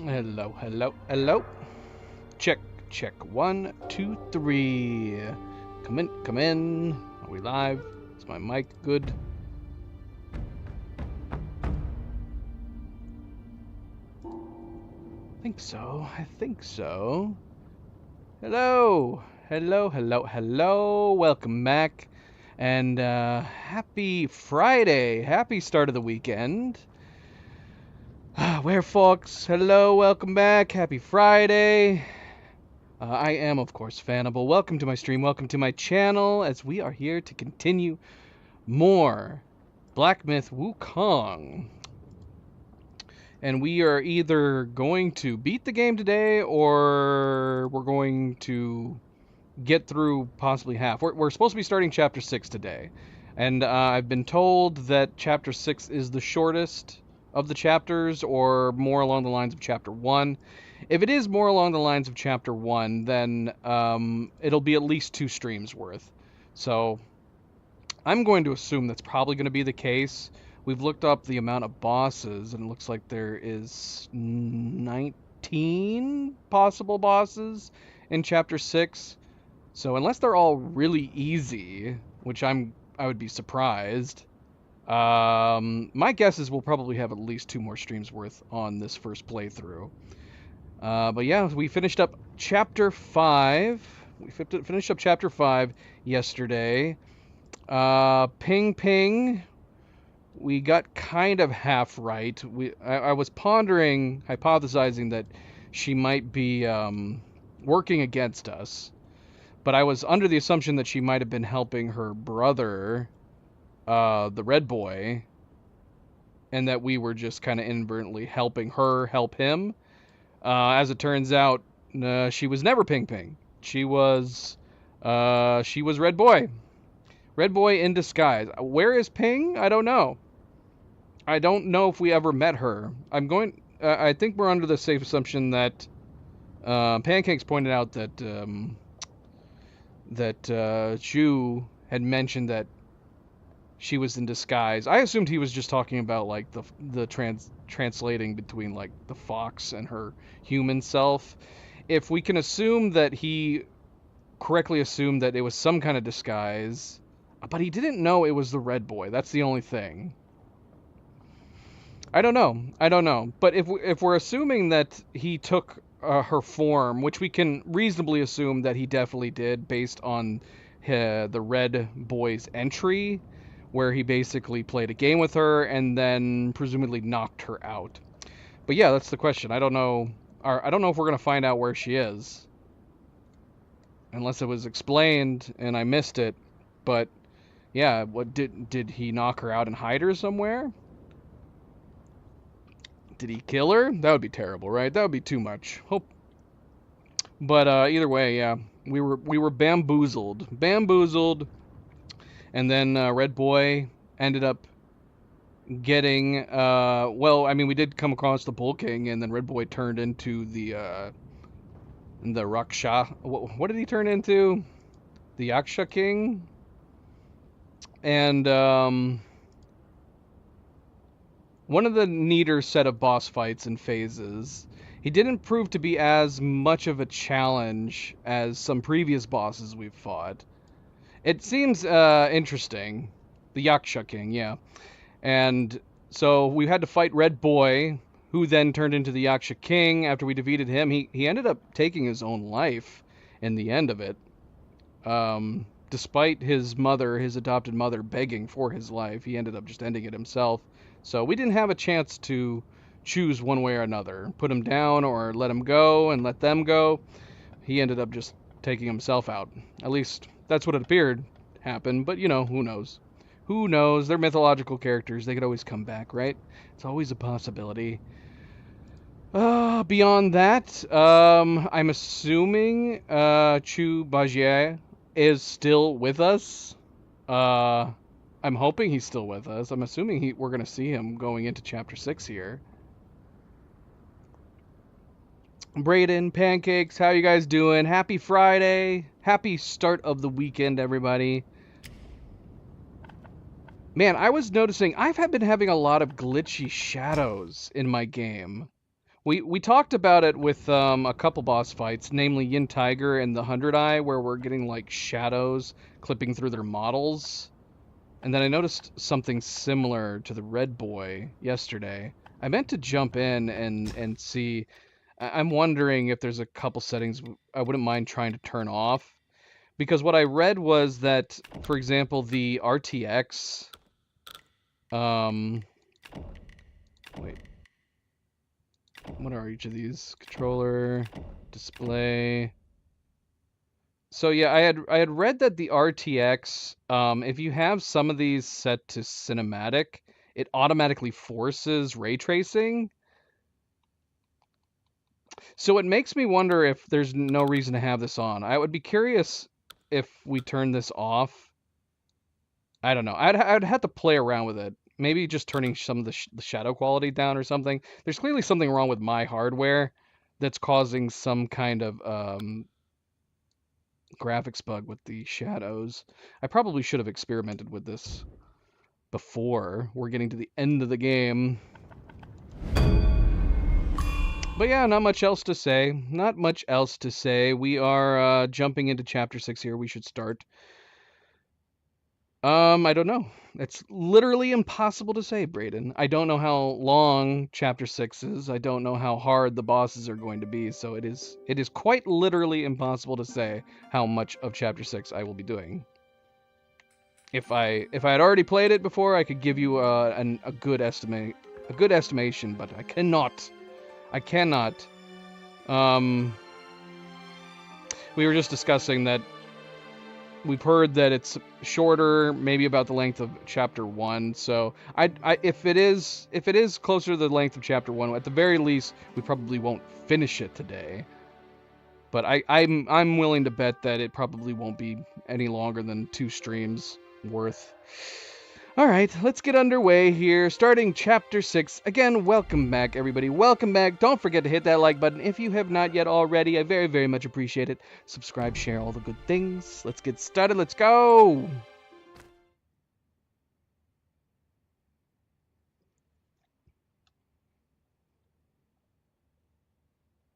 Hello, hello, hello. Check, check. One, two, three. Come in, come in. Are we live? Is my mic good? I think so. Hello, hello, hello, hello. Welcome back. And happy Friday. Happy start of the weekend. Where folks? Hello, welcome back. Happy Friday. I am, of course, Fanable. Welcome to my stream. Welcome to my channel as we are here to continue more Black Myth Wukong. And we are either going to beat the game today or we're going to get through possibly half. We're supposed to be starting Chapter 6 today. And I've been told that Chapter 6 is the shortest of the chapters, or more along the lines of Chapter 1. If it is more along the lines of Chapter 1, then it'll be at least 2 streams worth. So I'm going to assume that's probably going to be the case. We've looked up the amount of bosses, and it looks like there is 19 possible bosses in Chapter 6. So unless they're all really easy, which I would be surprised, my guess is we'll probably have at least 2 more streams worth on this first playthrough. But yeah, we finished up Chapter 5. We finished up Chapter 5 yesterday. Ping Ping, we got kind of half right. I was hypothesizing that she might be working against us. But I was under the assumption that she might have been helping her brother, the red boy, and that we were just kind of inadvertently helping her help him. As it turns out, she was never Ping Ping. She was Red Boy. Red Boy in disguise. Where is Ping? I don't know. I don't know if we ever met her. I think we're under the safe assumption that Pancakes pointed out that Zhu had mentioned that she was in disguise. I assumed he was just talking about like the translating between like the fox and her human self. If we can assume that he correctly assumed that it was some kind of disguise, but he didn't know it was the red boy. That's the only thing. I don't know. But if we're assuming that he took her form, which we can reasonably assume that he definitely did based on the red boy's entry, where he basically played a game with her and then presumably knocked her out. But yeah, that's the question. I don't know if we're gonna find out where she is, unless it was explained and I missed it. But yeah, what did he knock her out and hide her somewhere? Did he kill her? That would be terrible, right? That would be too much. Hope. But either way, yeah, we were bamboozled, and then Red Boy ended up getting. Well, I mean, we did come across the Bull King, and then Red Boy turned into the Raksha. What did he turn into? The Yaksha King. And one of the neater set of boss fights and phases. He didn't prove to be as much of a challenge as some previous bosses we've fought. It seems interesting. The Yaksha King, yeah. And so we had to fight Red Boy, who then turned into the Yaksha King. After we defeated him, he ended up taking his own life in the end of it. Despite his adopted mother, begging for his life, he ended up just ending it himself. So we didn't have a chance to choose one way or another, put him down or let him go and let them go. He ended up just taking himself out. At least that's what it appeared happened, but you know, who knows? Who knows? They're mythological characters. They could always come back, right? It's always a possibility. Beyond that, I'm assuming Chu Bajier is still with us. I'm hoping he's still with us. I'm assuming we're going to see him going into Chapter 6 here. Brayden, Pancakes, how you guys doing? Happy Friday. Happy start of the weekend, everybody. Man, I was noticing I've been having a lot of glitchy shadows in my game, We talked about it with a couple boss fights, namely Yin Tiger and the 100 Eye, where we're getting like shadows clipping through their models. And then I noticed something similar to the Red Boy yesterday. I meant to jump in and see. I'm wondering if there's a couple settings I wouldn't mind trying to turn off. Because what I read was that, for example, the RTX. Wait. What are each of these? Controller, display. So yeah, I had read that the RTX, if you have some of these set to cinematic, it automatically forces ray tracing. So it makes me wonder if there's no reason to have this on. I would be curious if we turn this off. I don't know. I'd have to play around with it. Maybe just turning some of the shadow quality down or something. There's clearly something wrong with my hardware that's causing some kind of graphics bug with the shadows. I probably should have experimented with this before we're getting to the end of the game. But yeah, not much else to say. Not much else to say. We are jumping into Chapter 6 here. We should start. I don't know. It's literally impossible to say, Brayden. I don't know how long Chapter 6 is. I don't know how hard the bosses are going to be, so it is quite literally impossible to say how much of Chapter 6 I will be doing. If I had already played it before, I could give you a good estimation, but I cannot. I cannot. We were just discussing that we've heard that it's shorter, maybe about the length of Chapter 1. So if it is closer to the length of Chapter 1, at the very least, we probably won't finish it today. But I'm willing to bet that it probably won't be any longer than 2 streams worth. All right, let's get underway here. Starting Chapter 6. Again, welcome back, everybody. Welcome back. Don't forget to hit that like button if you have not yet already. I very, very much appreciate it. Subscribe, share, all the good things. Let's get started. Let's go.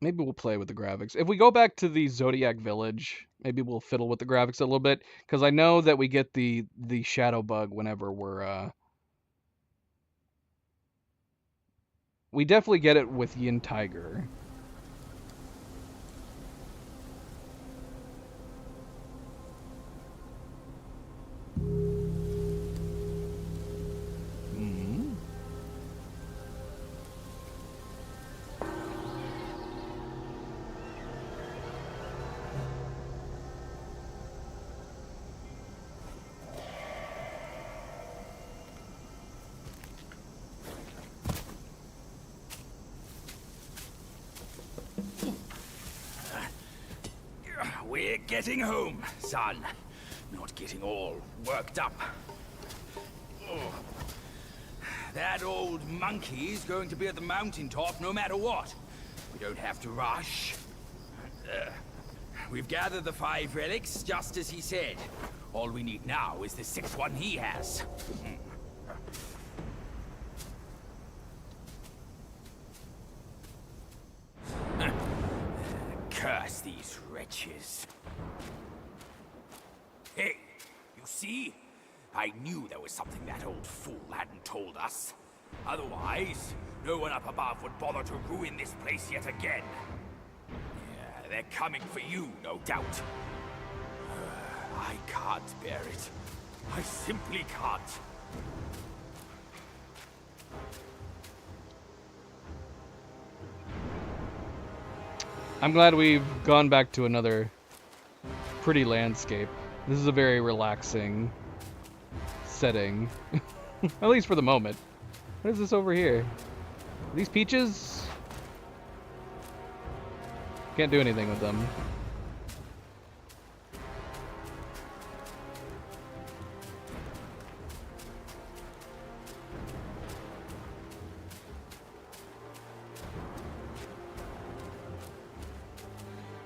Maybe we'll play with the graphics. If we go back to the Zodiac Village, maybe we'll fiddle with the graphics a little bit, because I know that we get the shadow bug whenever we're we definitely get it with Yin Tiger. We're getting home, son. Not getting all worked up. Oh. That old monkey's going to be at the mountaintop no matter what. We don't have to rush. We've gathered the 5 relics, just as he said. All we need now is the 6th one he has. Curse these wretches. Hey, you see? I knew there was something that old fool hadn't told us. Otherwise, no one up above would bother to ruin this place yet again. Yeah, they're coming for you, no doubt. I can't bear it. I simply can't. I'm glad we've gone back to another pretty landscape. This is a very relaxing setting. At least for the moment. What is this over here? Are these peaches? Can't do anything with them.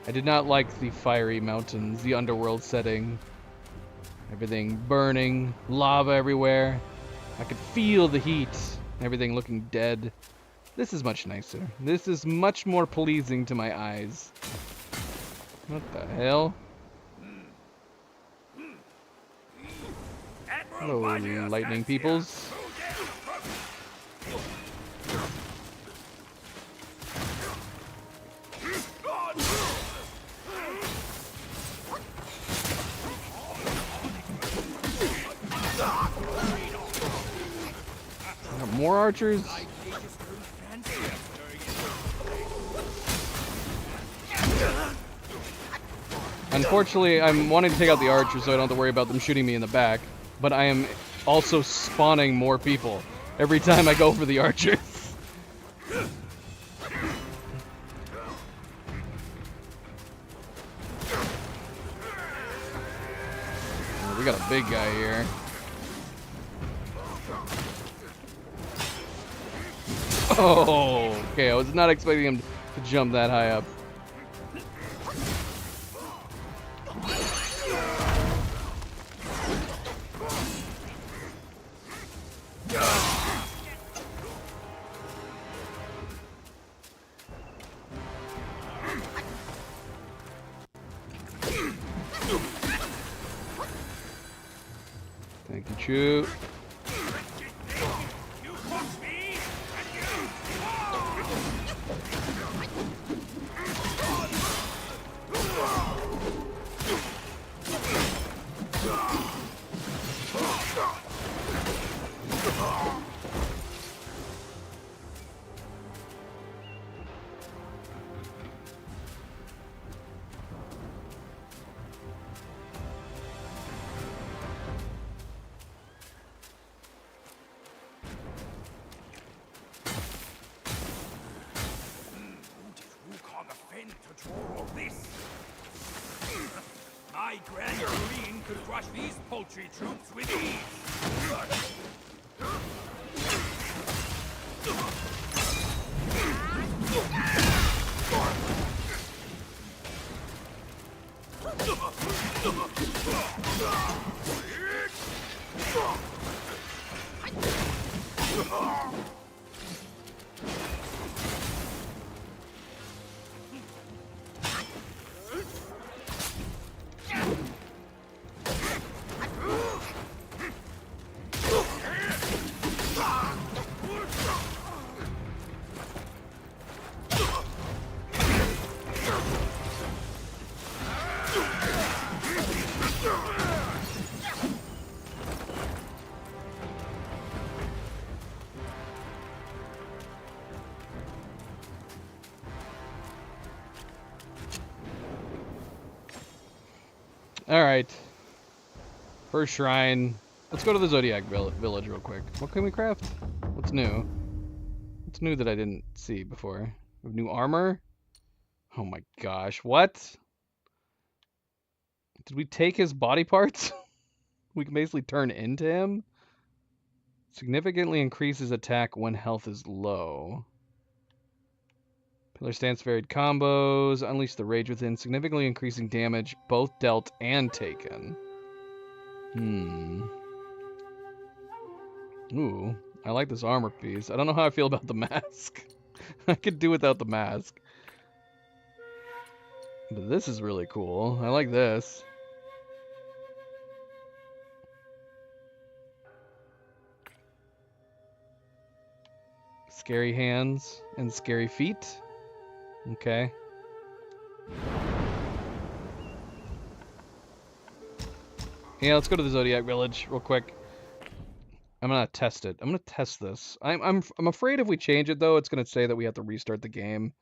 I did not like the fiery mountains, the underworld setting. Everything burning, lava everywhere. I could feel the heat, everything looking dead. This is much nicer. This is much more pleasing to my eyes. What the hell? Admiral, Hello, my dear lightning friends here. peoples. Who dares approach? More archers? Unfortunately, I'm wanting to take out the archers so I don't have to worry about them shooting me in the back. But I am also spawning more people every time I go for the archers. Oh, we got a big guy here. Oh, okay. I was not expecting him to jump that high up. Thank you, Chu. My Grand Marine could crush these poultry troops with ease. Alright. First shrine. Let's go to the Zodiac village real quick. What can we craft? What's new? What's new that I didn't see before? We have new armor? Oh my gosh, what? Did we take his body parts? We can basically turn into him? Significantly increases attack when health is low. Pillar stance varied combos. Unleash the rage within. Significantly increasing damage both dealt and taken. Ooh, I like this armor piece. I don't know how I feel about the mask. I could do without the mask. But this is really cool. I like this. Scary hands and scary feet. Okay. Yeah, let's go to the Zodiac Village real quick. I'm gonna test it. I'm gonna test this. I'm afraid if we change it though, it's gonna say that we have to restart the game.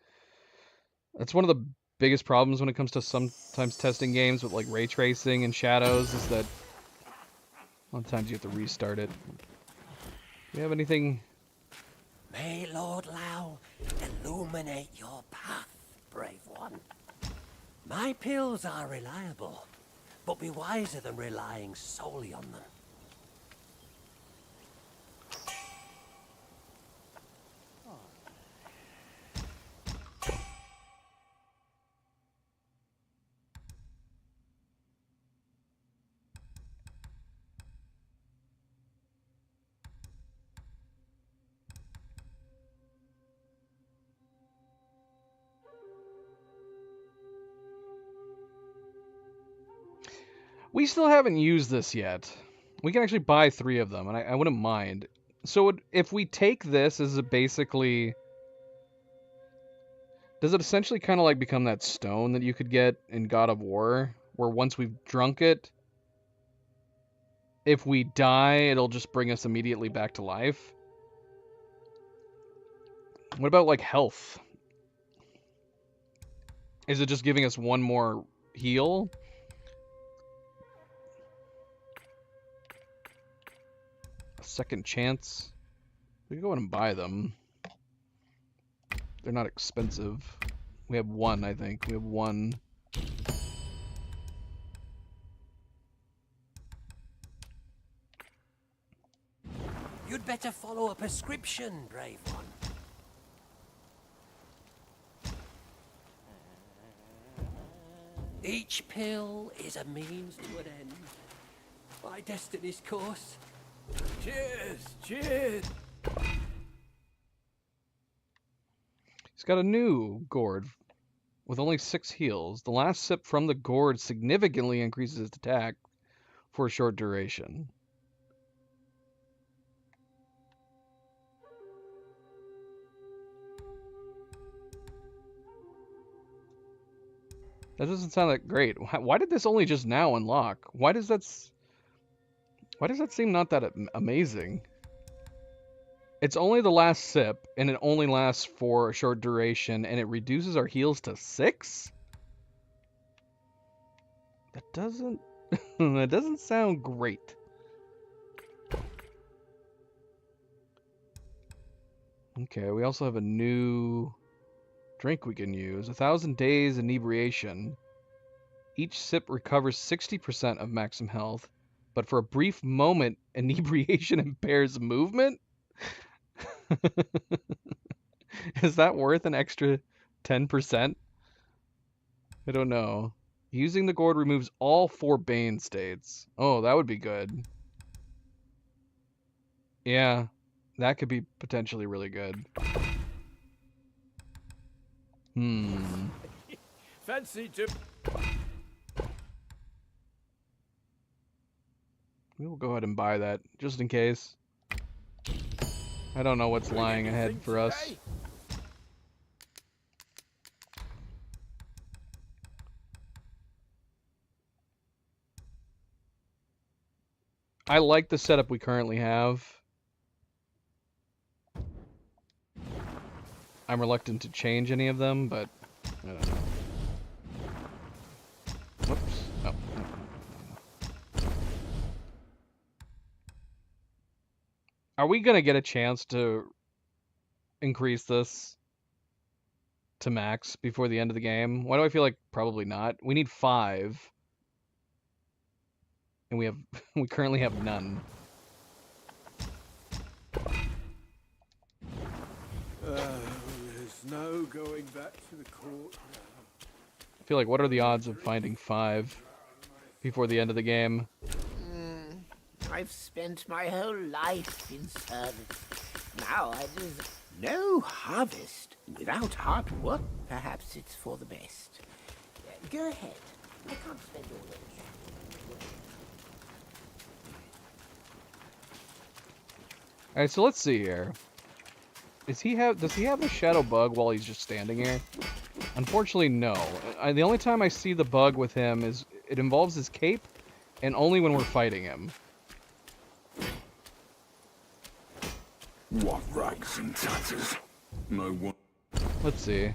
That's one of the biggest problems when it comes to sometimes testing games with like ray tracing and shadows is that a lot of times you have to restart it. Do you have anything? May Lord Lao illuminate your path, brave one. My pills are reliable, but be wiser than relying solely on them. We still haven't used this yet. We can actually buy 3 of them, and I wouldn't mind. So if we take this as a basically... Does it essentially kind of like become that stone that you could get in God of War? Where once we've drunk it, if we die, it'll just bring us immediately back to life? What about like health? Is it just giving us 1 more heal? A second chance? We can go in and buy them. They're not expensive. We have 1, I think. We have 1. You'd better follow a prescription, brave one. Each pill is a means to an end. My destiny's course. Cheers! Cheers! He's got a new gourd with only 6 heals. The last sip from the gourd significantly increases its attack for a short duration. That doesn't sound that great. Why did this only just now unlock? Why does that seem not that amazing? It's only the last sip, and it only lasts for a short duration, and it reduces our heals to 6? That doesn't... that doesn't sound great. Okay, we also have a new drink we can use. 1,000 Days Inebriation. Each sip recovers 60% of maximum health, but for a brief moment, inebriation impairs movement? Is that worth an extra 10%? I don't know. Using the gourd removes all 4 Bane states. Oh, that would be good. Yeah, that could be potentially really good. Fancy to... We will go ahead and buy that, just in case. I don't know what's lying ahead for us. I like the setup we currently have. I'm reluctant to change any of them, but I don't know. Whoops. Oh. Are we gonna get a chance to increase this to max before the end of the game? Why do I feel like probably not? We need 5. And we currently have none. There's no going back to the court. I feel like, what are the odds of finding 5 before the end of the game? I've spent my whole life in service. Now there's no harvest without hard work. Perhaps it's for the best. Go ahead. I can't spend all those. Alright, so let's see here. Does he have a shadow bug while he's just standing here? Unfortunately, no. The only time I see the bug with him is it involves his cape, and only when we're fighting him. What rags and tatters? No one. Let's see.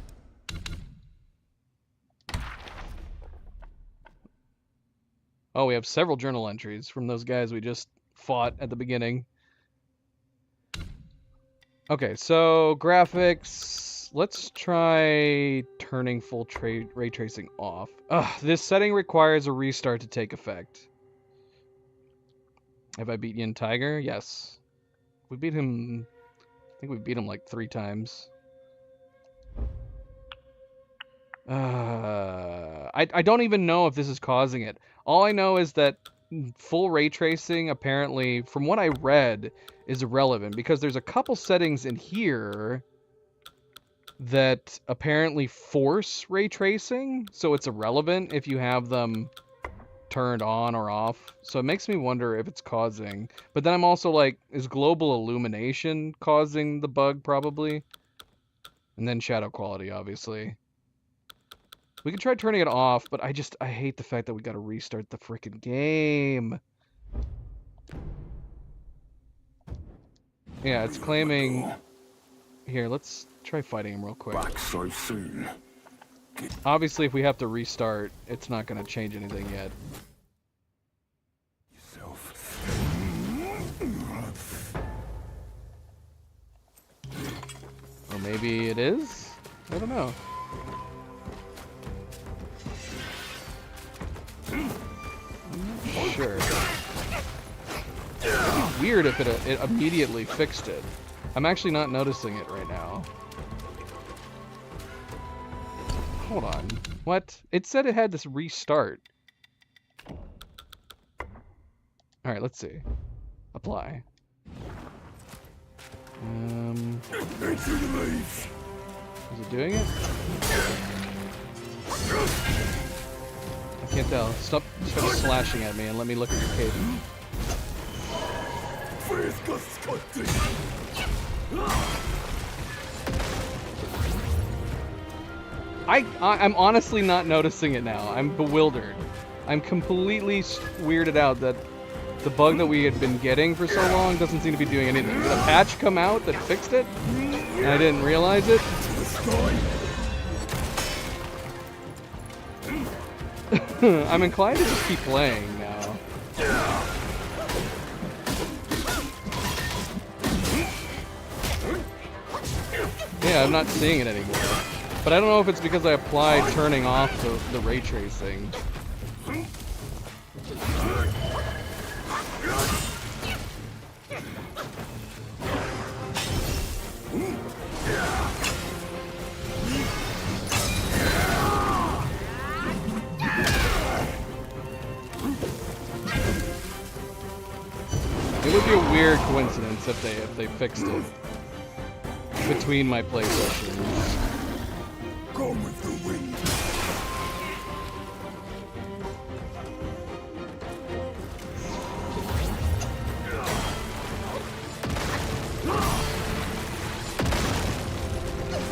Oh, we have several journal entries from those guys we just fought at the beginning. Okay, so graphics. Let's try turning full ray tracing off. This setting requires a restart to take effect. Have I beat Yin Tiger? Yes. We beat him... I think we beat him like 3 times. I don't even know if this is causing it. All I know is that full ray tracing, apparently, from what I read, is irrelevant. Because there's a couple settings in here that apparently force ray tracing. So it's irrelevant if you have them turned on or off. So it makes me wonder if it's causing. But then I'm also like, is global illumination causing the bug? Probably. And then shadow quality, obviously. We can try turning it off, but I hate the fact that we gotta restart the frickin' game. Yeah, it's claiming... Here, let's try fighting him real quick. Back so soon. Obviously, if we have to restart, it's not gonna change anything yet. Yourself. Or maybe it is? I don't know. I'm not sure. It'd be weird if it immediately fixed it. I'm actually not noticing it right now. Hold on. What? It said it had this restart. Alright, let's see. Apply. Into the leaves. Is it doing it? I can't tell. Stop slashing at me and let me look at your cape. I'm honestly not noticing it now. I'm bewildered. I'm completely weirded out that the bug that we had been getting for so long doesn't seem to be doing anything. Did a patch come out that fixed it? And I didn't realize it? I'm inclined to just keep playing now. Yeah, I'm not seeing it anymore. But I don't know if it's because I applied turning off the ray tracing. It would be a weird coincidence if they fixed it between my play sessions. Gone with the wind.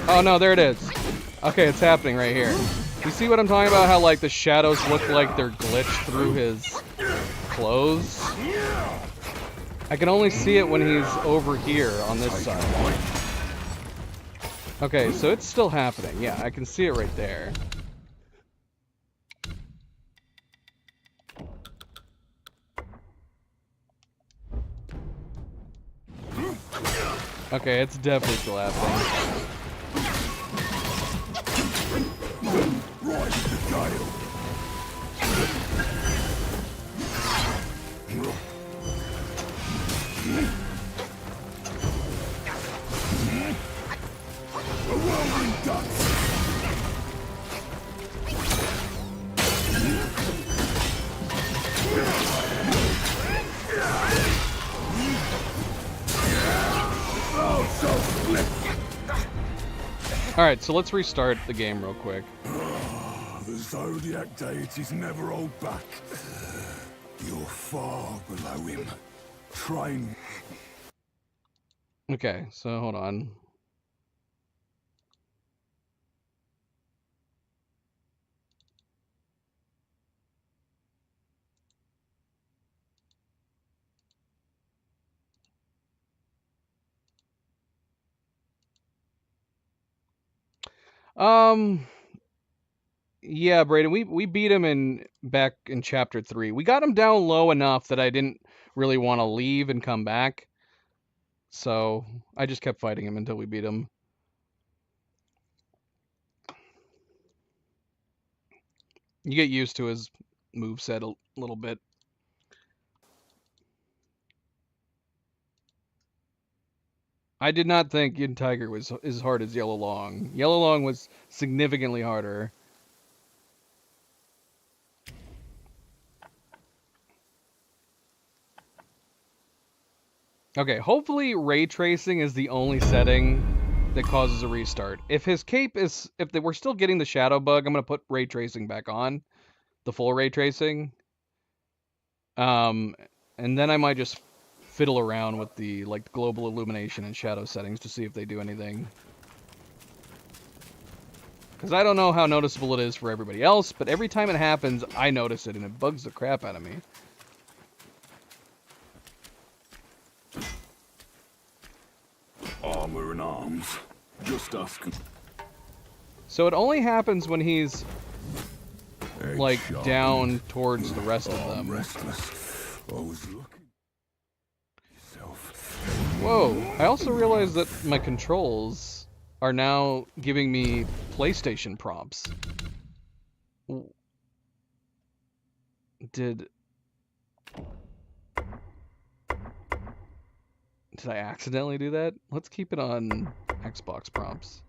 Oh no, there it is. Okay, it's happening right here. You see what I'm talking about? How like the shadows look like they're glitched through his clothes? I can only see it when he's over here on this side. Okay, so it's still happening. Yeah, I can see it right there. Okay, it's definitely still happening. Right the gale. A whirlwind dance. Alright, so let's restart the game real quick. The Zodiac deities never hold back. You're far below him. Train. Okay, so hold on. Yeah, Brayden, we beat him back in chapter 3. We got him down low enough that I didn't really want to leave and come back. So I just kept fighting him until we beat him. You get used to his moveset a little bit. I did not think Yin Tiger was as hard as Yellow Long. Yellow Long was significantly harder. Okay, hopefully ray tracing is the only setting that causes a restart. If his cape is, we're still getting the shadow bug, I'm going to put ray tracing back on. The full ray tracing. And then I might just fiddle around with the like global illumination and shadow settings to see if they do anything. Because I don't know how noticeable it is for everybody else, but every time it happens, I notice it, and it bugs the crap out of me. Armor and arms. Just asking. So it only happens when he's like Head down towards the rest of I'm them. restless. I was looking. Yourself. Whoa, I also realized that my controls are now giving me PlayStation prompts. Did I accidentally do that? Let's keep it on Xbox prompts.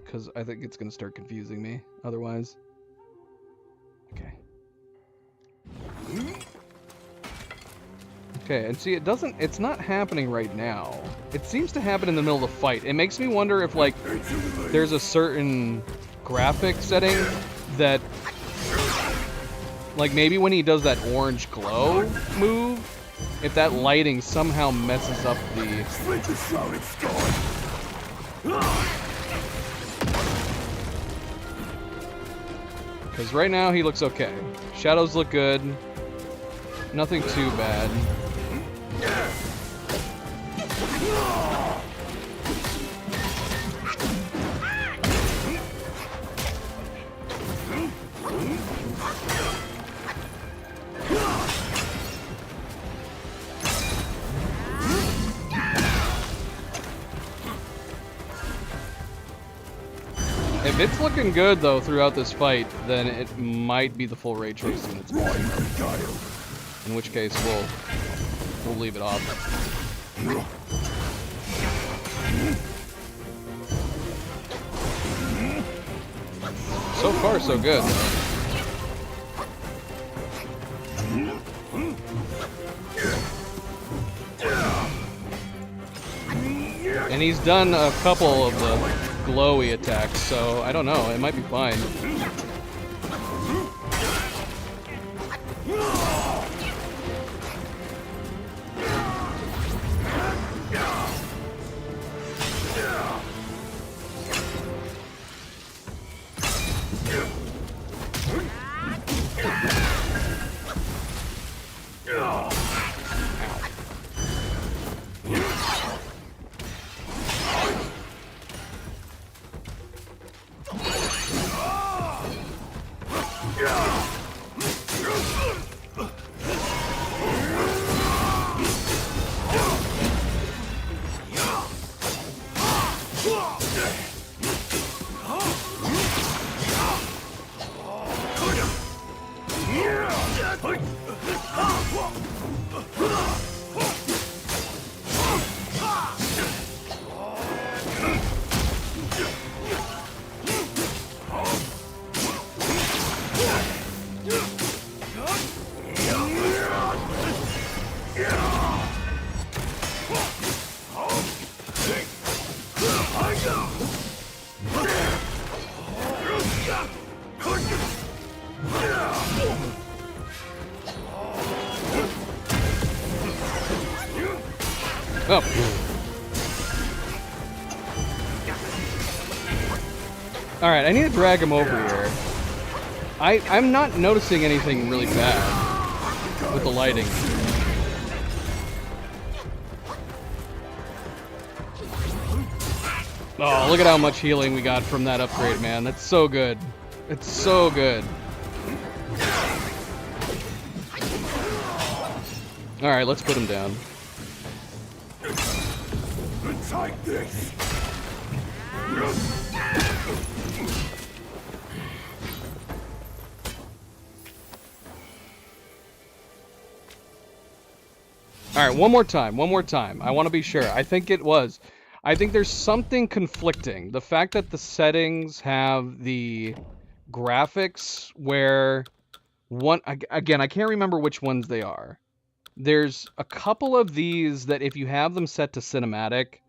Because I think it's going to start confusing me otherwise. Okay. Okay, and see, it's not happening right now. It seems to happen in the middle of the fight. It makes me wonder if, like, there's a certain graphic setting that, like, maybe when he does that orange glow move, if that lighting somehow messes up the... Split the shrouded sky. Because right now he looks okay. Shadows look good. Nothing too bad. If it's looking good, though, throughout this fight, then it might be the full ray tracing that's going. In which case, we'll leave it off. So far, so good. And he's done a couple of the glowy attacks, so I don't know, it might be fine. Oh. Alright, I need to drag him over here. I'm not noticing anything really bad with the lighting. Oh, look at how much healing we got from that upgrade, man. That's so good. It's so good. Alright, let's put him down. Take this. Alright, one more time. I want to be sure. I think it was. I think there's something conflicting. The fact that the settings have the graphics where one... Again, I can't remember which ones they are. There's a couple of these that if you have them set to cinematic,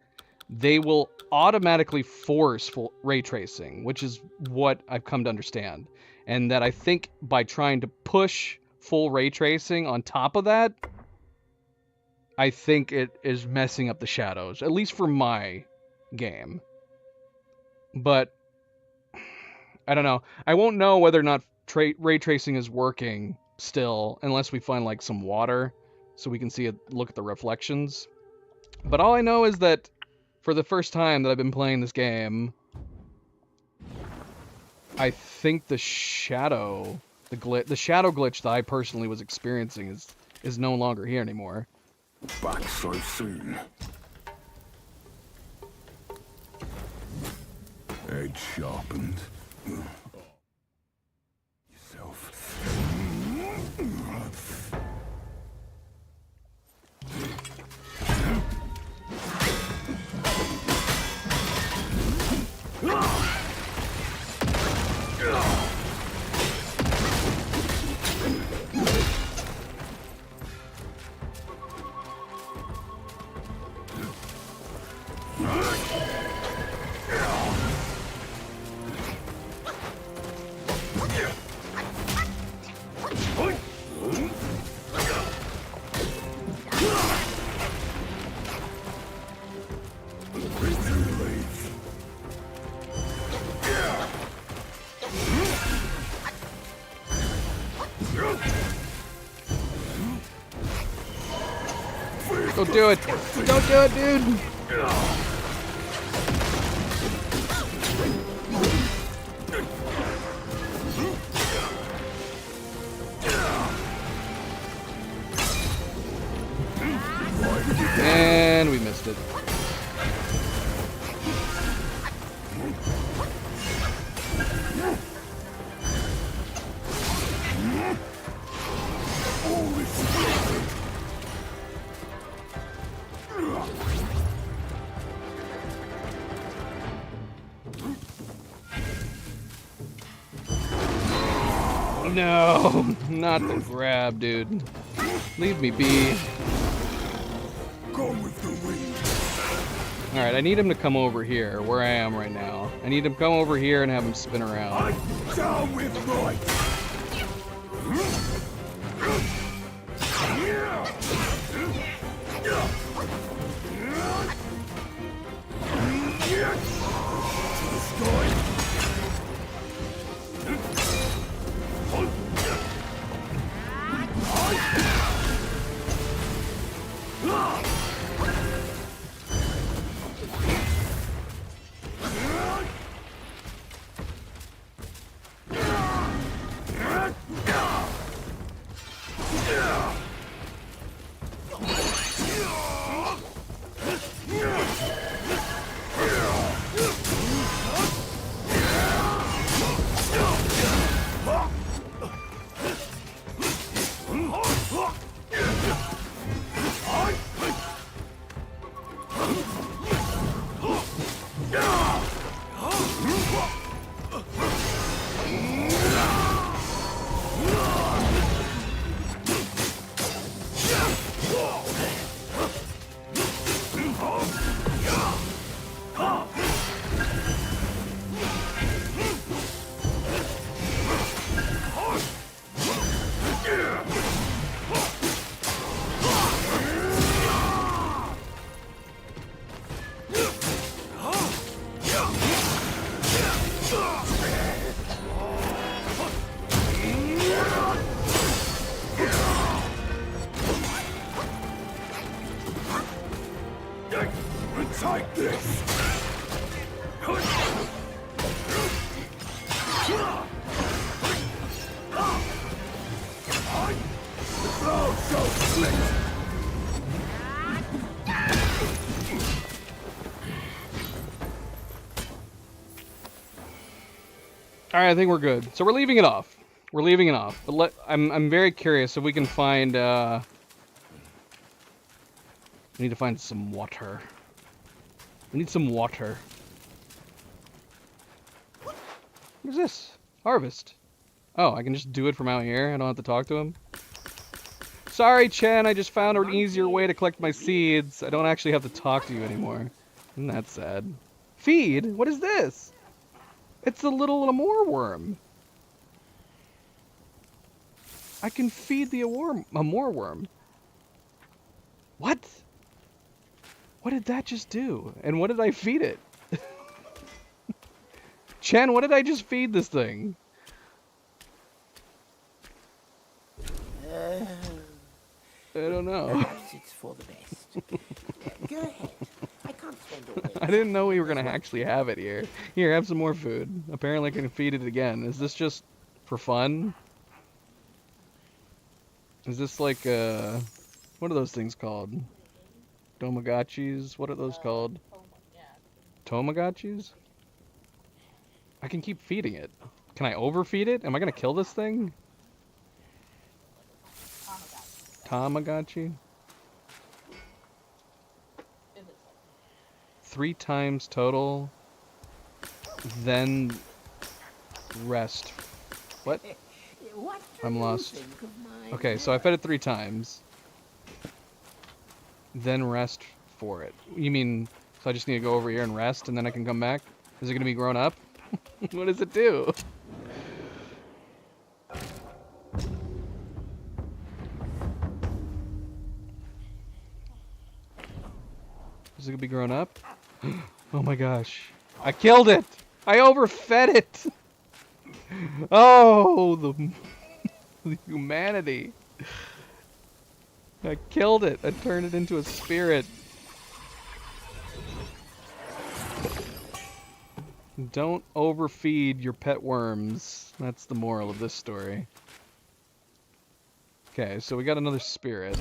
they will automatically force full ray tracing, which is what I've come to understand. And that I think by trying to push full ray tracing on top of that, I think it is messing up the shadows, at least for my game. But I don't know. I won't know whether or not ray tracing is working still unless we find like some water so we can see it, look at the reflections. But all I know is that for the first time that I've been playing this game, I think the shadow glitch that I personally was experiencing is no longer here anymore. Back so soon. Edge sharpened. Yourself. Don't do it! Don't do it, dude! And we missed it. No, not the grab, dude. Leave me be. Go with the wind. Alright, I need him to come over here, where I am right now. I need him to come over here and have him spin around. Down with might. Take this! Alright, I think we're good. So we're leaving it off. We're leaving it off. But I'm very curious if we can find we need to find some water. We need some water. What is this? Harvest. Oh, I can just do it from out here? I don't have to talk to him? Sorry, Chen, I just found an easier way to collect my seeds. I don't actually have to talk to you anymore. Isn't that sad? Feed? What is this? It's the little Lemur worm. I can feed the more worm. What? What did that just do? And what did I feed it? Chen, what did I just feed this thing? I don't know. Perhaps it's for the best. Go ahead. I can't spend all day. I didn't know we were gonna actually have it here. Here, have some more food. Apparently I can feed it again. Is this just for fun? Is this like, what are those things called? Domagotchis? What are those called? Tomagotchis? I can keep feeding it. Can I overfeed it? Am I gonna kill this thing? Tamagotchi? 3 times total. Then rest. What? What do I'm you lost. think of my Okay, so I fed it 3 times. Then rest for it. You mean, so I just need to go over here and rest and then I can come back? Is it gonna be grown up? What does it do? Is it gonna be grown up? Oh my gosh. I killed it! I overfed it! Oh, the humanity. I killed it. I turned it into a spirit. Don't overfeed your pet worms. That's the moral of this story. Okay, so we got another spirit.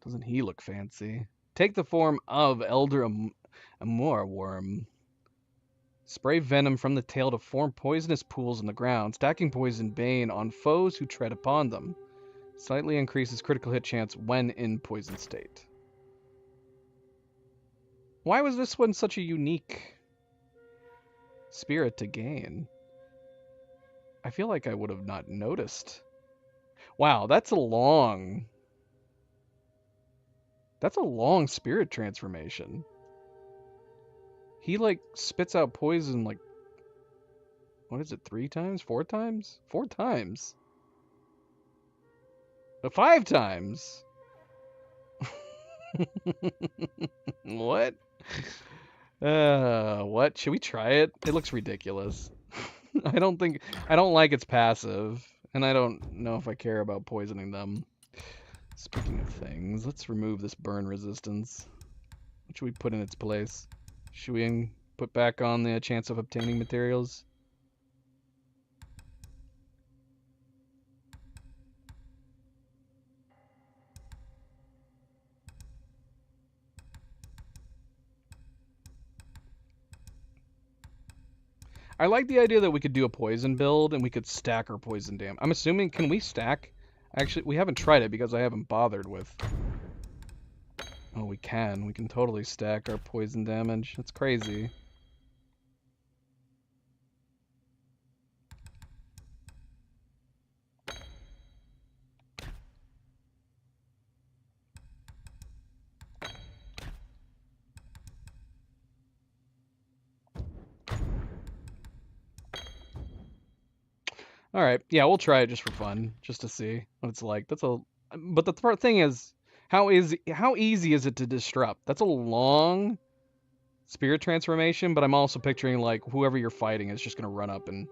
Doesn't he look fancy? Take the form of Elder Amor Worm. Spray venom from the tail to form poisonous pools in the ground, stacking poison bane on foes who tread upon them. Slightly increases critical hit chance when in poison state. Why was this one such a unique spirit to gain? I feel like I would have not noticed. Wow, that's a long spirit transformation. He like spits out poison like, what is it, 3 times? 4 times? 4 times. 5 times. What? What? Should we try it? It looks ridiculous. I don't like its passive, and I don't know if I care about poisoning them. Speaking of things, let's remove this burn resistance. What should we put in its place? Should we put back on the chance of obtaining materials? I like the idea that we could do a poison build and we could stack our poison damage. I'm assuming, can we stack? Actually, we haven't tried it because I haven't bothered with. Oh, we can. We can totally stack our poison damage. That's crazy. All right, yeah, we'll try it just for fun, just to see what it's like. But the thing is, how easy is it to disrupt? That's a long spirit transformation, but I'm also picturing like whoever you're fighting is just gonna run up and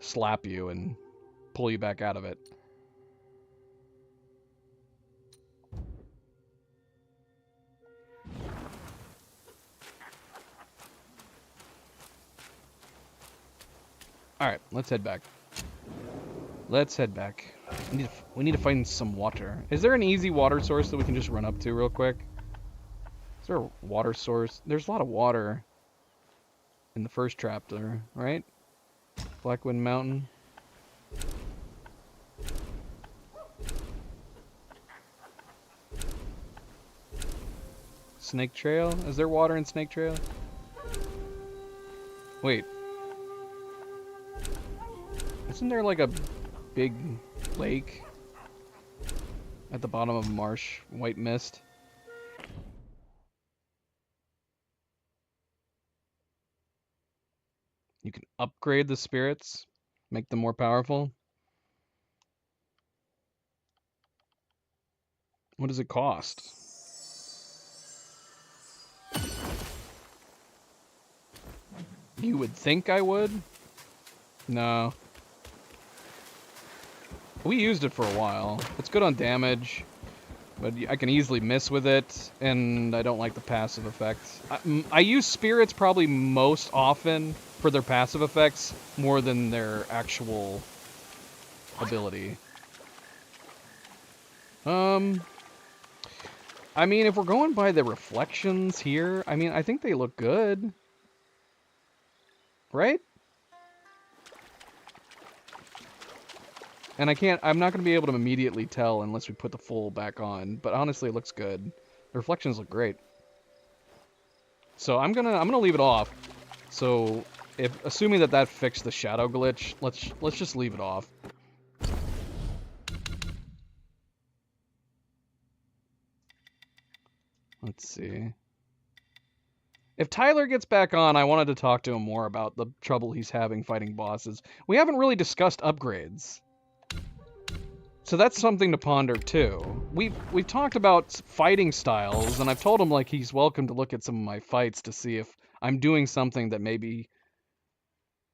slap you and pull you back out of it. All right, let's head back. Let's head back. We need to find some water. Is there an easy water source that we can just run up to real quick? Is there a water source? There's a lot of water in the first chapter, right? Blackwind Mountain. Snake Trail? Is there water in Snake Trail? Wait. Isn't there like a big lake at the bottom of a marsh? White mist? You can upgrade the spirits, make them more powerful. What does it cost? You would think I would? No. We used it for a while. It's good on damage, but I can easily miss with it, and I don't like the passive effects. I use spirits probably most often for their passive effects more than their actual ability. I mean, if we're going by the reflections here, I mean, I think they look good. Right? And I'm not going to be able to immediately tell unless we put the full back on, but honestly it looks good. The reflections look great. So I'm going to leave it off. So assuming that fixed the shadow glitch, let's just leave it off. Let's see. If Tyler gets back on, I wanted to talk to him more about the trouble he's having fighting bosses. We haven't really discussed upgrades. So that's something to ponder too. We've talked about fighting styles, and I've told him like he's welcome to look at some of my fights to see if I'm doing something that maybe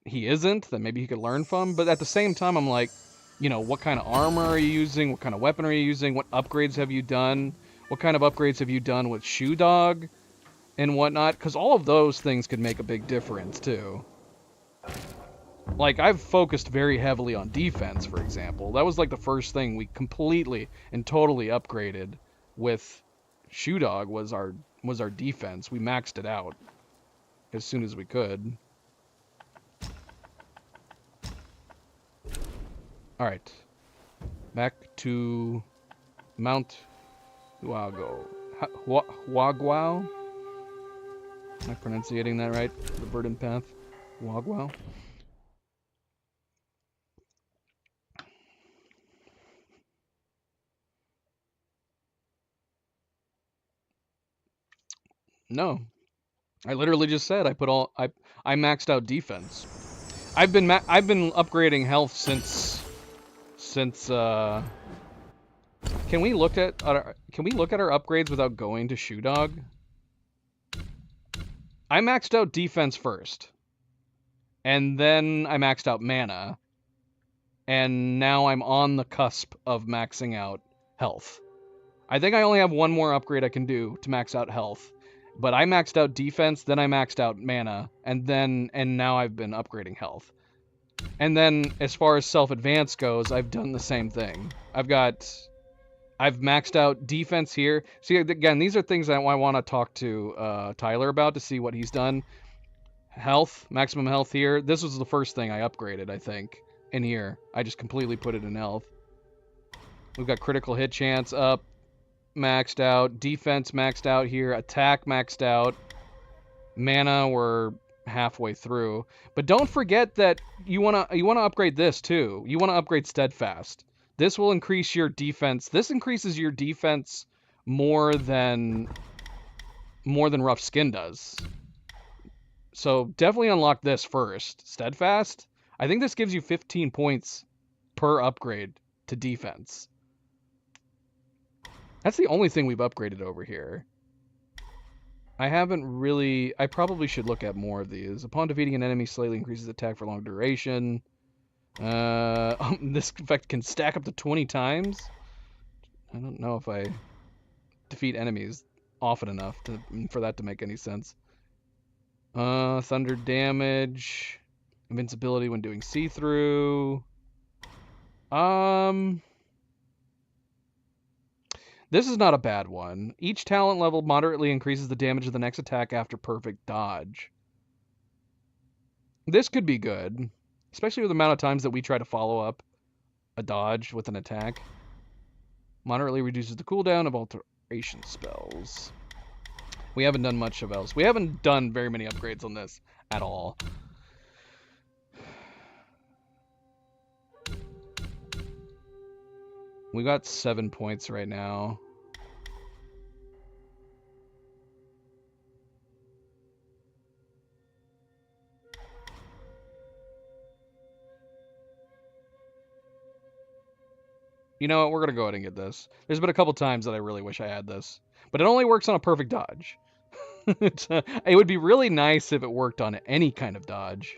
he isn't, that maybe he could learn from. But at the same time, I'm like, you know, what kind of armor are you using? What kind of weapon are you using? What upgrades have you done? What kind of upgrades have you done with Shoe Dog and whatnot? Because all of those things could make a big difference too. Like, I've focused very heavily on defense, for example. That was like the first thing we completely and totally upgraded with Shoe Dog was our defense. We maxed it out as soon as we could. Alright. Back to Mount Huago. Huaguao? Am I pronouncing that right? The verdant path? Huaguao? No. I literally just said I maxed out defense. I've been upgrading health since can we look at our upgrades without going to Shoe Dog? I maxed out defense first. And then I maxed out mana. And now I'm on the cusp of maxing out health. I think I only have one more upgrade I can do to max out health. But I maxed out defense, then I maxed out mana, and now I've been upgrading health. And then as far as self-advance goes, I've done the same thing. I've maxed out defense here. See, again, these are things that I want to talk to Tyler about to see what he's done. Health, maximum health here. This was the first thing I upgraded, I think, in here. I just completely put it in health. We've got critical hit chance up. Maxed out, defense maxed out here, attack maxed out, mana we're halfway through. But don't forget that you wanna upgrade this too. You wanna upgrade steadfast. This will increase your defense. This increases your defense more than rough skin does. So definitely unlock this first. Steadfast. I think this gives you 15 points per upgrade to defense. That's the only thing we've upgraded over here. I probably should look at more of these. Upon defeating an enemy, slightly increases attack for long duration. This effect can stack up to 20 times. I don't know if I defeat enemies often enough for that to make any sense. Thunder damage. Invincibility when doing see-through. This is not a bad one. Each talent level moderately increases the damage of the next attack after perfect dodge. This could be good, especially with the amount of times that we try to follow up a dodge with an attack. Moderately reduces the cooldown of alteration spells. We haven't done much of else. We haven't done very many upgrades on this at all. We got 7 points right now. You know what? We're gonna go ahead and get this. There's been a couple times that I really wish I had this, but it only works on a perfect dodge. It would be really nice if it worked on any kind of dodge.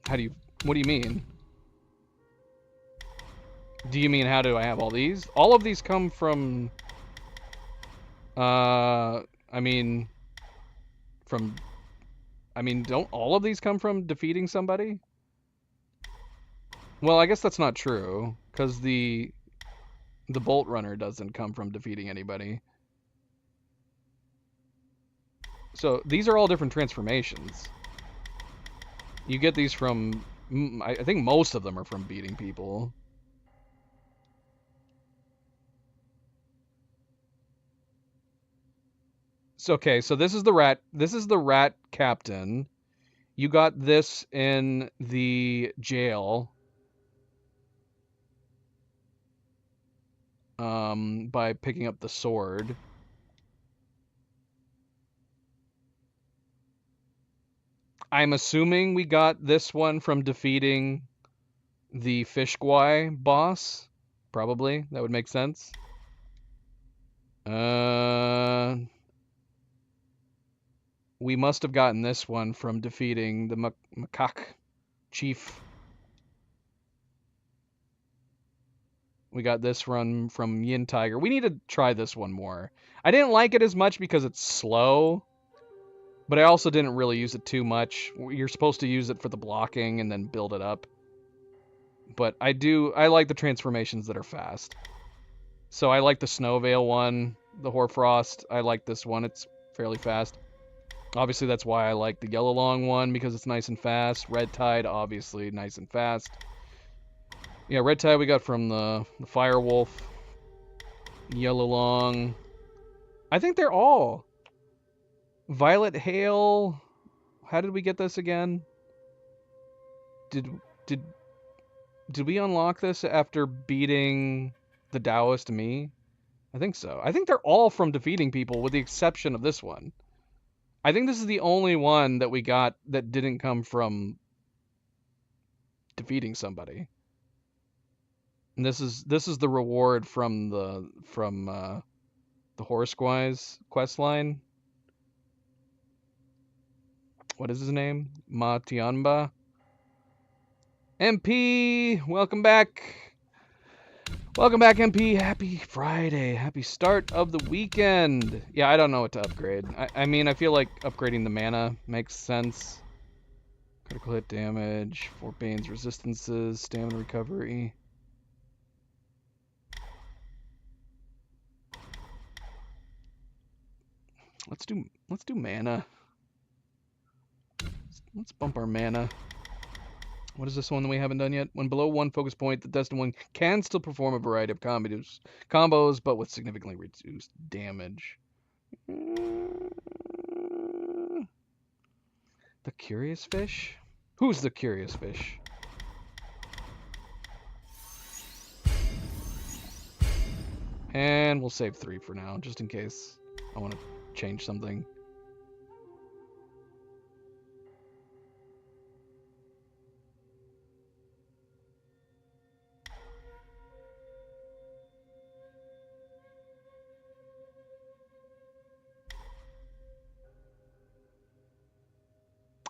What do you mean? Do you mean how do I have all these? All of these come from, I mean, don't all of these come from defeating somebody? Well, I guess that's not true, because the Bolt Runner doesn't come from defeating anybody. So these are all different transformations. You get these from, I think most of them are from beating people. So, okay, so this is the rat captain. You got this in the jail. By picking up the sword. I'm assuming we got this one from defeating the Fish Guy boss. Probably. That would make sense. We must have gotten this one from defeating the Macaque Chief. We got this run from Yin Tiger. We need to try this one more. I didn't like it as much because it's slow, but I also didn't really use it too much. You're supposed to use it for the blocking and then build it up. But I like the transformations that are fast. So I like the Snowveil one, the Hoarfrost. I like this one. It's fairly fast. Obviously, that's why I like the Yellow Long one, because it's nice and fast. Red Tide, obviously, nice and fast. Yeah, Red Tide we got from the Fire Wolf. Yellow Long. I think they're all. Violet Hail. How did we get this again? Did we unlock this after beating the Taoist me? I think so. I think they're all from defeating people with the exception of this one. I think this is the only one that we got that didn't come from defeating somebody. And this is the reward from the Horse quest line. What is his name? Ma Tianba. MP, welcome back. Welcome back, MP. Happy Friday. Happy start of the weekend. Yeah, I don't know what to upgrade. I mean, I feel like upgrading the mana makes sense. Critical hit damage, 4 Bane's resistances, stamina recovery. Let's do mana. Let's bump our mana. What is this one that we haven't done yet? When below 1 focus point, the destined one can still perform a variety of combos, but with significantly reduced damage. The Curious Fish? Who's the Curious Fish? And we'll save 3 for now, just in case I want to change something.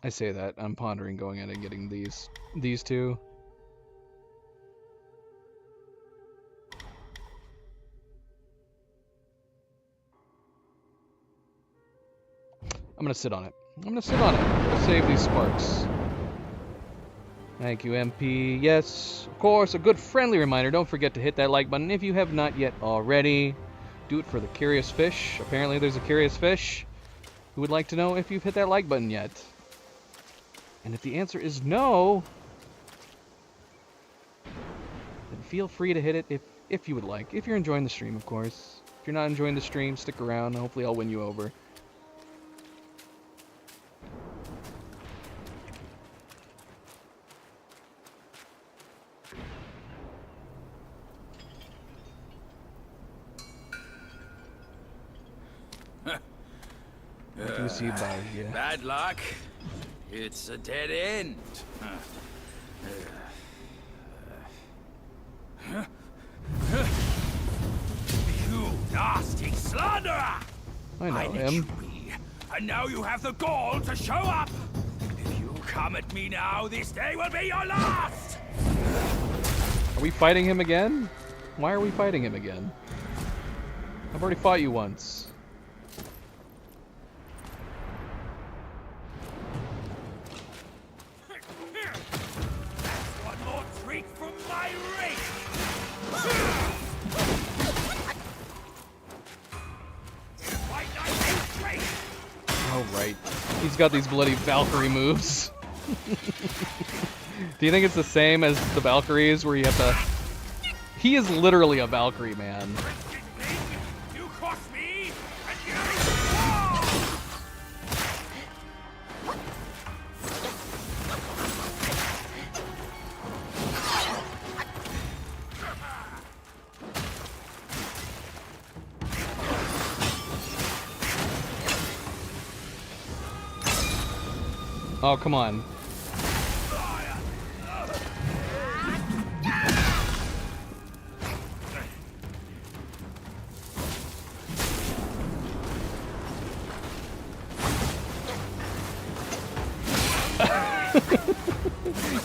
I say that, I'm pondering going in and getting these two. I'm gonna sit on it. Save these sparks. Thank you, MP. Yes, of course, a good friendly reminder. Don't forget to hit that like button if you have not yet already. Do it for the Curious Fish. Apparently there's a Curious Fish who would like to know if you've hit that like button yet. And if the answer is no, then feel free to hit it if you would like. If you're enjoying the stream, of course. If you're not enjoying the stream, stick around. Hopefully I'll win you over. What do you see by here? Bad luck. It's a dead end. slanderer! I know let him. you be, and now you have the gall to show up! If you come at me now, this day will be your last! Are we fighting him again? Why are we fighting him again? I've already fought you once. One more treat from my ring! White Knight is great! Oh, right. He's got these bloody Valkyrie moves. Do you think it's the same as the Valkyries where you have to... He is literally a Valkyrie, man. You cross me, and you... Oh, come on.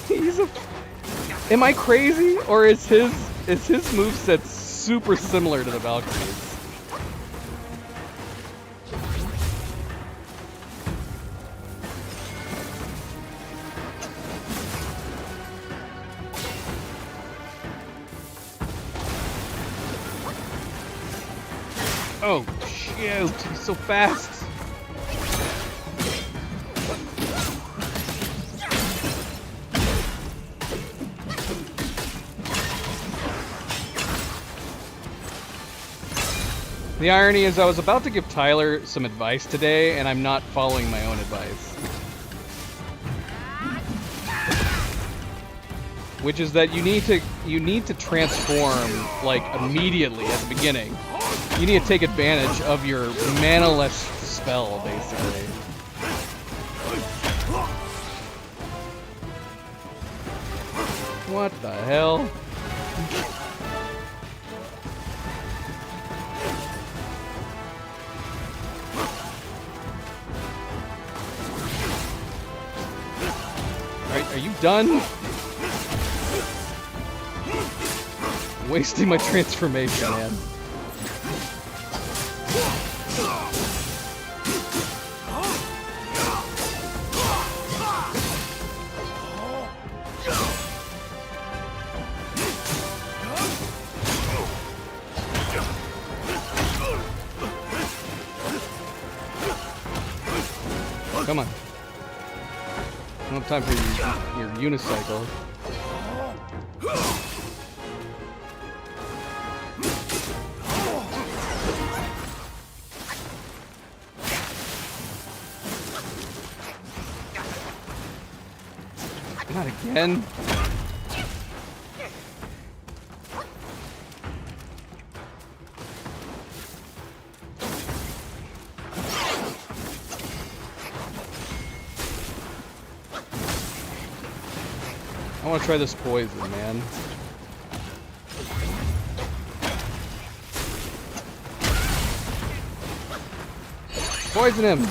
He's a... Am I crazy? Or is his moveset super similar to the Valkyries? Oh, shoot, he's so fast. The irony is I was about to give Tyler some advice today, and I'm not following my own advice. Which is that you need to transform, like, immediately at the beginning. You need to take advantage of your mana-less spell, basically. What the hell? Alright, are you done? Wasting my transformation, man. Come on. I don't have time for your unicycle. Not again. I want to try this poison, man. Poison him!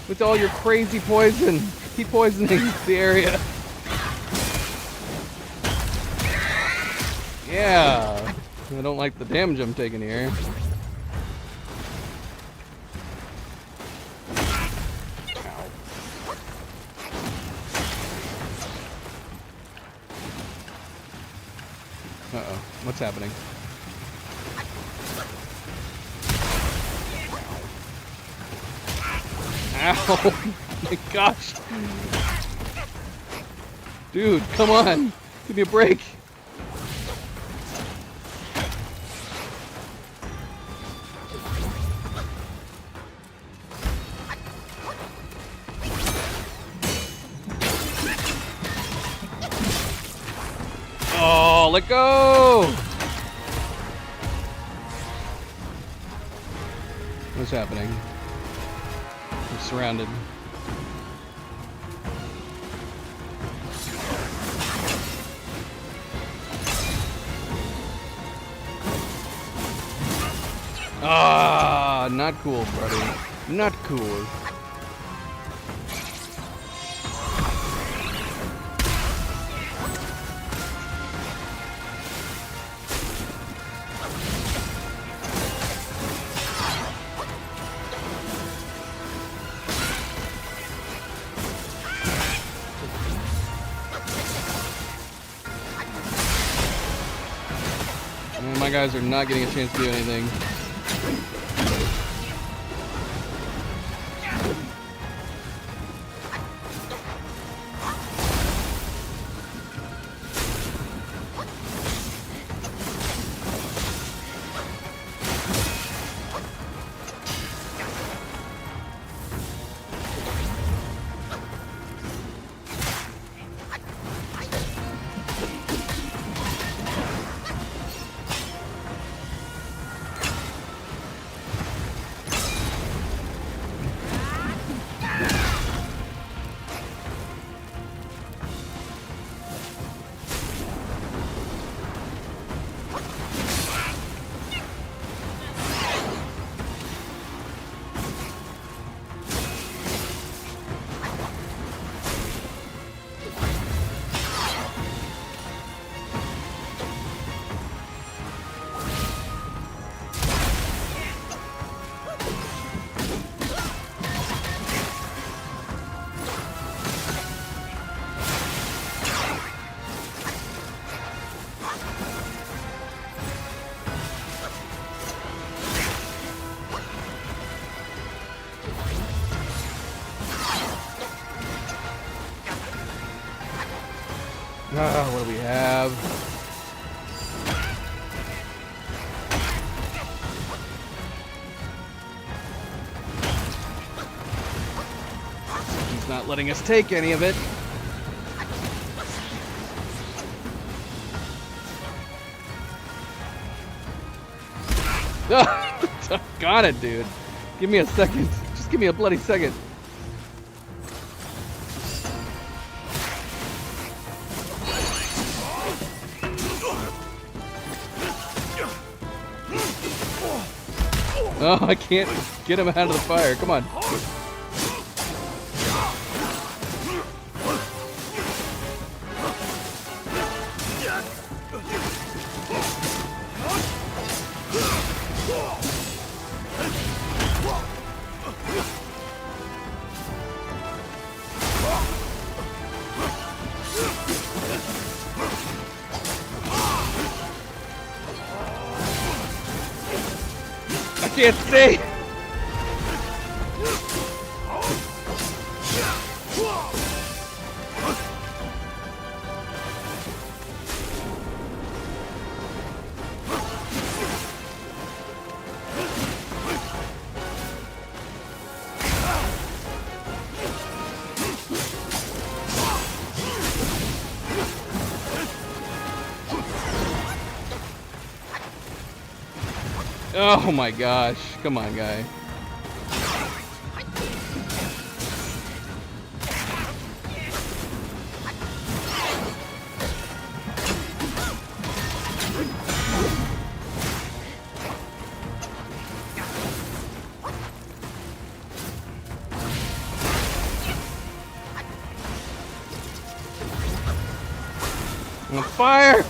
With all your crazy poison! Keep poisoning the area. Yeah! I don't like the damage I'm taking here. Uh-oh. What's happening? Ow! My gosh! Dude, come on! Give me a break! Oh, let go! What's happening? I'm surrounded. Ah, not cool, buddy. Not cool. My guys are not getting a chance to do anything. What do we have? He's not letting us take any of it. Got it, dude. Give me a second. Just give me a bloody second. Oh, I can't get him out of the fire. Come on. I can't see. Oh my gosh. Come on, guy. I'm on fire!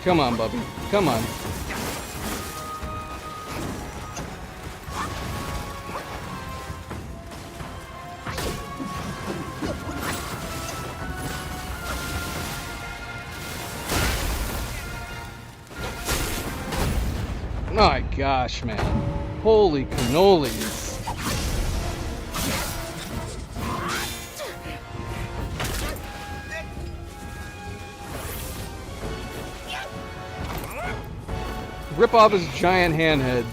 Come on, Bubby. Come on. My gosh, man. Holy cannolis. Rip off his giant hand head.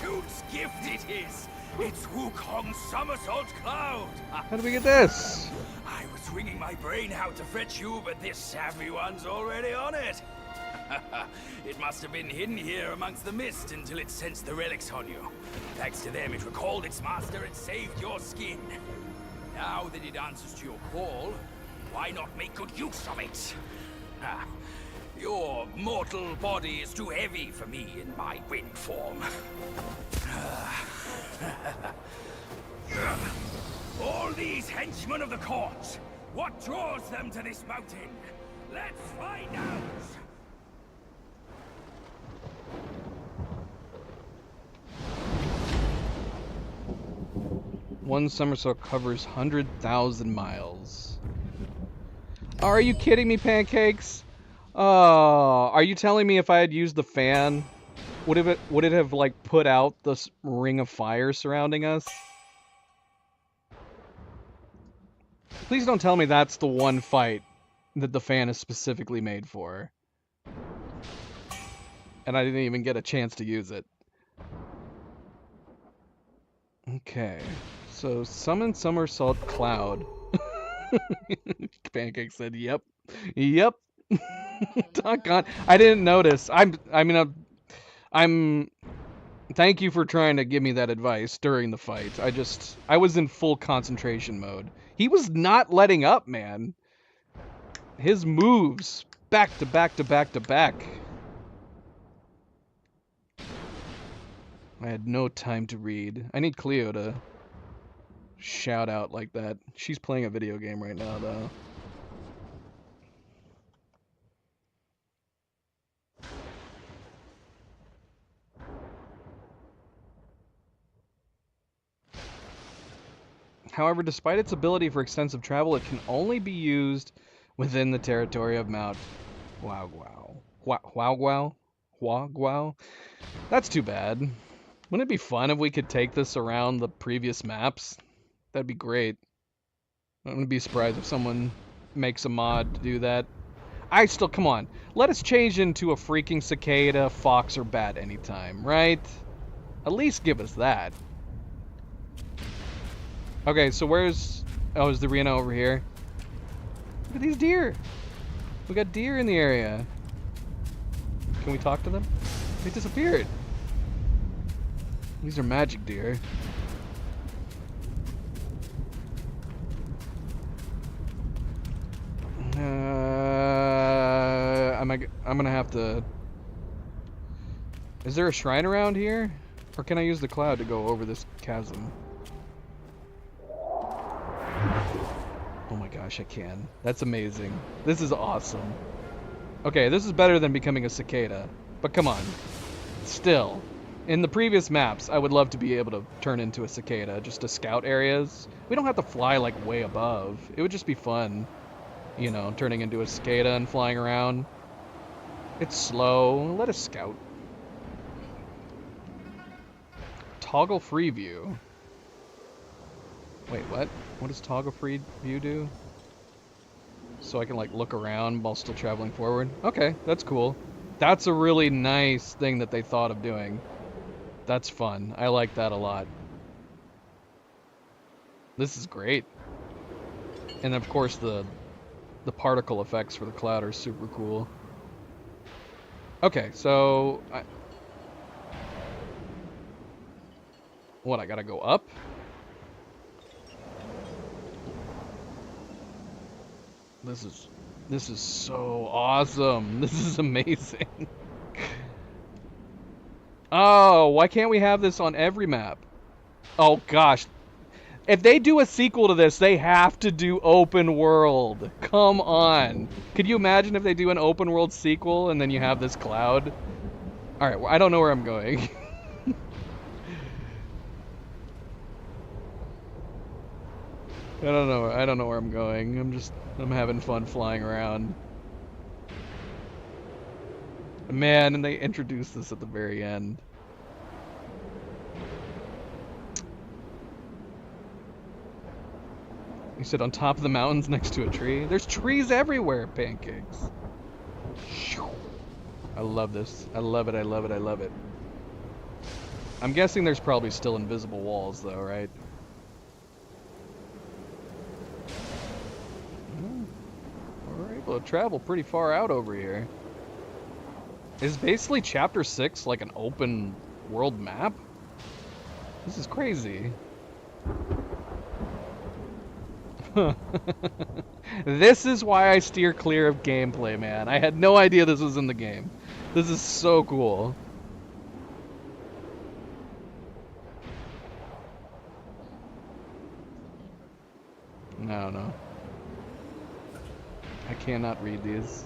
fortune's gift it is. It's Wukong's somersault cloud. How do we get this? I was wringing my brain how to fetch you, but this savvy one's already on it. It must have been hidden here amongst the mist until it sensed the relics on you. Thanks to them, it recalled its master and saved your skin. Now that it answers to your call, why not make good use of it? Your mortal body is too heavy for me in my wind form. All these henchmen of the court, what draws them to this mountain? Let's find out! One somersault covers 100,000 miles. Are you kidding me, Pancakes? Are you telling me if I had used the fan, would it have like put out this ring of fire surrounding us? Please don't tell me that's the one fight that the fan is specifically made for. And I didn't even get a chance to use it. Okay. So, summon Somersault Cloud. Pancake said, yep. Yep. Doggone. I didn't notice. Thank you for trying to give me that advice during the fight. I was in full concentration mode. He was not letting up, man. His moves, back to back to back to back. I had no time to read. I need Cleo to shout out like that. She's playing a video game right now, though. However, despite its ability for extensive travel, it can only be used within the territory of Mount Huaguao. Huaguao? That's too bad. Wouldn't it be fun if we could take this around the previous maps? That'd be great. I wouldn't be surprised if someone makes a mod to do that. Come on. Let us change into a freaking cicada, fox, or bat anytime, right? At least give us that. Okay, so is the arena over here? Look at these deer. We got deer in the area. Can we talk to them? They disappeared. These are magic deer. I'm gonna have to... Is there a shrine around here? Or can I use the cloud to go over this chasm? Oh my gosh, I can. That's amazing. This is awesome. Okay, this is better than becoming a cicada. But come on. Still. In the previous maps, I would love to be able to turn into a cicada, just to scout areas. We don't have to fly like way above. It would just be fun, you know, turning into a cicada and flying around. It's slow. Let us scout. Toggle free view. Wait, what? What does toggle free view do? So I can like look around while still traveling forward? Okay, that's cool. That's a really nice thing that they thought of doing. That's fun. I like that a lot. This is great. And of course the particle effects for the cloud are super cool. Okay, so what, I gotta go up? This is so awesome. This is amazing. Oh, why can't we have this on every map? Oh gosh. If they do a sequel to this, they have to do open world. Come on. Could you imagine if they do an open world sequel and then you have this cloud? Alright, well, I don't know where I'm going. I don't know where I'm going. I'm having fun flying around. Man, and they introduced this at the very end. You said on top of the mountains next to a tree? There's trees everywhere, Pancakes. I love this. I love it, I love it, I love it. I'm guessing there's probably still invisible walls, though, right? We're able to travel pretty far out over here. Is basically Chapter 6 like an open world map? This is crazy. This is why I steer clear of gameplay, man. I had no idea this was in the game. This is so cool. No. I cannot read these.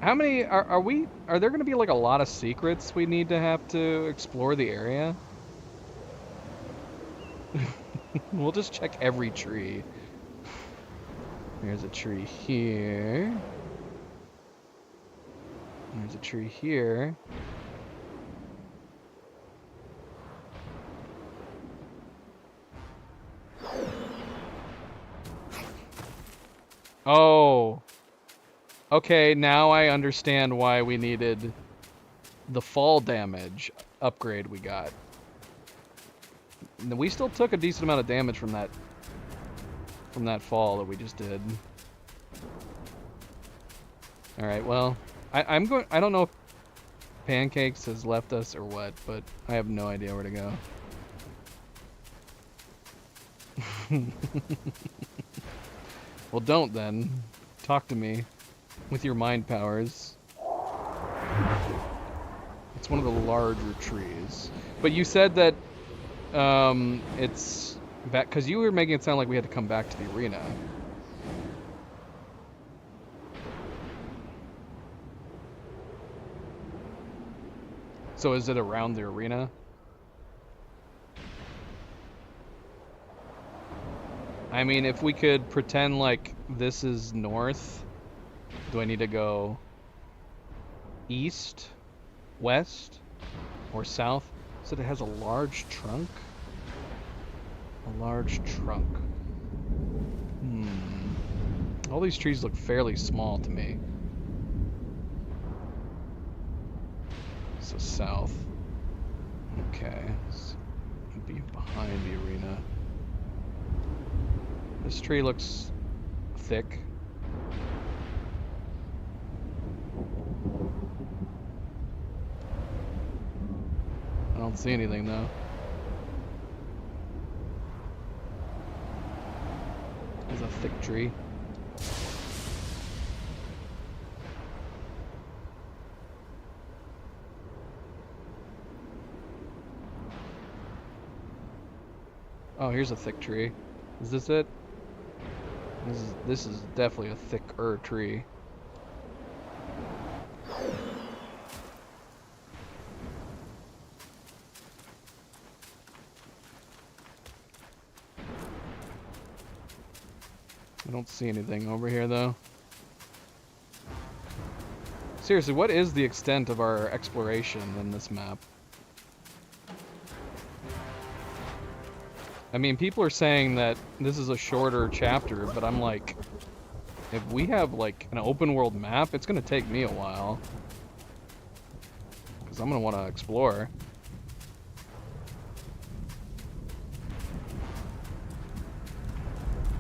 How many are there going to be like a lot of secrets we need to have to explore the area? We'll just check every tree. There's a tree here. There's a tree here. Oh. Okay, now I understand why we needed the fall damage upgrade we got. We still took a decent amount of damage from that fall that we just did. All right, well, I don't know if Pancakes has left us or what, but I have no idea where to go. Well, don't then. Talk to me with your mind powers. It's one of the larger trees. But you said that it's back, because you were making it sound like we had to come back to the arena. So is it around the arena? I mean, if we could pretend like this is north, do I need to go east, west, or south? So it has a large trunk? A large trunk. All these trees look fairly small to me. So south. Okay. So it'd be behind the arena. This tree looks thick. I don't see anything though. There's a thick tree. Oh, here's a thick tree. Is this it? This is definitely a thicker tree. I don't see anything over here though. Seriously, what is the extent of our exploration in this map? I mean, people are saying that this is a shorter chapter, but I'm like, if we have like an open world map, it's gonna take me a while. Because I'm gonna want to explore.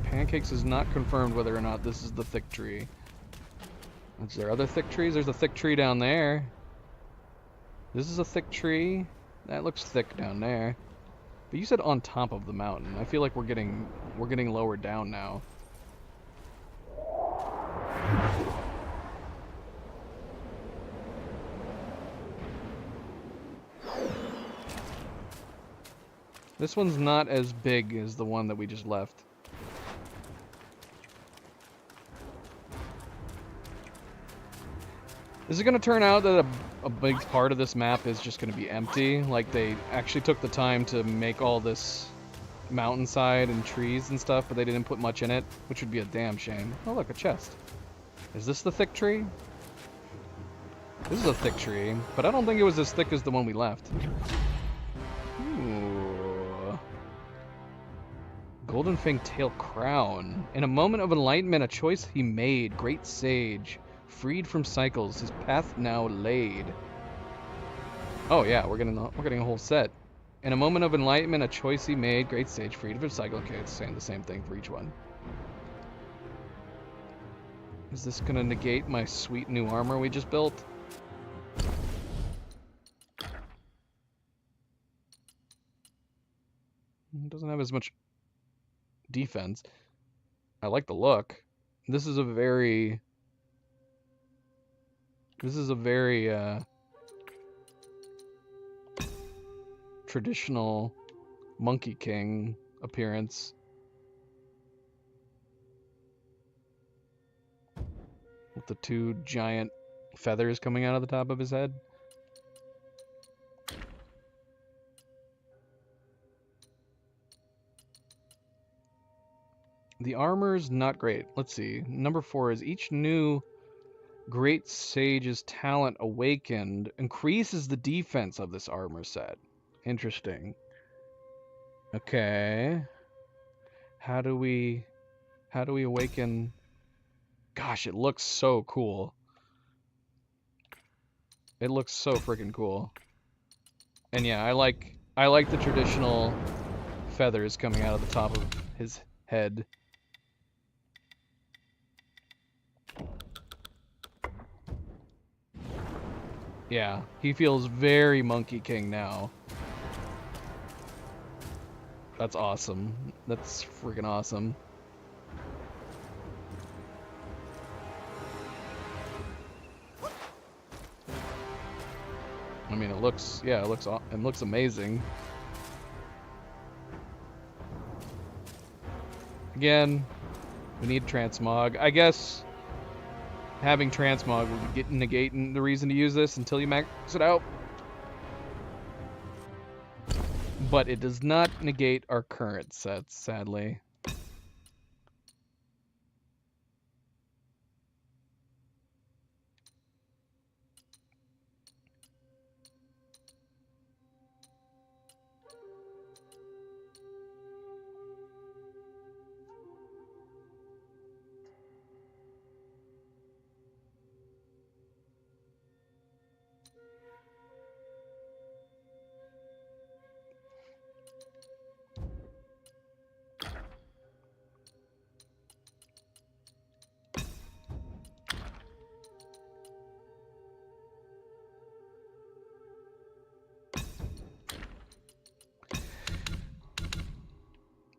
Pancakes is not confirmed whether or not this is the thick tree. Is there other thick trees? There's a thick tree down there. This is a thick tree. That looks thick down there. But you said on top of the mountain. I feel like we're getting lower down now. This one's not as big as the one that we just left. Is it going to turn out that a big part of this map is just going to be empty? Like they actually took the time to make all this mountainside and trees and stuff, but they didn't put much in it, which would be a damn shame. Oh look, a chest. Is this the thick tree? This is a thick tree, but I don't think it was as thick as the one we left. Ooh. Golden Fang Tail Crown. In a moment of enlightenment, a choice he made. Great sage. Freed from cycles. His path now laid. Oh yeah, we're getting a whole set. In a moment of enlightenment, a choice he made. Great sage. Freed from cycle. Okay, it's saying the same thing for each one. Is this gonna negate my sweet new armor we just built? It doesn't have as much defense. I like the look. This is a very traditional Monkey King appearance. With the two giant feathers coming out of the top of his head. The armor's not great. Let's see. Number 4 is each new Great Sage's talent awakened increases the defense of this armor set. Interesting. Okay. How do we awaken? Gosh, it looks so cool. It looks so freaking cool. And yeah, I like the traditional feathers coming out of the top of his head. Yeah, he feels very Monkey King now. That's awesome. That's freaking awesome. I mean, it looks amazing. Again, we need transmog. I guess having transmog will be negating the reason to use this until you max it out. But it does not negate our current sets, sadly.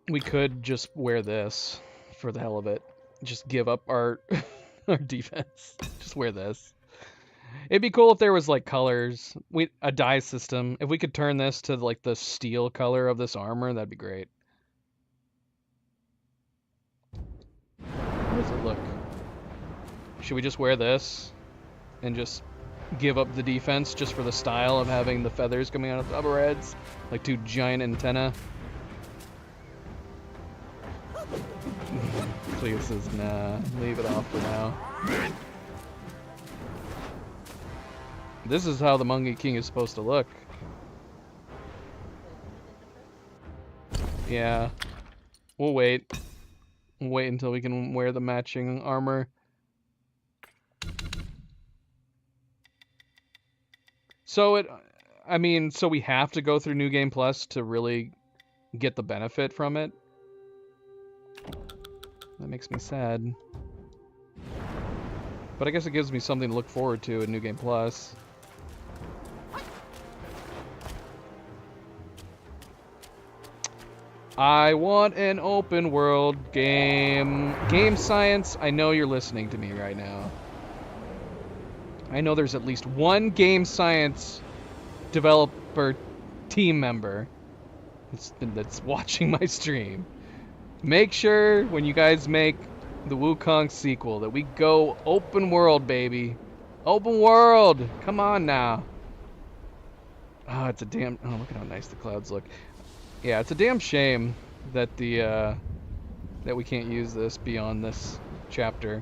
We could just wear this for the hell of it. Just give up our our defense. Just wear this. It'd be cool if there was like colors, a dye system. If we could turn this to like the steel color of this armor, that'd be great. How does it look? Should we just wear this and just give up the defense just for the style of having the feathers coming out of the top of our heads? Like two giant antennae? Cleo says, nah, leave it off for now. This is how the Monkey King is supposed to look. Yeah. We'll wait. We'll wait until we can wear the matching armor. So so we have to go through New Game Plus to really get the benefit from it. That makes me sad. But I guess it gives me something to look forward to in New Game Plus. I want an open world game. Game Science, I know you're listening to me right now. I know there's at least one Game Science developer team member that's watching my stream. Make sure when you guys make the Wukong sequel that we go open world, baby. Open world! Come on now. Oh, it's a damn... Oh, look at how nice the clouds look. Yeah, it's a damn shame that that we can't use this beyond this chapter.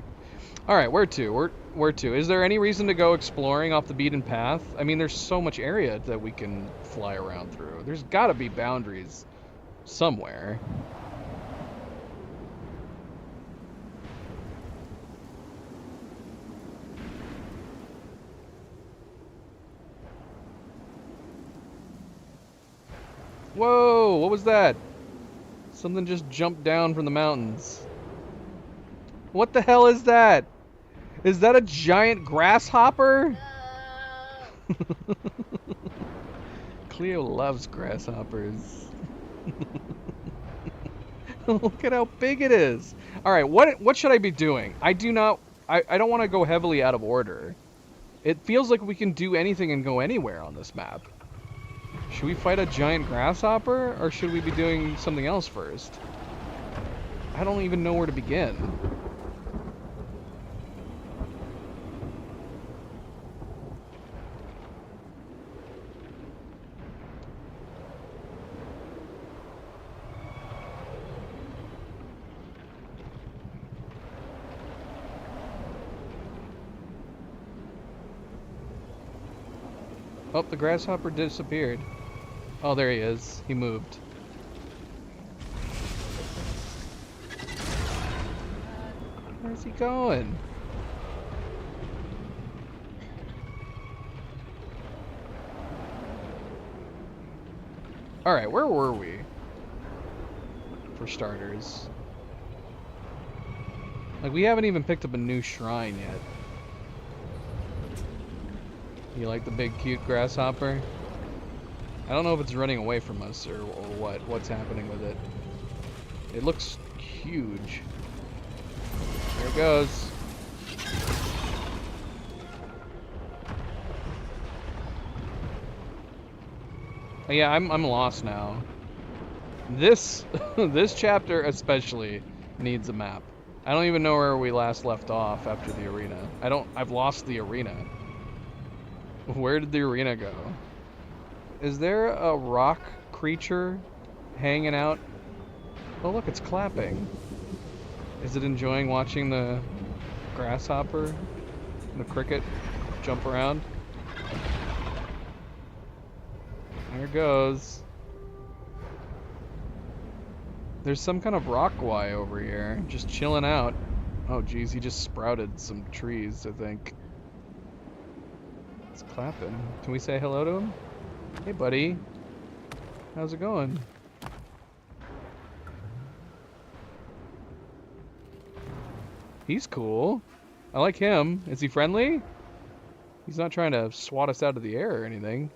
Alright, where to? Where to? Is there any reason to go exploring off the beaten path? I mean, there's so much area that we can fly around through. There's gotta be boundaries somewhere. Whoa, what was that? Something just jumped down from the mountains. What the hell is that? Is that a giant grasshopper? Cleo loves grasshoppers. Look at how big it is. All right, what should I be doing? I don't want to go heavily out of order. It feels like we can do anything and go anywhere on this map. Should we fight a giant grasshopper, or should we be doing something else first? I don't even know where to begin. Oh, the grasshopper disappeared. Oh, there he is. He moved. Where's he going? Alright, where were we? For starters. Like, we haven't even picked up a new shrine yet. You like the big, cute grasshopper? I don't know if it's running away from us or what's happening with it. It looks huge. There it goes. Oh, yeah, I'm lost now. This this chapter especially needs a map. I don't even know where we last left off after the arena. I've lost the arena. Where did the arena go? Is there a rock creature hanging out? Oh look, it's clapping. Is it enjoying watching the grasshopper and the cricket jump around? There it goes. There's some kind of rock guy over here, just chilling out. Oh geez, he just sprouted some trees, I think. It's clapping. Can we say hello to him? Hey buddy, how's it going? He's cool. I like him. Is he friendly? He's not trying to swat us out of the air or anything.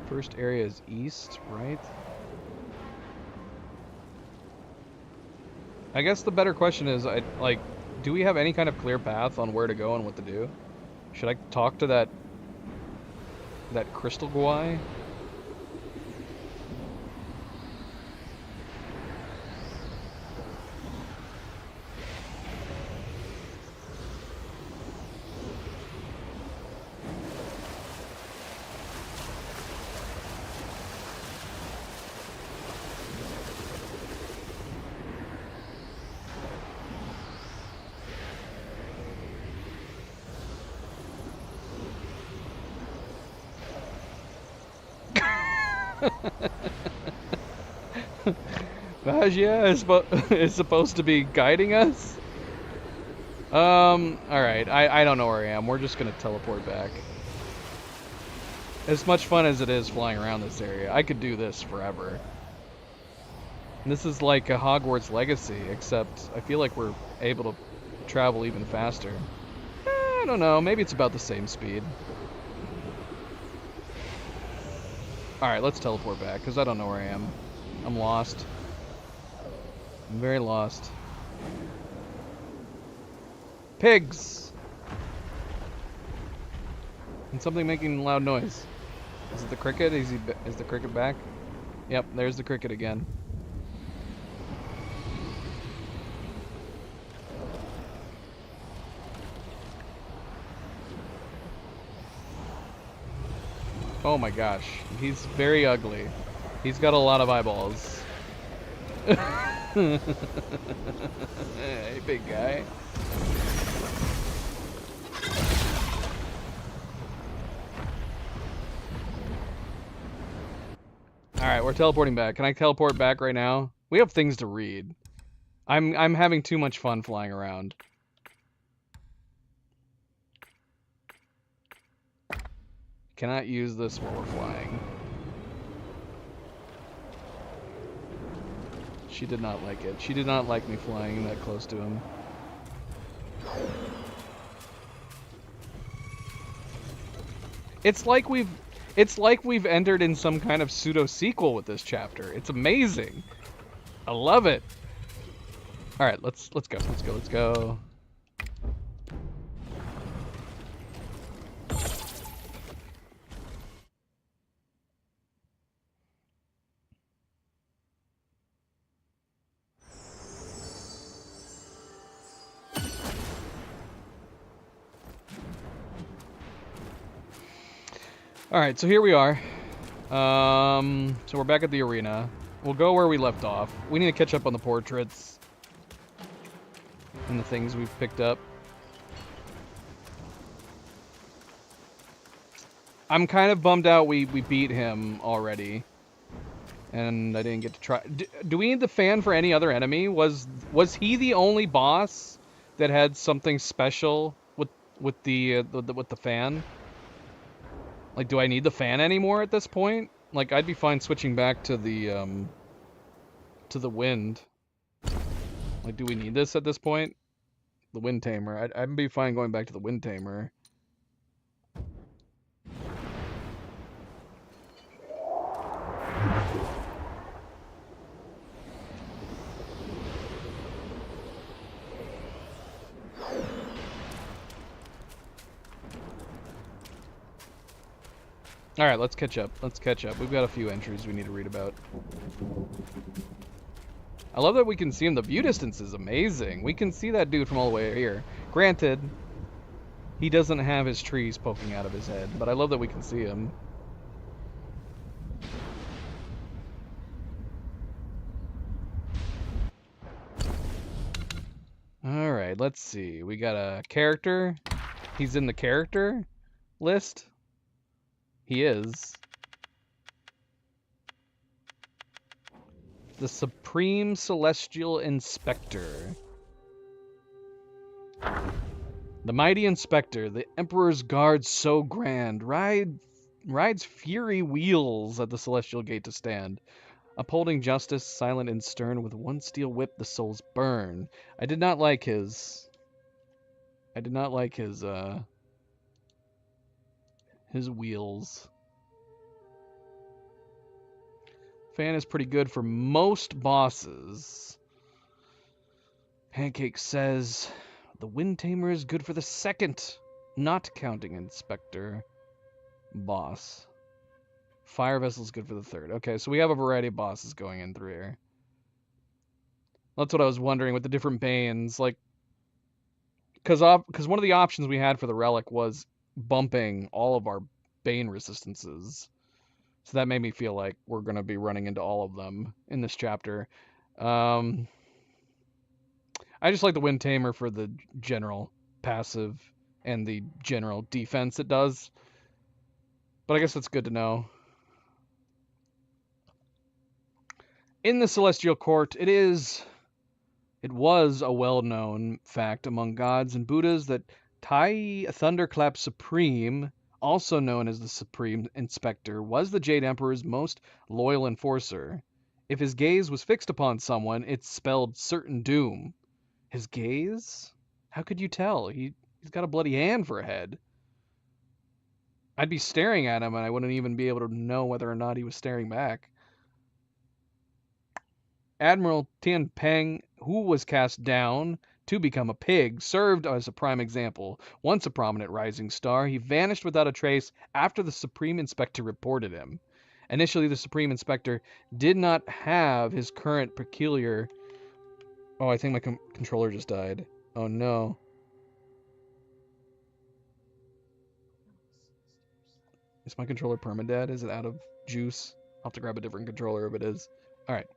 First area is east, right? I guess the better question is, do we have any kind of clear path on where to go and what to do? Should I talk to that crystal guy? Vajia is supposed to be guiding us? Alright, I don't know where I am. We're just gonna teleport back. As much fun as it is flying around this area, I could do this forever. And this is like a Hogwarts Legacy, except I feel like we're able to travel even faster. I don't know, maybe it's about the same speed. Alright, let's teleport back, because I don't know where I am. I'm lost. I'm very lost. Pigs! And something making loud noise. Is it the cricket? Is the cricket back? Yep, there's the cricket again. Oh my gosh, he's very ugly. He's got a lot of eyeballs. Hey, big guy. Alright, we're teleporting back. Can I teleport back right now? We have things to read. I'm having too much fun flying around. Cannot use this while we're flying. She did not like it. She did not like me flying that close to him. It's like we've entered in some kind of pseudo sequel with this chapter. It's amazing. I love it. All right, let's go. All right, so here we are. So we're back at the arena. We'll go where we left off. We need to catch up on the portraits and the things we've picked up. I'm kind of bummed out we beat him already, and I didn't get to try. Do we need the fan for any other enemy? Was he the only boss that had something special with the fan? Like, do I need the fan anymore at this point? Like, I'd be fine switching back to the wind. Like, do we need this at this point? The wind tamer. I'd be fine going back to the wind tamer. Alright, let's catch up. We've got a few entries we need to read about. I love that we can see him. The view distance is amazing. We can see that dude from all the way here. Granted, he doesn't have his trees poking out of his head, but I love that we can see him. Alright, let's see. We got a character. He's in the character list. He is. The Supreme Celestial Inspector. The mighty inspector, the Emperor's guard so grand, rides fury wheels at the celestial gate to stand. Upholding justice, silent and stern, with one steel whip the souls burn. I did not like his wheels. Fan is pretty good for most bosses. Pancake says the Wind Tamer is good for the second, not counting Inspector boss. Fire Vessel is good for the third. Okay, so we have a variety of bosses going in through here. That's what I was wondering with the different Banes, like, because one of the options we had for the relic was bumping all of our Bane resistances. So that made me feel like we're going to be running into all of them in this chapter. I just like the Wind Tamer for the general passive and the general defense it does. But I guess that's good to know. In the Celestial Court, it was a well-known fact among gods and Buddhas that Tai Thunderclap Supreme, also known as the Supreme Inspector, was the Jade Emperor's most loyal enforcer. If his gaze was fixed upon someone, it spelled certain doom. His gaze? How could you tell? He's got a bloody hand for a head. I'd be staring at him and I wouldn't even be able to know whether or not he was staring back. Admiral Tian Peng, who was cast down to become a pig, served as a prime example. Once a prominent rising star, he vanished without a trace after the Supreme Inspector reported him. Initially, the Supreme Inspector did not have his current peculiar... Oh, I think my controller just died. Oh, no. Is my controller permadead? Is it out of juice? I'll have to grab a different controller if it is. Alright.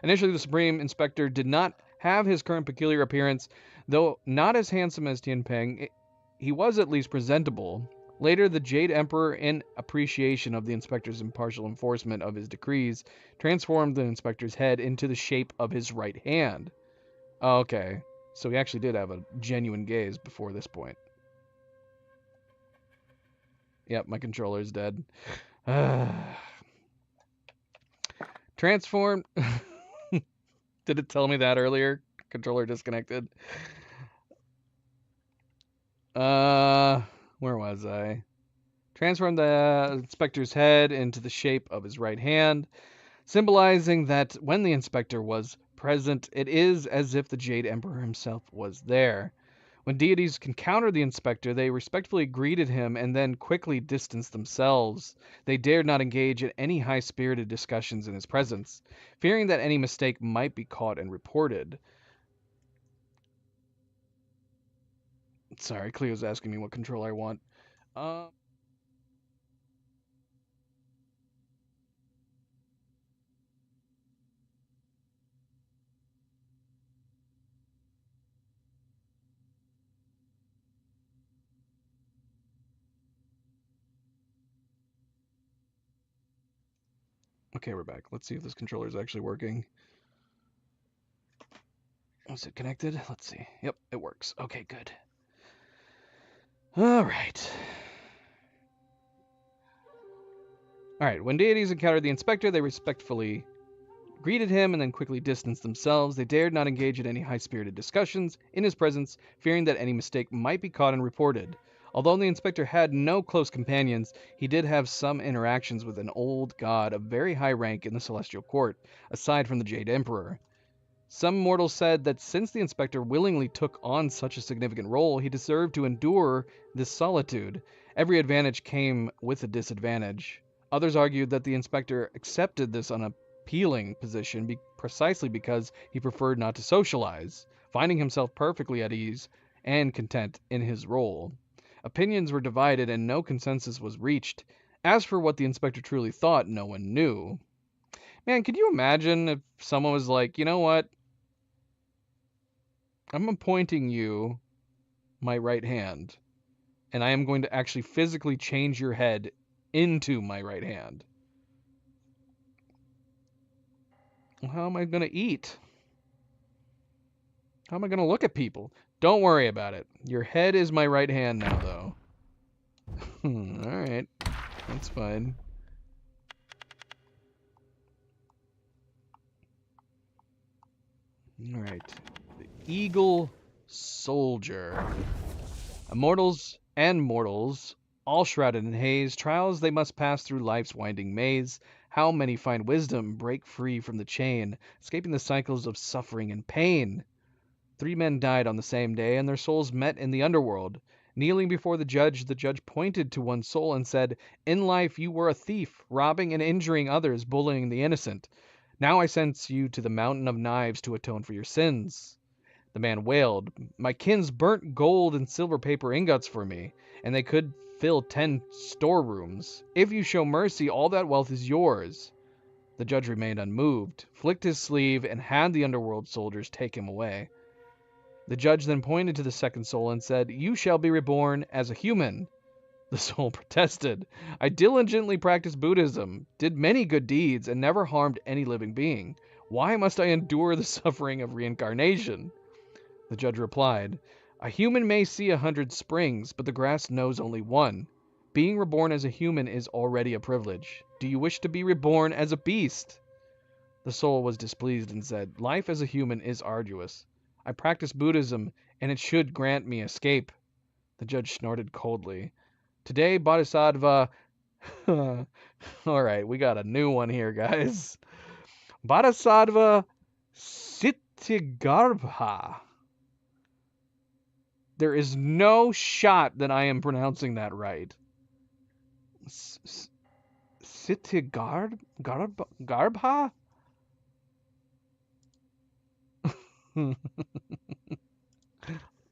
Initially, the Supreme Inspector did not have his current peculiar appearance. Though not as handsome as Tian Peng, he was at least presentable. Later, the Jade Emperor, in appreciation of the Inspector's impartial enforcement of his decrees, transformed the Inspector's head into the shape of his right hand. Oh, okay. So he actually did have a genuine gaze before this point. Yep, my controller's dead. Transformed. Did it tell me that earlier? Controller disconnected. Where was I? Transformed the inspector's head into the shape of his right hand, symbolizing that when the inspector was present, it is as if the Jade Emperor himself was there. When deities encountered the inspector, they respectfully greeted him and then quickly distanced themselves. They dared not engage in any high-spirited discussions in his presence, fearing that any mistake might be caught and reported. Sorry, Cleo's asking me what control I want. Okay, we're back. Let's see if this controller is actually working. Was it connected? Let's see. Yep, it works. Okay, good. All right. All right, when deities encountered the inspector, they respectfully greeted him and then quickly distanced themselves. They dared not engage in any high-spirited discussions in his presence, fearing that any mistake might be caught and reported. Although the inspector had no close companions, he did have some interactions with an old god of very high rank in the Celestial Court, aside from the Jade Emperor. Some mortals said that since the inspector willingly took on such a significant role, he deserved to endure this solitude. Every advantage came with a disadvantage. Others argued that the inspector accepted this unappealing position precisely because he preferred not to socialize, finding himself perfectly at ease and content in his role. Opinions were divided and no consensus was reached. As for what the inspector truly thought, no one knew. Man, could you imagine if someone was like, you know what? I'm appointing you my right hand, and I am going to actually physically change your head into my right hand. Well, how am I going to eat? How am I going to look at people? Don't worry about it. Your head is my right hand now, though. Alright. That's fine. Alright. The Eagle Soldier. Immortals and mortals, all shrouded in haze, trials they must pass through life's winding maze. How many find wisdom, break free from the chain, escaping the cycles of suffering and pain? 3 men died on the same day, and their souls met in the underworld. Kneeling before the judge pointed to one soul and said, "In life you were a thief, robbing and injuring others, bullying the innocent. Now I send you to the mountain of knives to atone for your sins." The man wailed, "My kins burnt gold and silver paper ingots for me, and they could fill 10 storerooms. If you show mercy, all that wealth is yours." The judge remained unmoved, flicked his sleeve, and had the underworld soldiers take him away. The judge then pointed to the second soul and said, "You shall be reborn as a human." The soul protested, "I diligently practiced Buddhism, did many good deeds, and never harmed any living being. Why must I endure the suffering of reincarnation?" The judge replied, "A human may see 100 springs, but the grass knows only one. Being reborn as a human is already a privilege. Do you wish to be reborn as a beast?" The soul was displeased and said, "Life as a human is arduous. I practice Buddhism, and it should grant me escape." The judge snorted coldly. "Today, Bodhisattva..." Alright, we got a new one here, guys. Bodhisattva Ksitigarbha. There is no shot that I am pronouncing that right. Ksitigarbha?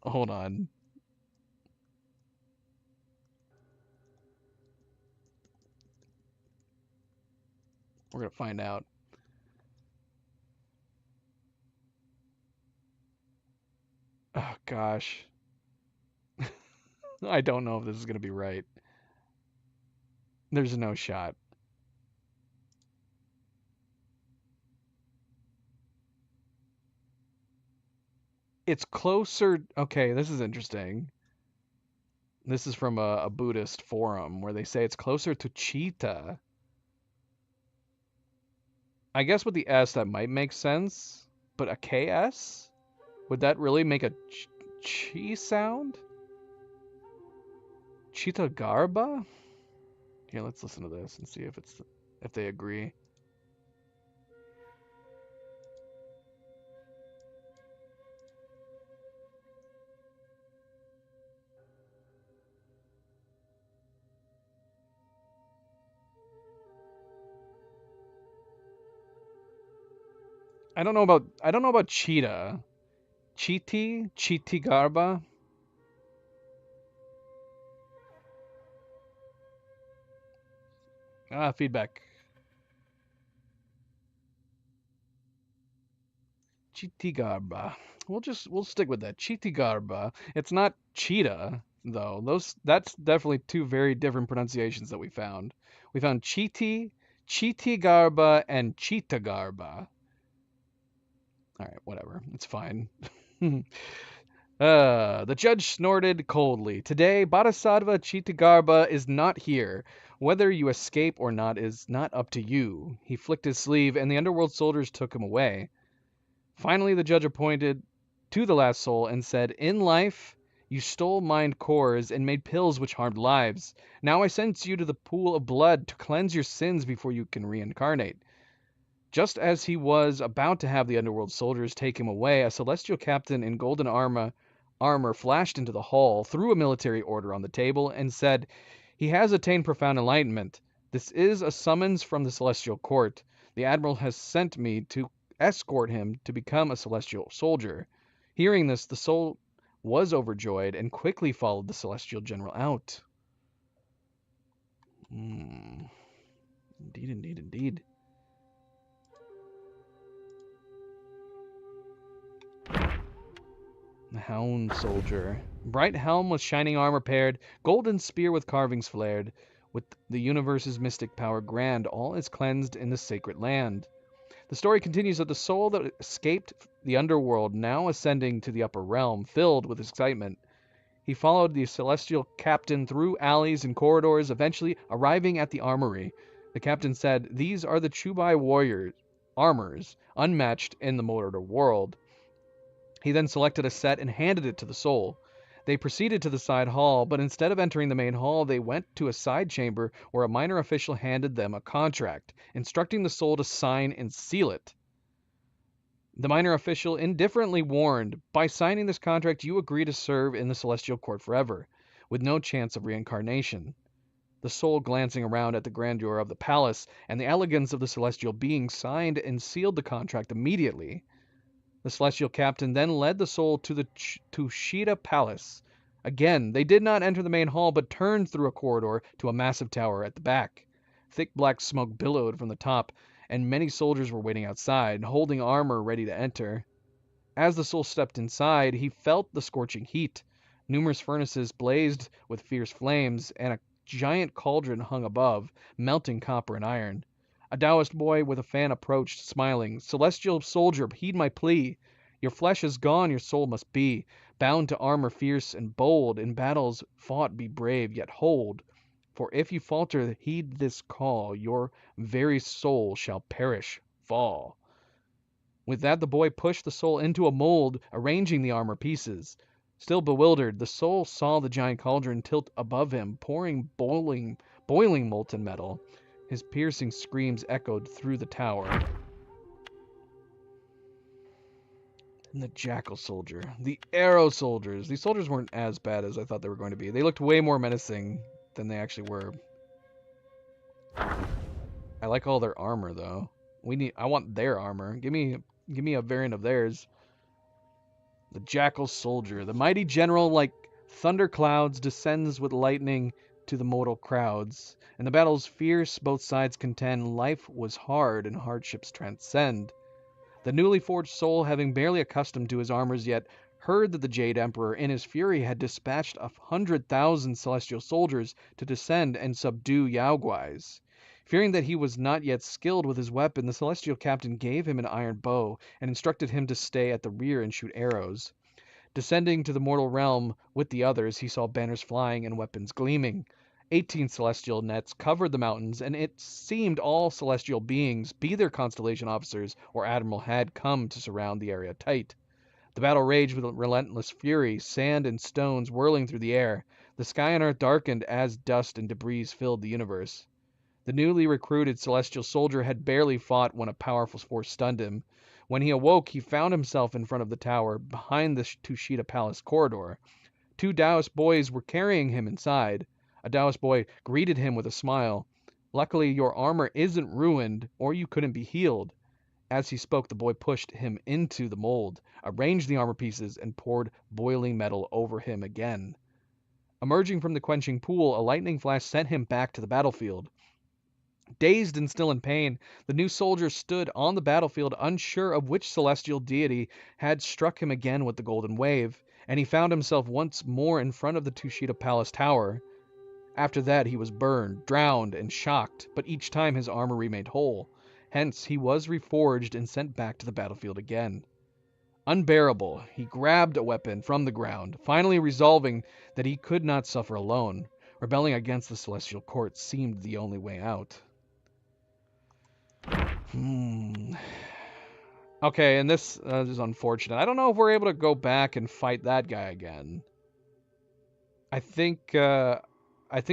Hold on. We're going to find out. Oh, gosh. I don't know if this is going to be right. There's no shot. it's closer. Okay, this is interesting. This is from a Buddhist forum where they say it's closer to cheetah. I guess with the S that might make sense, but a KS? Would that really make a chi sound? Cheetah Garba? Here, let's listen to this and see if they agree. I don't know about cheetah. Chiti Garba. Feedback. Chiti Garba. We'll stick with that. Chiti Garba. It's not cheetah though. That's definitely two very different pronunciations that we found. We found Chiti Garba, and Cheetah Garba. All right, whatever. It's fine. The judge snorted coldly. Today, Bodhisattva Chittagarba is not here. Whether you escape or not is not up to you. He flicked his sleeve, and the underworld soldiers took him away. Finally, the judge appointed to the last soul and said, in life, you stole mind cores and made pills which harmed lives. Now I sentence you to the pool of blood to cleanse your sins before you can reincarnate. Just as he was about to have the underworld soldiers take him away, a celestial captain in golden armor flashed into the hall, threw a military order on the table, and said, he has attained profound enlightenment. This is a summons from the celestial court. The admiral has sent me to escort him to become a celestial soldier. Hearing this, the soul was overjoyed and quickly followed the celestial general out. Indeed, indeed, indeed. The Hound Soldier. Bright helm with shining armor paired, golden spear with carvings flared. With the universe's mystic power grand, all is cleansed in the sacred land. The story continues that the soul that escaped the underworld, now ascending to the upper realm, filled with excitement. He followed the celestial captain through alleys and corridors, eventually arriving at the armory. The captain said, these are the Chubai warriors' armors, unmatched in the mortal world. He then selected a set and handed it to the soul. They proceeded to the side hall, but instead of entering the main hall, they went to a side chamber where a minor official handed them a contract, instructing the soul to sign and seal it. The minor official indifferently warned, by signing this contract, you agree to serve in the celestial court forever, with no chance of reincarnation. The soul, glancing around at the grandeur of the palace and the elegance of the celestial being, signed and sealed the contract immediately. The celestial captain then led the soul to the Tushita Palace. Again, they did not enter the main hall, but turned through a corridor to a massive tower at the back. Thick black smoke billowed from the top, and many soldiers were waiting outside, holding armor ready to enter. As the soul stepped inside, he felt the scorching heat. Numerous furnaces blazed with fierce flames, and a giant cauldron hung above, melting copper and iron. A Taoist boy with a fan approached, smiling. Celestial soldier, heed my plea. Your flesh is gone, your soul must be. Bound to armor fierce and bold, in battles fought be brave, yet hold. For if you falter, heed this call, your very soul shall perish, fall. With that, the boy pushed the soul into a mold, arranging the armor pieces. Still bewildered, the soul saw the giant cauldron tilt above him, pouring boiling molten metal. His piercing screams echoed through the tower. And the Jackal Soldier. The Arrow Soldiers. These soldiers weren't as bad as I thought they were going to be. They looked way more menacing than they actually were. I like all their armor, though. I want their armor. Give me a variant of theirs. The Jackal Soldier. The mighty general, like thunderclouds, descends with lightning to the mortal crowds. In the battles fierce both sides contend, life was hard and hardships transcend. The newly forged soul, having barely accustomed to his armors yet, heard that the Jade Emperor in his fury had dispatched 100,000 celestial soldiers to descend and subdue Yaoguais. Fearing that he was not yet skilled with his weapon, the celestial captain gave him an iron bow and instructed him to stay at the rear and shoot arrows. Descending to the mortal realm with the others, he saw banners flying and weapons gleaming. 18 celestial nets covered the mountains, and it seemed all celestial beings, be their constellation officers or admiral, had come to surround the area tight. The battle raged with relentless fury, sand and stones whirling through the air. The sky on Earth darkened as dust and debris filled the universe. The newly recruited celestial soldier had barely fought when a powerful force stunned him. When he awoke, he found himself in front of the tower, behind the Tushita Palace corridor. 2 Taoist boys were carrying him inside. A Taoist boy greeted him with a smile. Luckily, your armor isn't ruined, or you couldn't be healed. As he spoke, the boy pushed him into the mold, arranged the armor pieces, and poured boiling metal over him again. Emerging from the quenching pool, a lightning flash sent him back to the battlefield. Dazed and still in pain, the new soldier stood on the battlefield, unsure of which celestial deity had struck him again with the golden wave, and he found himself once more in front of the Tushita Palace tower. After that, he was burned, drowned, and shocked, but each time his armor remained whole. Hence, he was reforged and sent back to the battlefield again. Unbearable, he grabbed a weapon from the ground, finally resolving that he could not suffer alone. Rebelling against the celestial court seemed the only way out. Okay, and this is unfortunate. I don't know if we're able to go back and fight that guy again. I think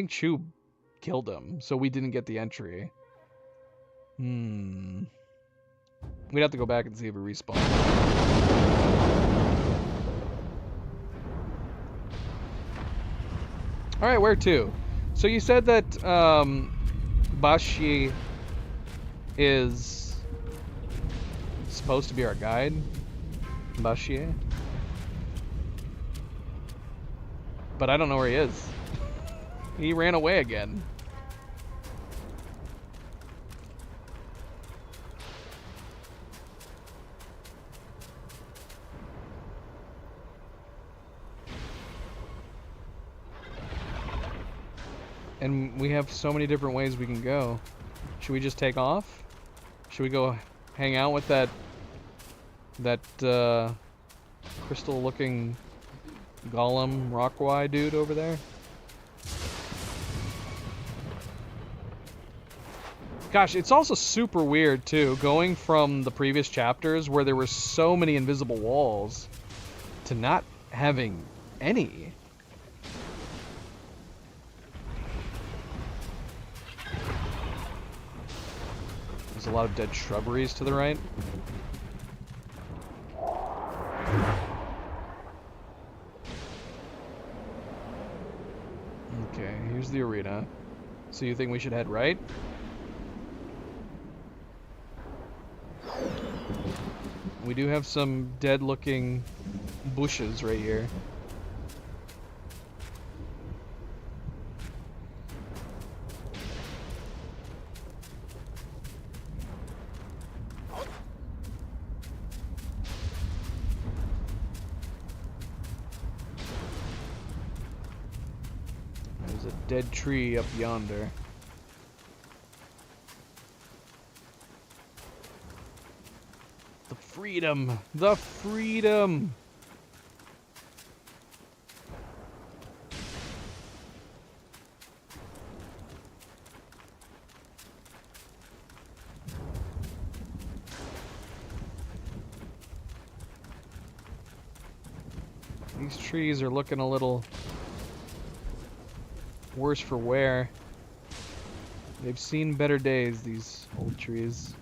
Chu killed him, so we didn't get the entry. We'd have to go back and see if it respawned. Alright, where to? So you said that Bashi is supposed to be our guide? Bashi? But I don't know where he is. He ran away again. And we have so many different ways we can go. Should we just take off? Should we go hang out with that crystal-looking golem Rockwai dude over there? Gosh, it's also super weird too, going from the previous chapters where there were so many invisible walls to not having any. There's a lot of dead shrubberies to the right. Okay, here's the arena. So you think we should head right? We do have some dead-looking bushes right here. There's a dead tree up yonder. The freedom! The freedom! These trees are looking a little worse for wear. They've seen better days, these old trees.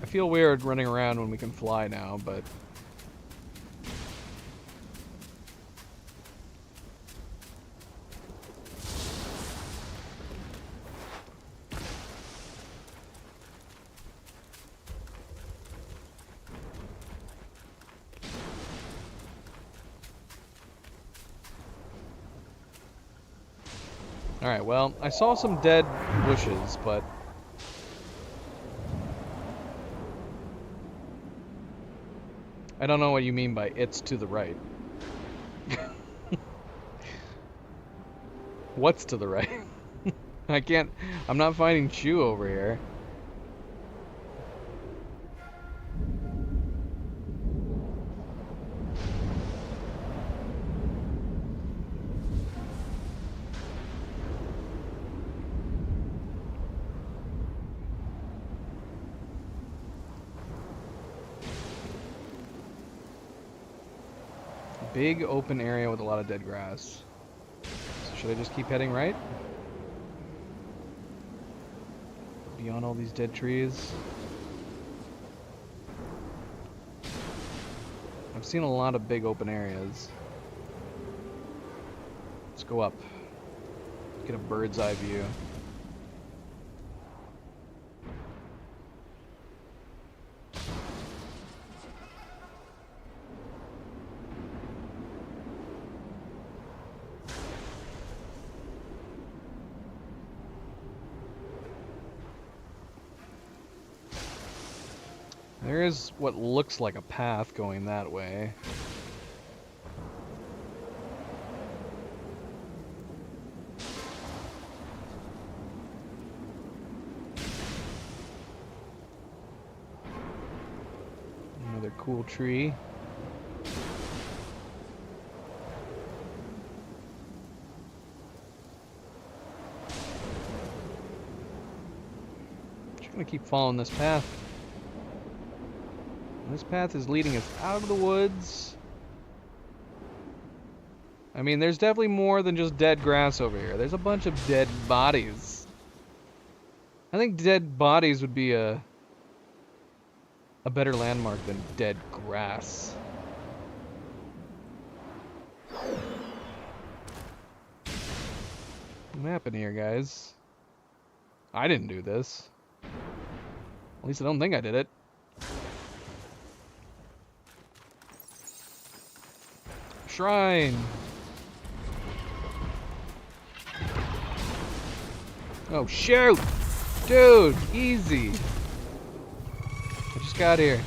I feel weird running around when we can fly now, but alright, well, I saw some dead bushes, but I don't know what you mean by it's to the right. What's to the right? I'm not finding Chu over here. Big open area with a lot of dead grass. So should I just keep heading right? Beyond all these dead trees. I've seen a lot of big open areas. Let's go up. Get a bird's eye view. There is what looks like a path going that way. Another cool tree. Just gonna keep following this path. This path is leading us out of the woods. I mean, there's definitely more than just dead grass over here. There's a bunch of dead bodies. I think dead bodies would be a better landmark than dead grass. What happened here, guys? I didn't do this. At least I don't think I did it. Shrine. Oh shoot! Dude, easy. I just got here.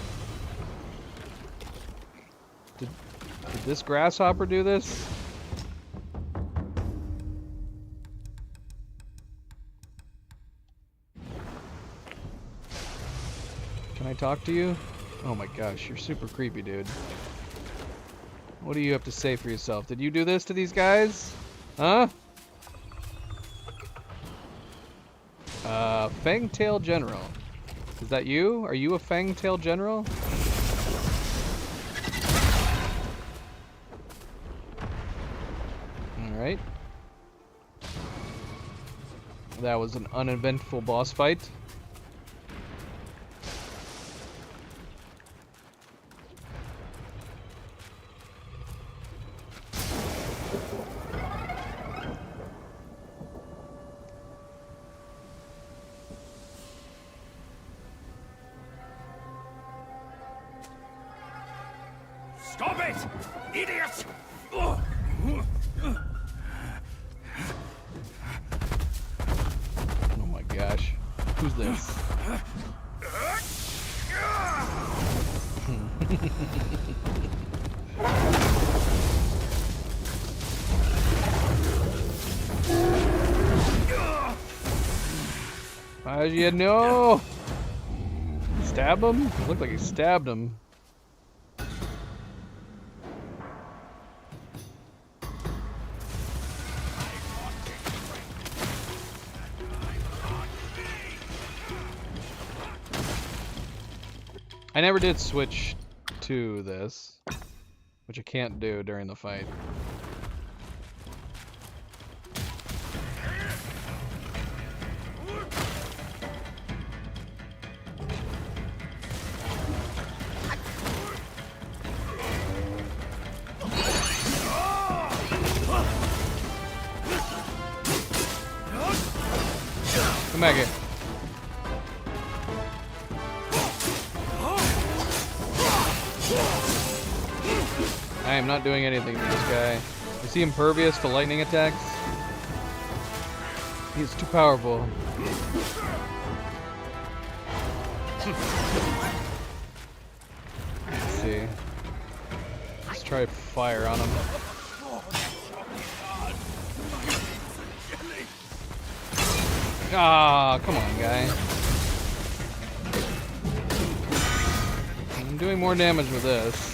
Did this grasshopper do this? Can I talk to you? Oh my gosh, you're super creepy, dude. What do you have to say for yourself? Did you do this to these guys? Huh? Fangtail General. Is that you? Are you a Fangtail General? Alright. That was an uneventful boss fight. Stop it! Idiot! Oh my gosh. Who's this? How'd you know? Stab him? It looked like he stabbed him. I never did switch to this, which I can't do during the fight. Come back here. I am not doing anything to this guy. Is he impervious to lightning attacks? He's too powerful. Let's see. Let's try fire on him. Ah, come on, guy. I'm doing more damage with this.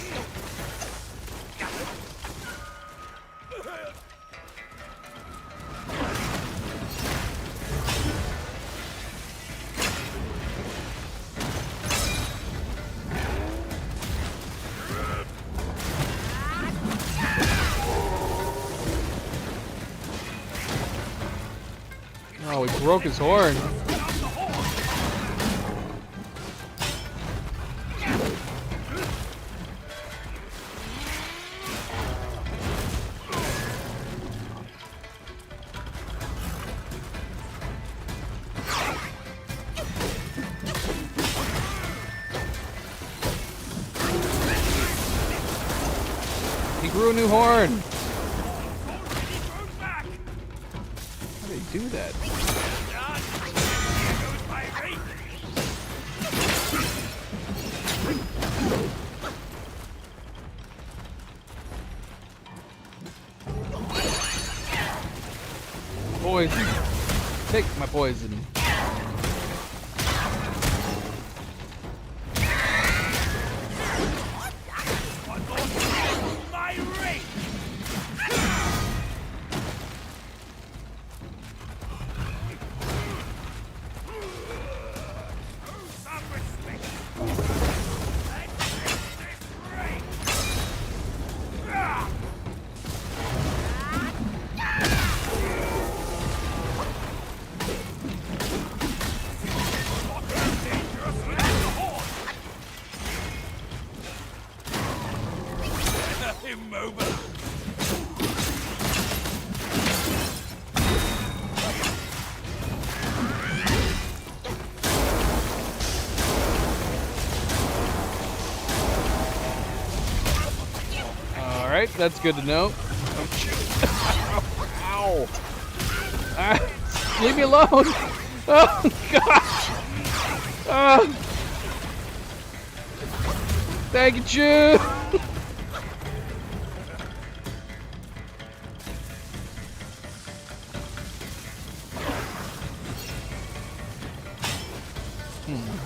Oh, he broke his horn. He grew a new horn. How did he do that? Poison. Take my poison. Alright, that's good to know. Oh, shoot. Ow. Ah, leave me alone. Oh, gosh. Thank you, Chew.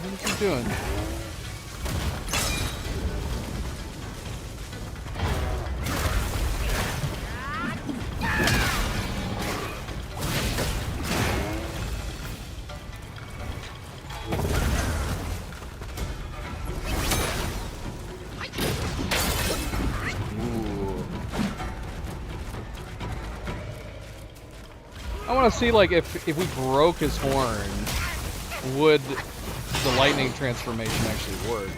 What's he doing? I want to see, like, if we broke his horn, would the lightning transformation actually work?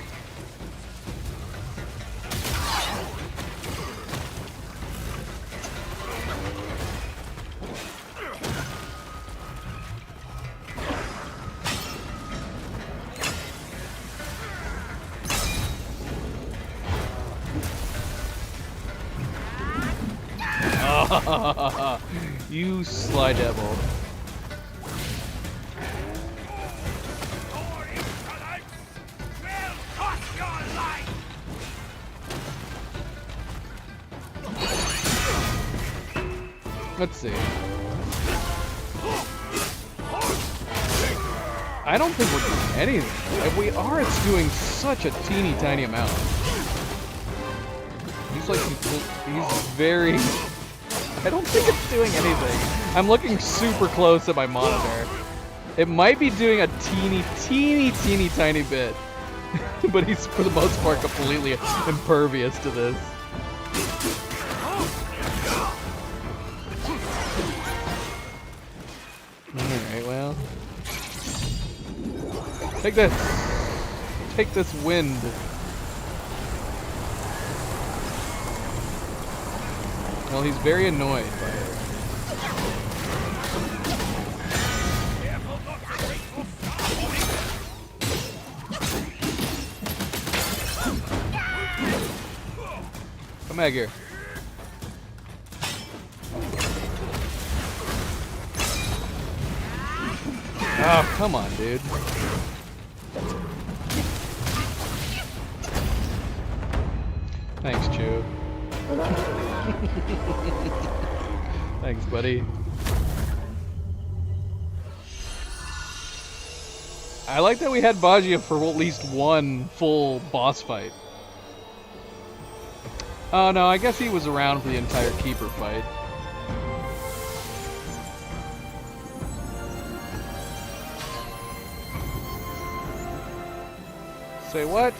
You sly devil. Let's see. I don't think we're doing anything. If we are, it's doing such a teeny tiny amount. He's like, he's very... I don't think it's doing anything. I'm looking super close at my monitor. It might be doing a teeny tiny bit. But he's, for the most part, completely impervious to this. Alright, well. Take this. Take this wind. Well, he's very annoyed by it. Come back here. Oh, come on, dude. Thanks, Chew. Thanks, buddy. I like that we had Bajia for at least one full boss fight. Oh no, I guess he was around for the entire Keeper fight. Say what?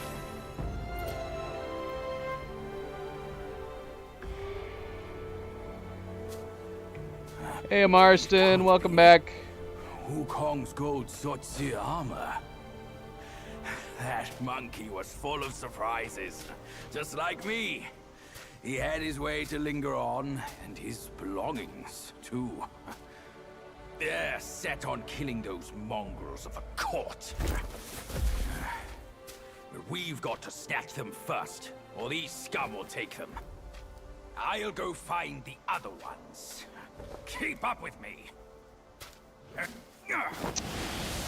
Hey, Marston, welcome back. Wukong's gold Zuzi armor. That monkey was full of surprises, just like me. He had his way to linger on, and his belongings, too. They're set on killing those mongrels of a court. But we've got to snatch them first, or these scum will take them. I'll go find the other ones. Keep up with me.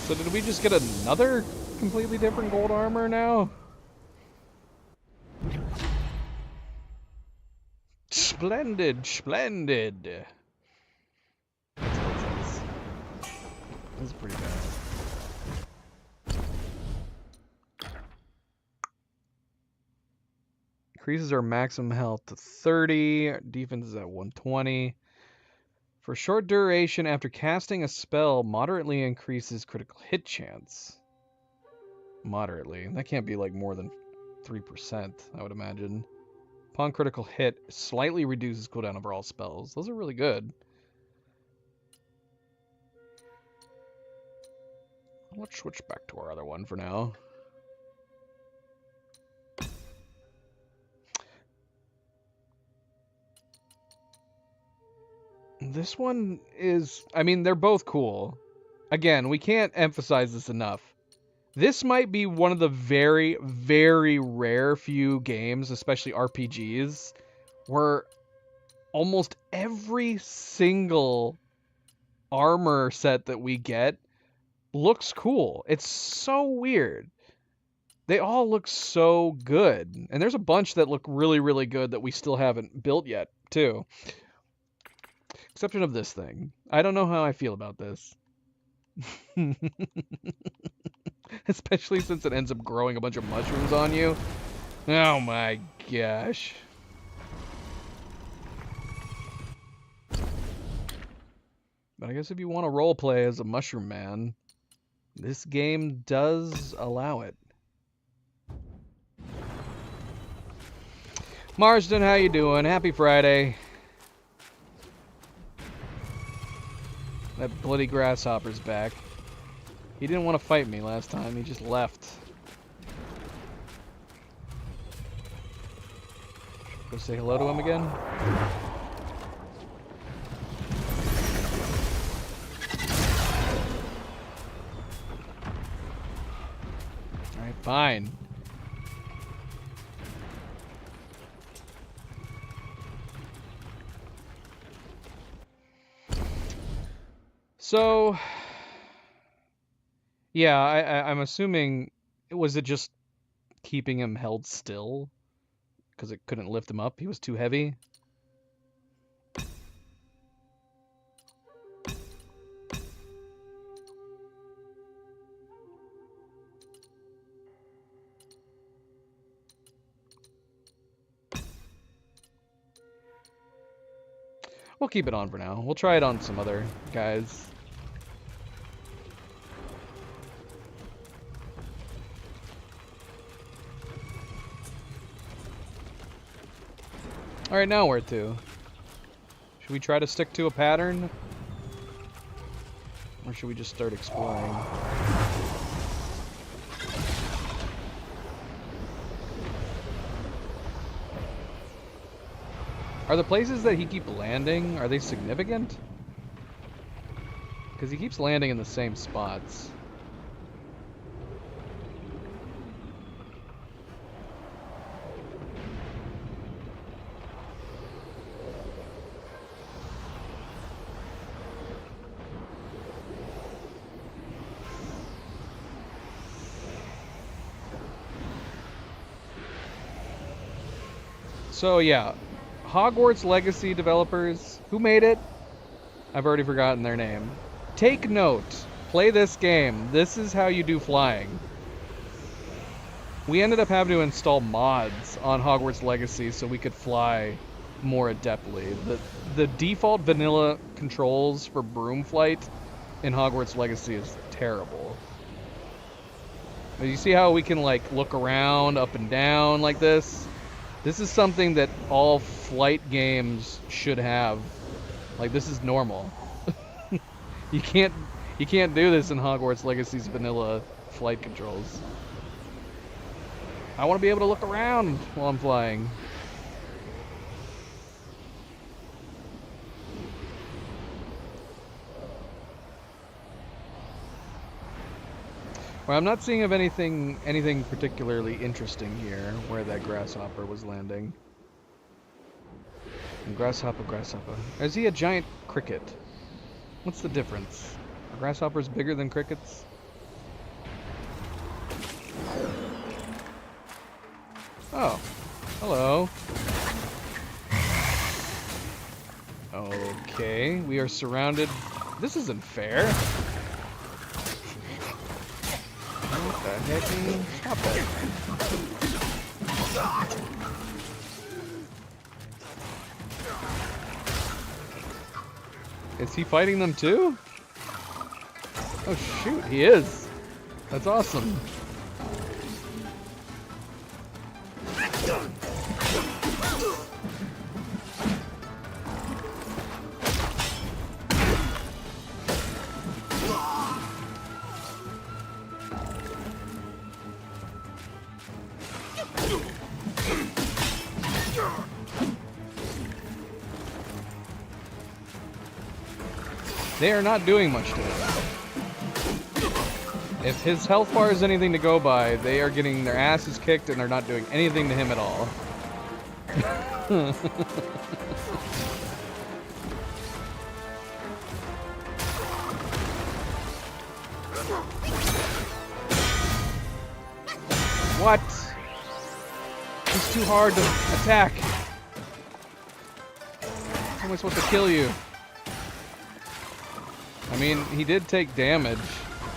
So did we just get another completely different gold armor now? Splendid, splendid. This is pretty bad. Increases our maximum health to 30. Our defense is at 120. For short duration, after casting a spell, moderately increases critical hit chance. Moderately. That can't be like more than 3%, I would imagine. Upon critical hit, slightly reduces cooldown over all spells. Those are really good. Let's switch back to our other one for now. This one is, I mean, they're both cool. Again, we can't emphasize this enough. This might be one of the very, very rare few games, especially RPGs, where almost every single armor set that we get looks cool. It's so weird. They all look so good. And there's a bunch that look really, really good that we still haven't built yet, too. Exception of this thing. I don't know how I feel about this. Especially since it ends up growing a bunch of mushrooms on you. Oh my gosh. But I guess if you want to roleplay as a mushroom man, this game does allow it. Marsden, how you doing? Happy Friday. That bloody grasshopper's back. He didn't want to fight me last time, he just left. Go say hello to him again? Alright, fine. So, yeah, I'm assuming, was it just keeping him held still? Because it couldn't lift him up? He was too heavy? We'll keep it on for now. We'll try it on some other guys. Alright, now where to? Should we try to stick to a pattern? Or should we just start exploring? Are the places that he keeps landing, are they significant? Because he keeps landing in the same spots. So yeah, Hogwarts Legacy developers, who made it? I've already forgotten their name. Take note. Play this game. This is how you do flying. We ended up having to install mods on Hogwarts Legacy so we could fly more adeptly. The default vanilla controls for broom flight in Hogwarts Legacy is terrible. But you see how we can like look around up and down like this? This is something that all flight games should have. Like, this is normal. You can't You can't do this in Hogwarts Legacy's vanilla flight controls. I want to be able to look around while I'm flying. Well, I'm not seeing of anything particularly interesting here where that grasshopper was landing. And grasshopper. Is he a giant cricket? What's the difference? Are grasshoppers bigger than crickets? Oh, hello. Okay, we are surrounded. This isn't fair. What the heck? Stop that. Is he fighting them too? Oh shoot, he is. That's awesome. They are not doing much to him. If his health bar is anything to go by, they are getting their asses kicked and they're not doing anything to him at all. What? He's too hard to attack. How am I supposed to kill you? I mean, he did take damage.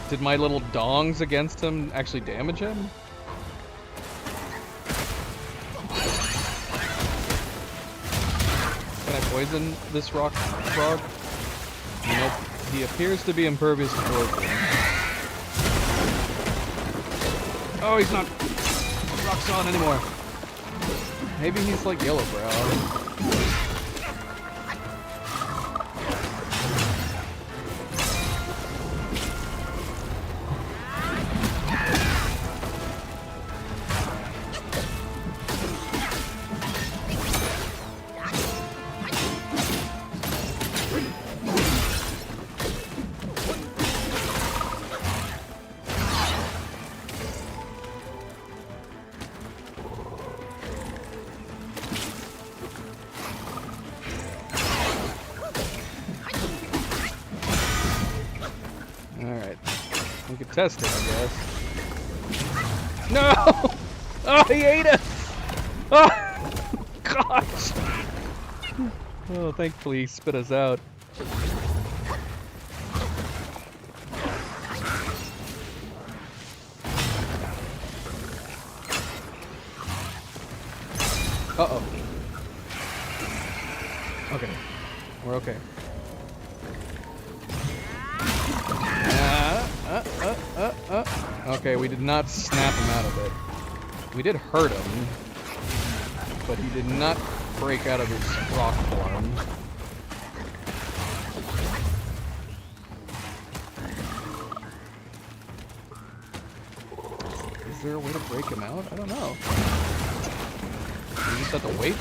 Did my little dongs against him actually damage him? Can I poison this rock frog? Nope. He appears to be impervious to poison. Oh, he's not rock solid anymore. Maybe he's like Yellow Brow. Test it, I guess. No! Oh, he ate us! Oh, gosh! Oh, thankfully he spit us out. Uh-oh. Okay. We're okay. Okay, we did not snap him out of it. We did hurt him, but he did not break out of his rock form. Is there a way to break him out? I don't know. You just have to wait?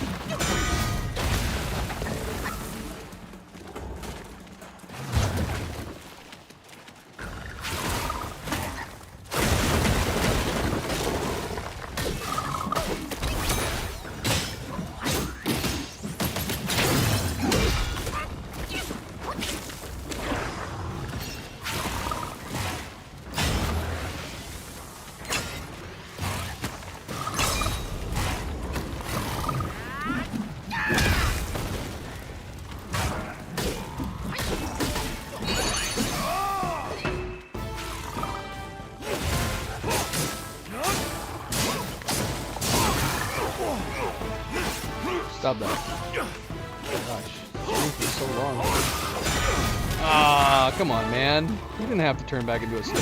Stop that. Gosh, for so long. Ah, come on, man. You didn't have to turn back into a stone.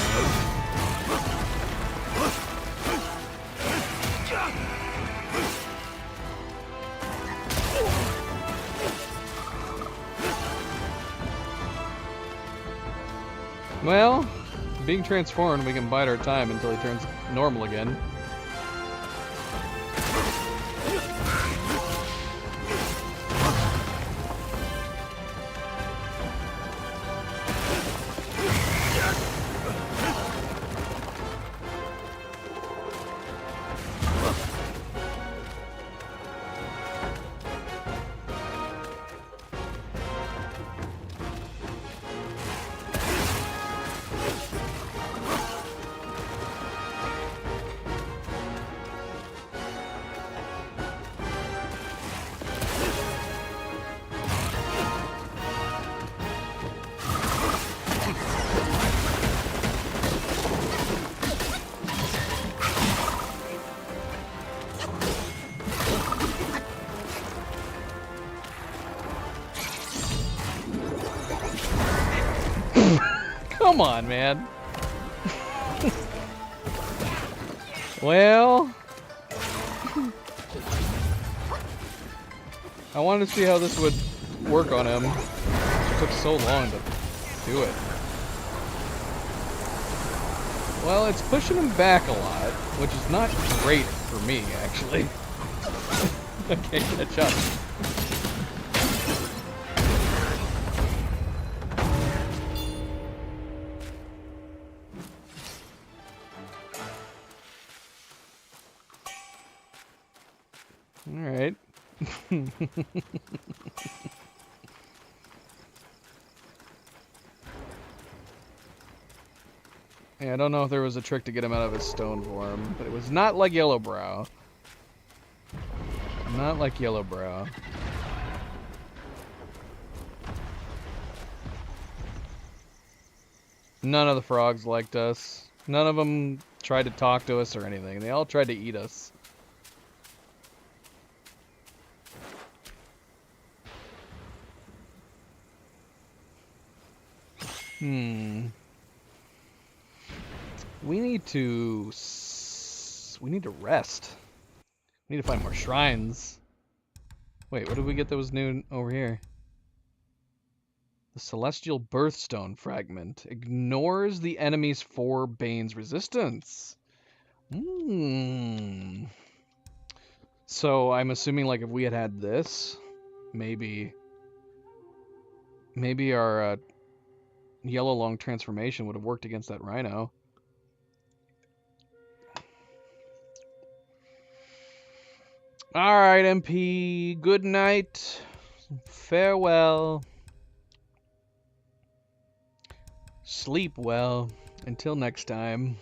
Well, being transformed, we can bide our time until he turns normal again. Come on, man. Well, I wanted to see how this would work on him. It took so long to do it. Well, it's pushing him back a lot, which is not great for me, actually. I can't catch up. Alright. Yeah, I don't know if there was a trick to get him out of his stone form, but it was not like Yellowbrow. Not like Yellowbrow. None of the frogs liked us. None of them tried to talk to us or anything. They all tried to eat us. We need to rest. We need to find more shrines. Wait, what did we get that was new over here? The Celestial Birthstone Fragment ignores the enemy's 4 Bane's resistance. So I'm assuming, like, if we had this, maybe our Yellow Long transformation would have worked against that rhino. Alright, MP. Good night. Farewell. Sleep well. Until next time.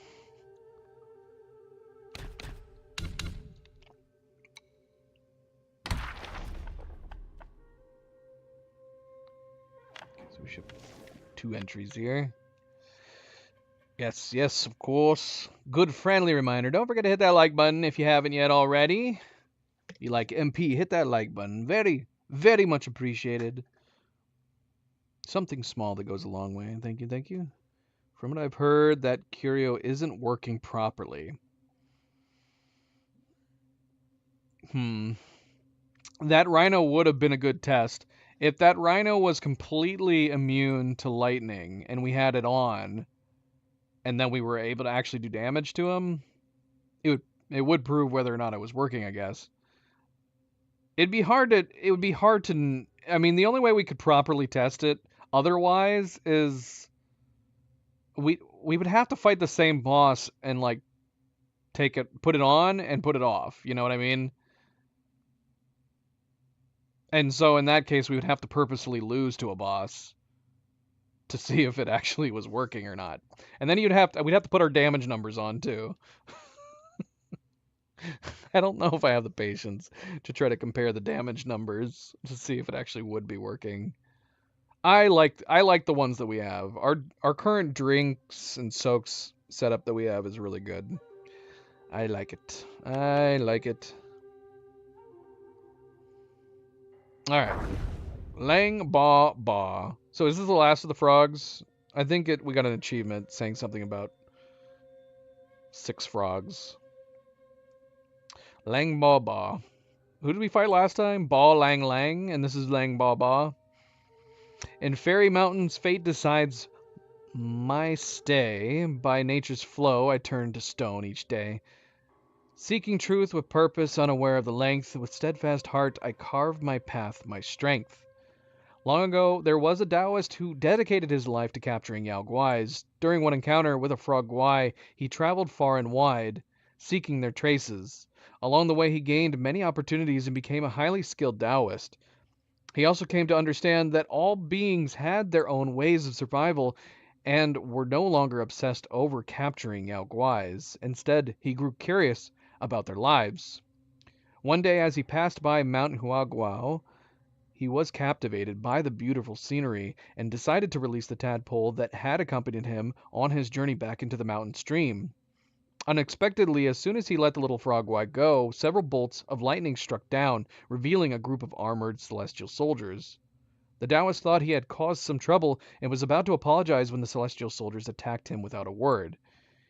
So we should have 2 entries here. Yes, of course. Good friendly reminder. Don't forget to hit that like button if you haven't yet already. If you like MP, hit that like button. Very, very much appreciated. Something small that goes a long way. Thank you. From what I've heard, that curio isn't working properly. That rhino would have been a good test. If that rhino was completely immune to lightning and we had it on, and then we were able to actually do damage to him, it would prove whether or not it was working, I guess. It would be hard to, I mean, the only way we could properly test it otherwise is we would have to fight the same boss and, like, put it on and put it off, you know what I mean? And so in that case, we would have to purposely lose to a boss to see if it actually was working or not. And then we'd have to put our damage numbers on too. I don't know if I have the patience to try to compare the damage numbers to see if it actually would be working. I like the ones that we have. Our current drinks and soaks setup that we have is really good. I like it. Alright. Lang Ba Ba. So is this the last of the frogs? I think we got an achievement saying something about 6 frogs. Lang Ba Ba. Who did we fight last time? Ba Lang Lang, and this is Lang Ba Ba. In Fairy Mountains, fate decides my stay. By nature's flow, I turned to stone each day. Seeking truth with purpose, unaware of the length, with steadfast heart, I carved my path, my strength. Long ago, there was a Taoist who dedicated his life to capturing Yao Guais. During one encounter with a frog Guai, he traveled far and wide, seeking their traces. Along the way, he gained many opportunities and became a highly skilled Taoist. He also came to understand that all beings had their own ways of survival and were no longer obsessed over capturing Yao Guais. Instead, he grew curious about their lives. One day, as he passed by Mount Huaguao, he was captivated by the beautiful scenery and decided to release the tadpole that had accompanied him on his journey back into the mountain stream. Unexpectedly, as soon as he let the little frog go, several bolts of lightning struck down, revealing a group of armored celestial soldiers. The Taoist thought he had caused some trouble and was about to apologize when the celestial soldiers attacked him without a word.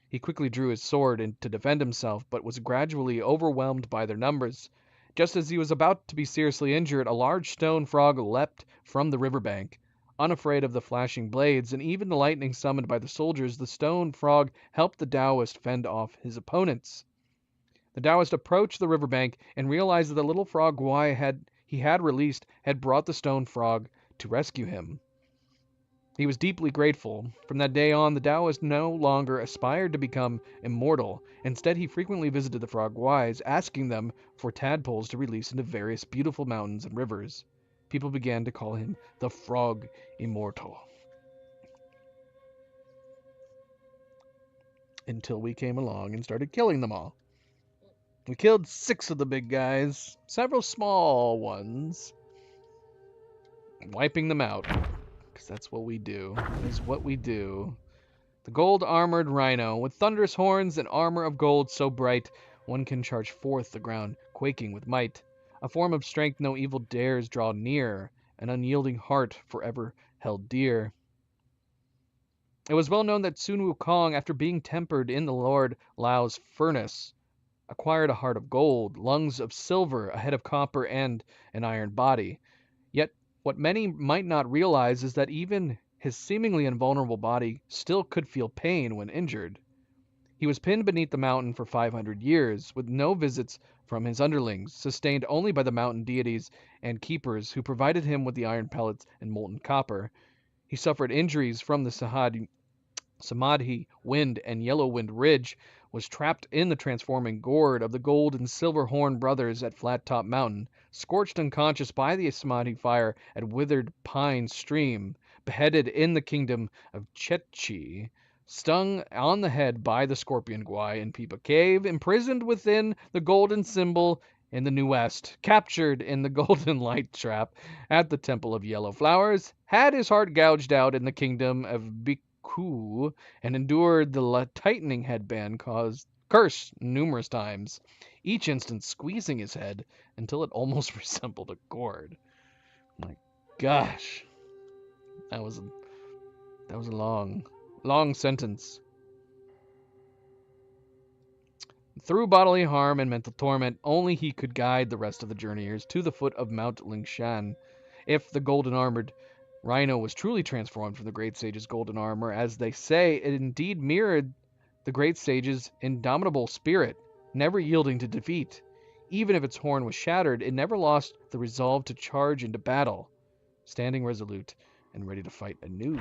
He quickly drew his sword to defend himself, but was gradually overwhelmed by their numbers. Just as he was about to be seriously injured, a large stone frog leapt from the riverbank. Unafraid of the flashing blades and even the lightning summoned by the soldiers, the stone frog helped the Taoist fend off his opponents. The Taoist approached the riverbank and realized that the little frog Guai he had released had brought the stone frog to rescue him. He was deeply grateful. From that day on, the Taoist no longer aspired to become immortal. Instead, he frequently visited the frog Guais, asking them for tadpoles to release into various beautiful mountains and rivers. People began to call him the Frog Immortal. Until we came along and started killing them all. We killed 6 of the big guys, several small ones, wiping them out. Because that's what we do. That is what we do. The gold-armored rhino, with thunderous horns and armor of gold so bright, one can charge forth the ground, quaking with might. A form of strength no evil dares draw near, an unyielding heart forever held dear. It was well known that Sun Wukong, after being tempered in the Lord Lao's furnace, acquired a heart of gold, lungs of silver, a head of copper, and an iron body. Yet, what many might not realize is that even his seemingly invulnerable body still could feel pain when injured. He was pinned beneath the mountain for 500 years, with no visits from his underlings, sustained only by the mountain deities and keepers who provided him with the iron pellets and molten copper. He suffered injuries from the Samadhi Wind and Yellow Wind Ridge, was trapped in the transforming gourd of the gold and silver horn brothers at Flat Top Mountain, scorched unconscious by the Samadhi fire at Withered Pine Stream, beheaded in the kingdom of Chetchi, stung on the head by the scorpion Guai in Pipa Cave, imprisoned within the golden symbol in the New West, captured in the golden light trap at the Temple of Yellow Flowers, had his heart gouged out in the kingdom of Bhikkhu, and endured the tightening headband curse numerous times, each instance squeezing his head until it almost resembled a gourd. My gosh, that was a long sentence. Through bodily harm and mental torment, only he could guide the rest of the journeyers to the foot of Mount Lingshan. If the golden-armored rhino was truly transformed from the great sage's golden armor, as they say, it indeed mirrored the great sage's indomitable spirit, never yielding to defeat. Even if its horn was shattered, it never lost the resolve to charge into battle, standing resolute and ready to fight anew.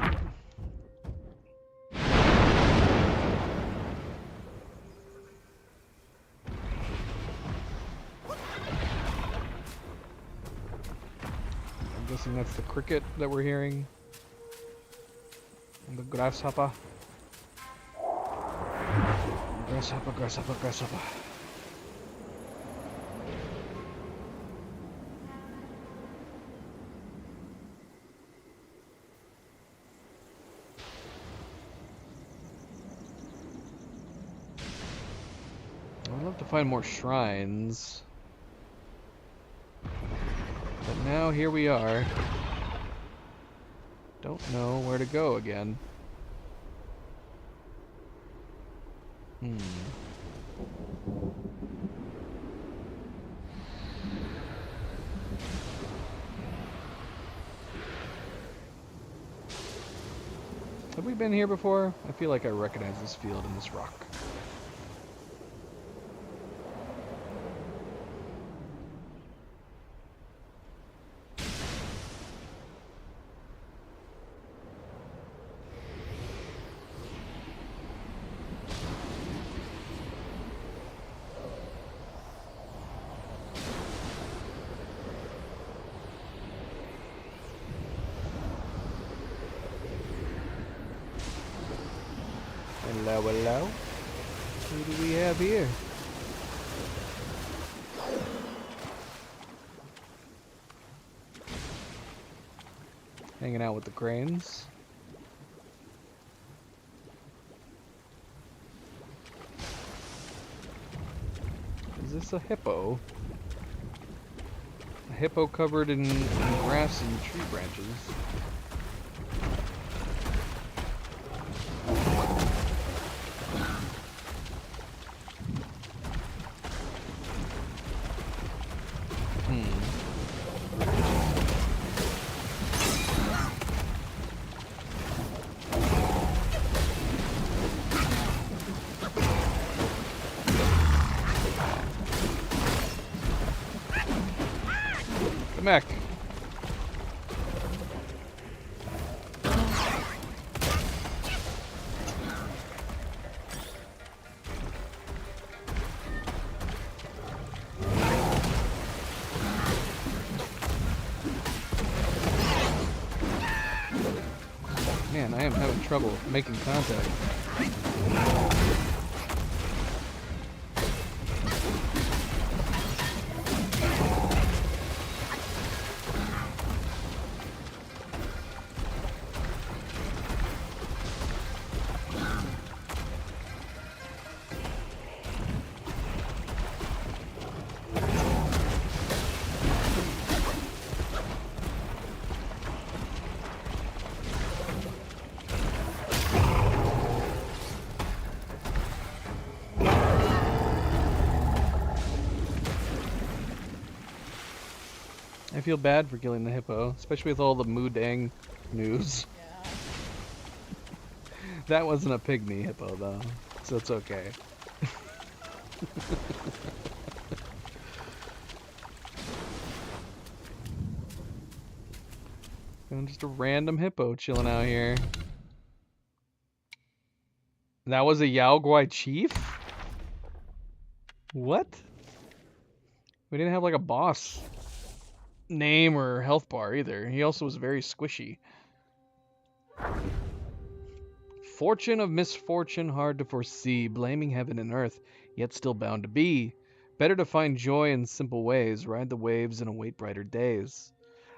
I'm guessing that's the cricket that we're hearing. And the grasshopper. Grasshopper, grasshopper, grasshopper. I'd love to find more shrines. But now here we are. Don't know where to go again. Have we been here before? I feel like I recognize this field and this rock. Hello, hello. Who do we have here? Hanging out with the cranes. Is this a hippo? A hippo covered in grass and tree branches. Come back. Man, I am having trouble making contact. I feel bad for killing the hippo, especially with all the Mudang news. Yeah. That wasn't a pygmy hippo though, so it's okay. And just a random hippo chilling out here. That was a Yao Guai chief? What? We didn't have like a boss name or health bar either. He also was very squishy. Fortune of misfortune hard to foresee, blaming heaven and earth, yet still bound to be. Better to find joy in simple ways, ride the waves and await brighter days.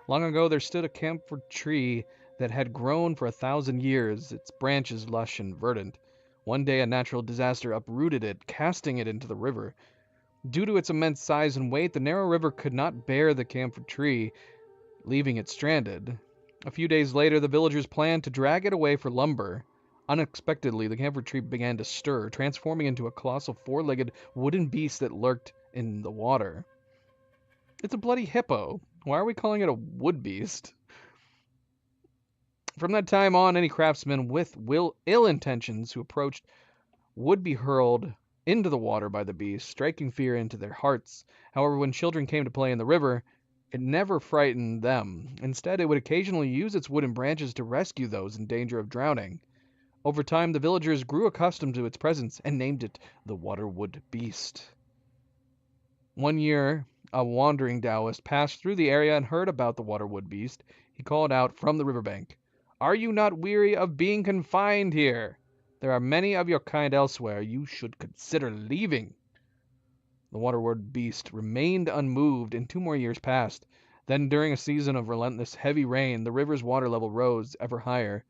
Long ago there stood a camphor tree that had grown for 1,000 years, its branches lush and verdant. One day a natural disaster uprooted it, casting it into the river. Due to its immense size and weight, the narrow river could not bear the camphor tree, leaving it stranded. A few days later, the villagers planned to drag it away for lumber. Unexpectedly, the camphor tree began to stir, transforming into a colossal four-legged wooden beast that lurked in the water. It's a bloody hippo. Why are we calling it a wood beast? From that time on, any craftsman with ill intentions who approached would be hurled into the water by the beast, striking fear into their hearts. However, when children came to play in the river, it never frightened them. Instead, it would occasionally use its wooden branches to rescue those in danger of drowning. Over time, the villagers grew accustomed to its presence and named it the Waterwood Beast. One year, a wandering Taoist passed through the area and heard about the Waterwood Beast. He called out from the riverbank, "Are you not weary of being confined here? There are many of your kind elsewhere. You should consider leaving." The Waterwood Beast remained unmoved, and 2 more years passed. Then, during a season of relentless heavy rain, the river's water level rose ever higher.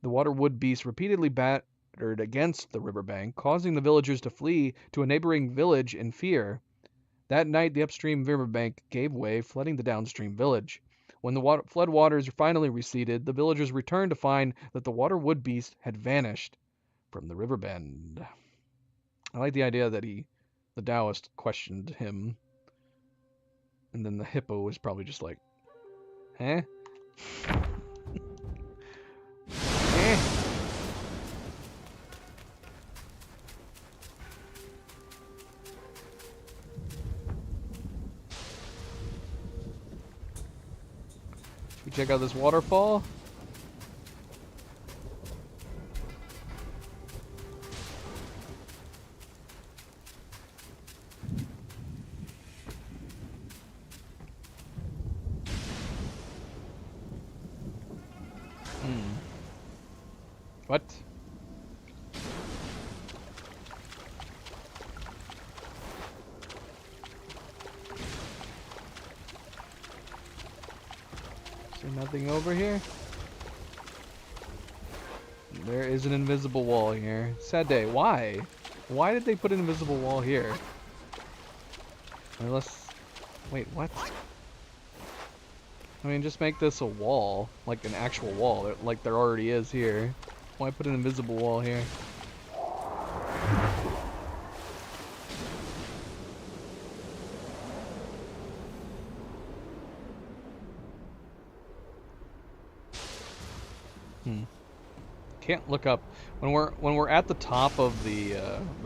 The Waterwood Beast repeatedly battered against the riverbank, causing the villagers to flee to a neighboring village in fear. That night, the upstream riverbank gave way, flooding the downstream village. When the flood waters finally receded, the villagers returned to find that the Waterwood Beast had vanished from the river bend. I like the idea that the Taoist questioned him, and then the hippo was probably just like, "Eh? Eh? check out this waterfall. What? Is there nothing over here? There is an invisible wall here. Sad day. Why? Why did they put an invisible wall here? Unless... Wait, what? I mean, just make this a wall. Like an actual wall. Like there already is here. Why put an invisible wall here? Can't look up when we're at the top of the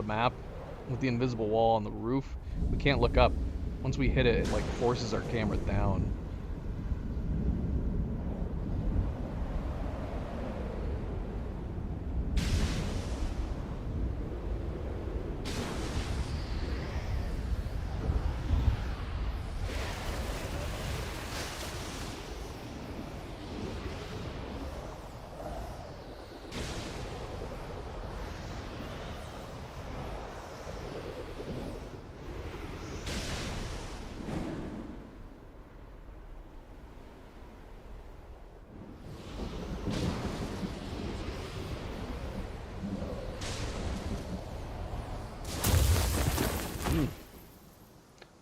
map with the invisible wall on the roof. We can't look up. Once we hit it, it like forces our camera down.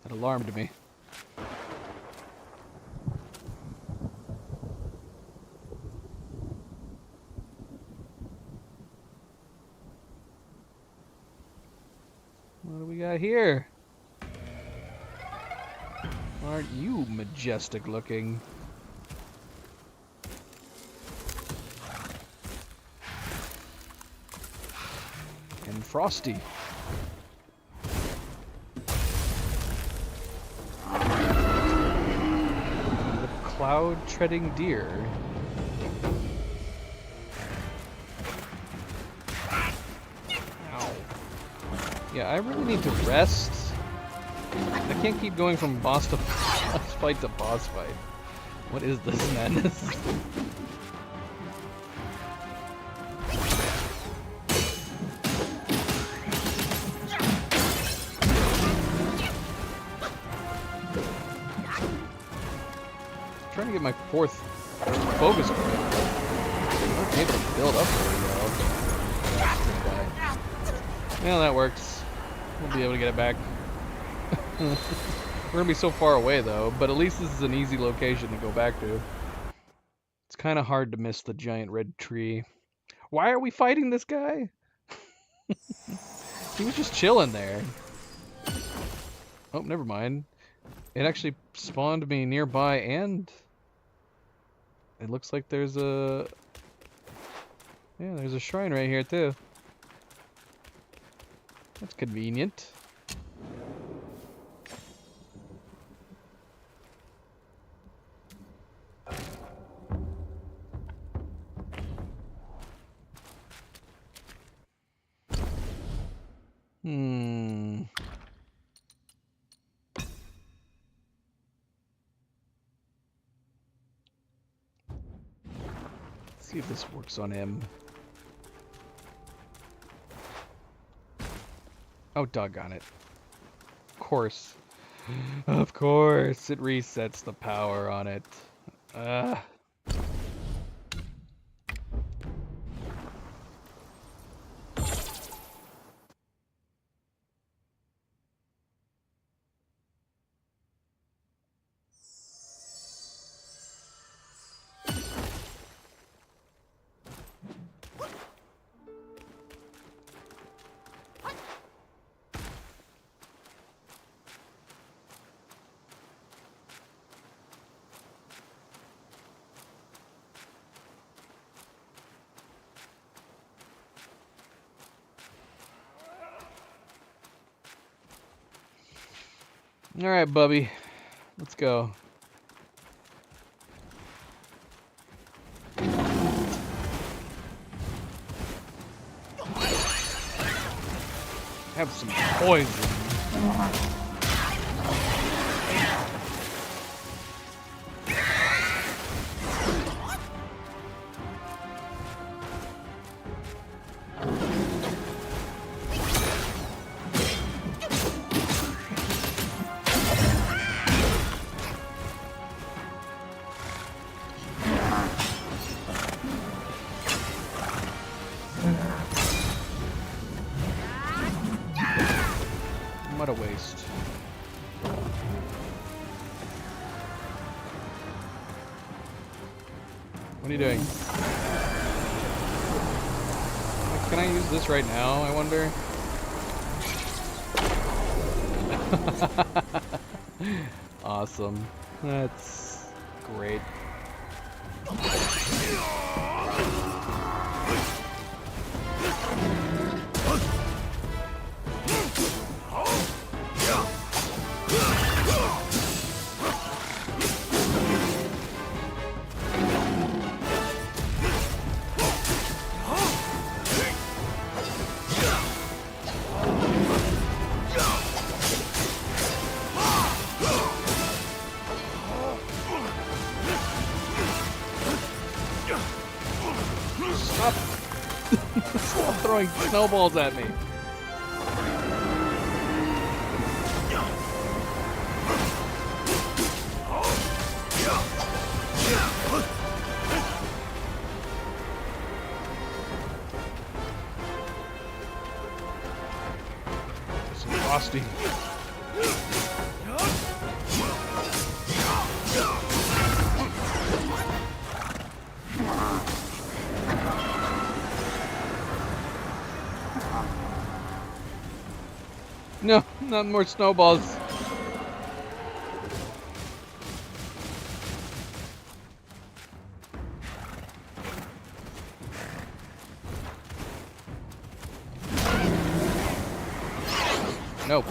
That alarmed me. What do we got here? Aren't you majestic looking? And frosty. Cloud treading deer. Ow. Yeah, I really need to rest. I can't keep going from boss to boss fight to boss fight. What is this madness? Trying to get my fourth focus point. I'm able to build up very well. Well, that works. We'll be able to get it back. We're gonna be so far away though, but at least this is an easy location to go back to. It's kind of hard to miss the giant red tree. Why are we fighting this guy? He was just chilling there. Oh, never mind. It actually spawned me nearby, and it looks like there's a... Yeah, there's a shrine right here, too. That's convenient. See if this works on him. Oh, doggone it. Of course. Of course, it resets the power on it. Alright, Bubby. Let's go. have some poison. What a waste. What are you doing? Can I use this right now, I wonder? Awesome. That's great. Stop! Stop throwing snowballs at me. Some frosty. No, not more snowballs. Nope.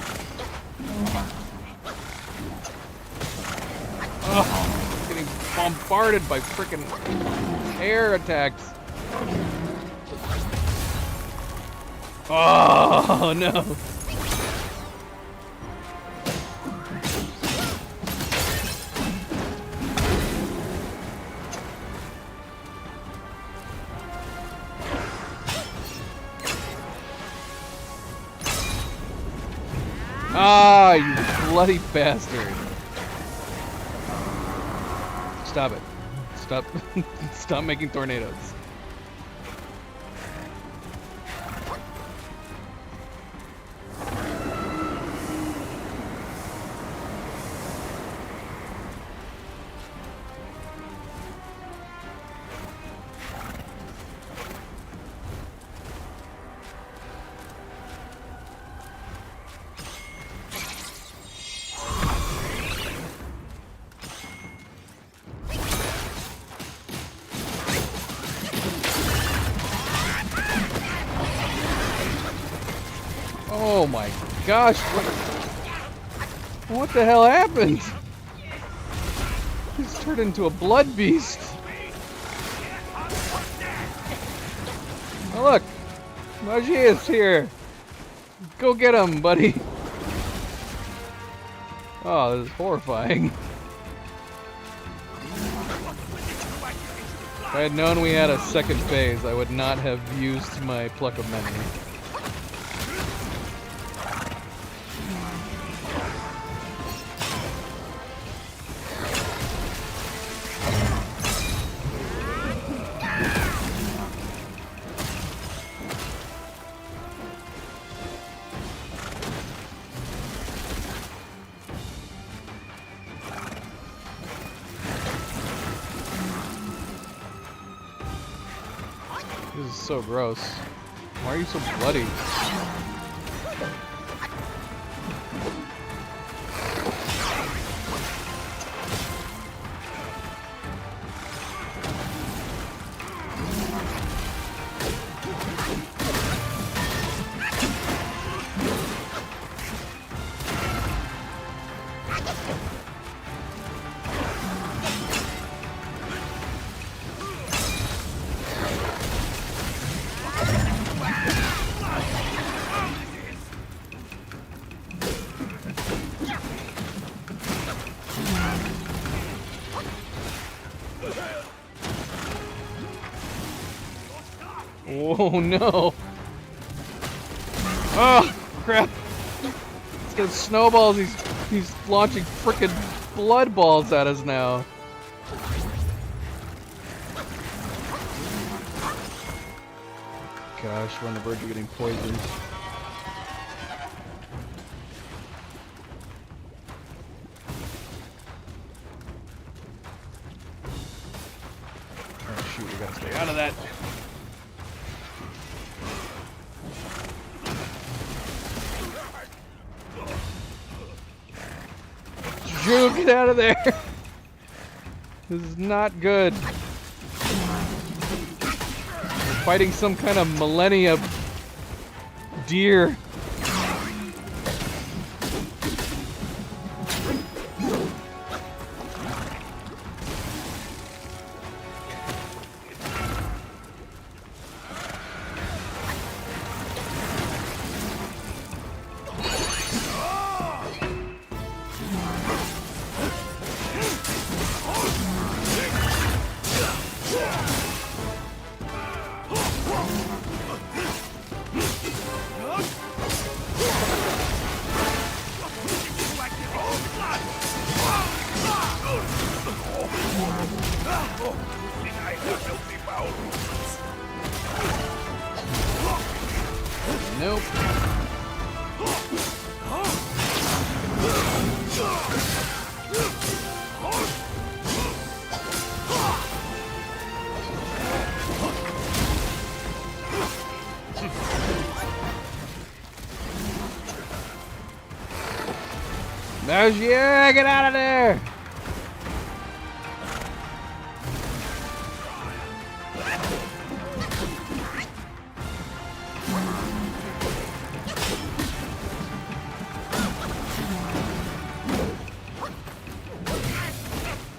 Oh, getting bombarded by frickin' air attacks. Oh no. Ah, you bloody bastard. Stop it. Stop. Stop making tornadoes. Oh my gosh, what the hell happened? He's turned into a blood beast. Oh look, Magie is here. Go get him, buddy. Oh, this is horrifying. If I had known we had a second phase, I would not have used my Pluck of Many. This is so gross. Why are you so bloody? Oh no! Oh crap! He's got snowballs. He's launching frickin' blood balls at us now. Gosh, we're on the verge of getting poisoned. Oh shoot, we gotta stay out of that. Drew, get out of there! This is not good. We're fighting some kind of millennia deer. Nope. Yeah, get out of there!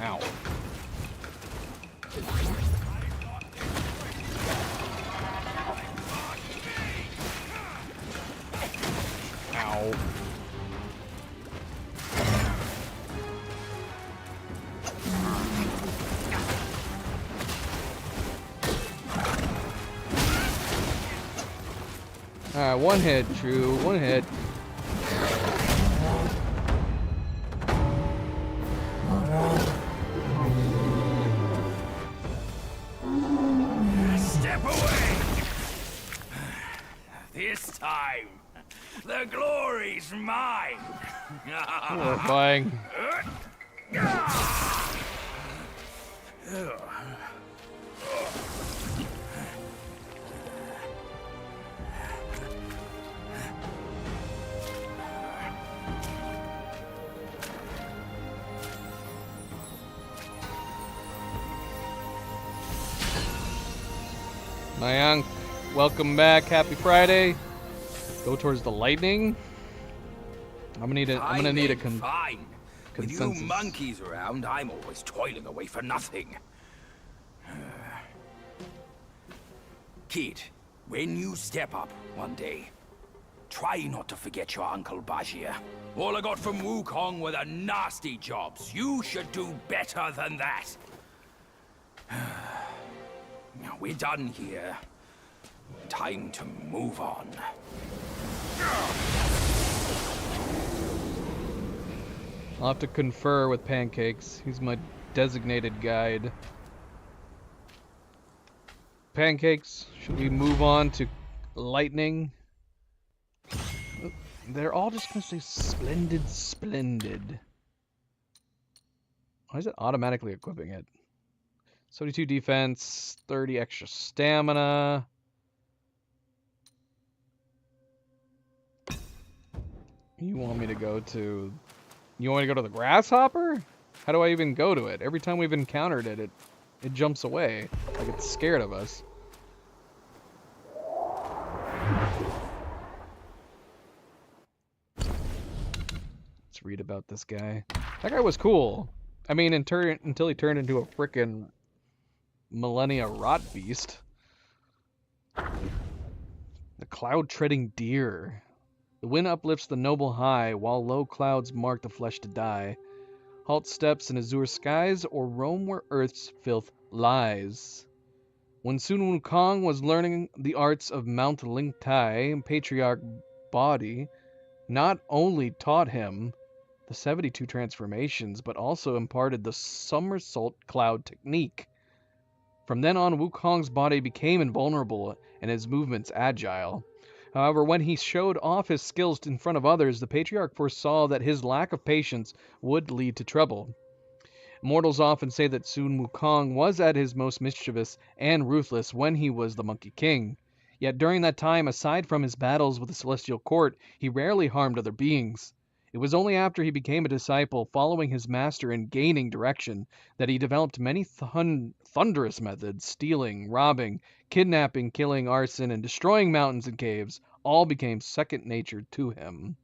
Ow. Ow. Alright, one hit, True. One hit. Step away! This time, the glory's mine! Horrifying. Mayank, welcome back. Happy Friday. Go towards the lightning. I'm gonna need a fine. With you consensus. monkeys around, I'm always toiling away for nothing. Kid, when you step up one day, try not to forget your Uncle Bajir. All I got from Wukong were the nasty jobs. You should do better than that. Now we're done here. Time to move on. I'll have to confer with Pancakes. He's my designated guide. Pancakes, should we move on to lightning? They're all just gonna say splendid, splendid. Why is it automatically equipping it? 72 defense, 30 extra stamina. You want me to go to... You want me to go to the grasshopper? How do I even go to it? Every time we've encountered it, it jumps away. Like it's scared of us. Let's read about this guy. That guy was cool. I mean, until he turned into a frickin' millennia rot beast. The cloud-treading deer. The wind uplifts the noble high, while low clouds mark the flesh to die. Halt steps in azure skies, or roam where earth's filth lies. When Sun Wukong was learning the arts of Mount Lingtai, Patriarch Bodhi not only taught him the 72 transformations, but also imparted the somersault cloud technique. From then on, Wukong's body became invulnerable and his movements agile. However, when he showed off his skills in front of others, the Patriarch foresaw that his lack of patience would lead to trouble. Mortals often say that Sun Wukong was at his most mischievous and ruthless when he was the Monkey King. Yet during that time, aside from his battles with the Celestial Court, he rarely harmed other beings. It was only after he became a disciple, following his master and gaining direction, that he developed many thunderous methods: stealing, robbing, kidnapping, killing, arson, and destroying mountains and caves. All became second nature to him.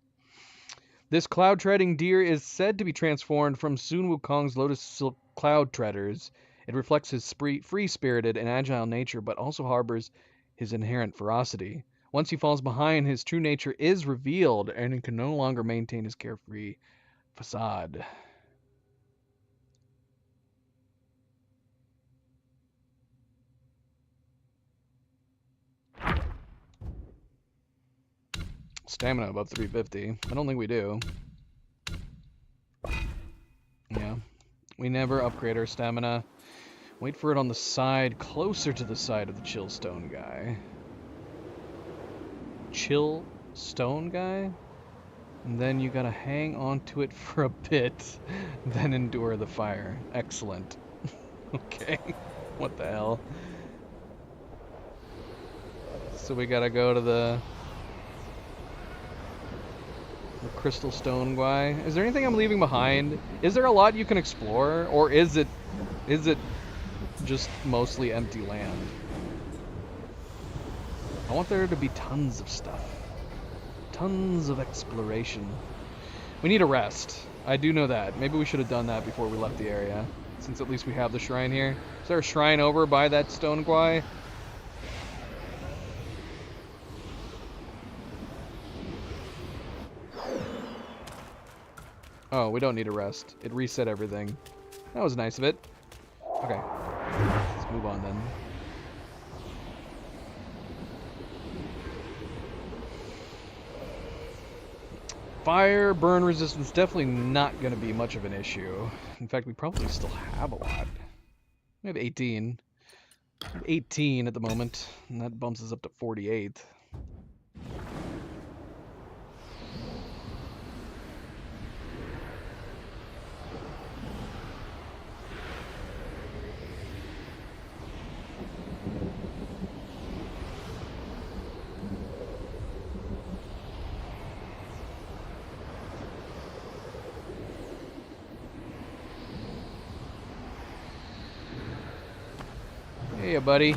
This cloud-treading deer is said to be transformed from Sun Wukong's Lotus Silk Cloud Treaders. It reflects his free-spirited and agile nature, but also harbors his inherent ferocity. Once he falls behind, his true nature is revealed, and he can no longer maintain his carefree facade. Stamina above 350. I don't think we do. Yeah. We never upgrade our stamina. Wait for it on the side, closer to the side of the chill stone guy. Chill stone guy? And then you gotta hang on to it for a bit, then endure the fire. Excellent. Okay. What the hell? So we gotta go to the crystal stone guy. Is there anything I'm leaving behind? Is there a lot you can explore, or is it just mostly empty land? I want there to be tons of stuff. Tons of exploration. We need a rest. I do know that. Maybe we should have done that before we left the area, since at least we have the shrine here. Is there a shrine over by that stone guy? Oh, we don't need a rest. It reset everything. That was nice of it. Okay. Let's move on then. Fire burn resistance, definitely not going to be much of an issue. In fact, we probably still have a lot. We have 18. We have 18 at the moment, and that bumps us up to 48. Hey, buddy.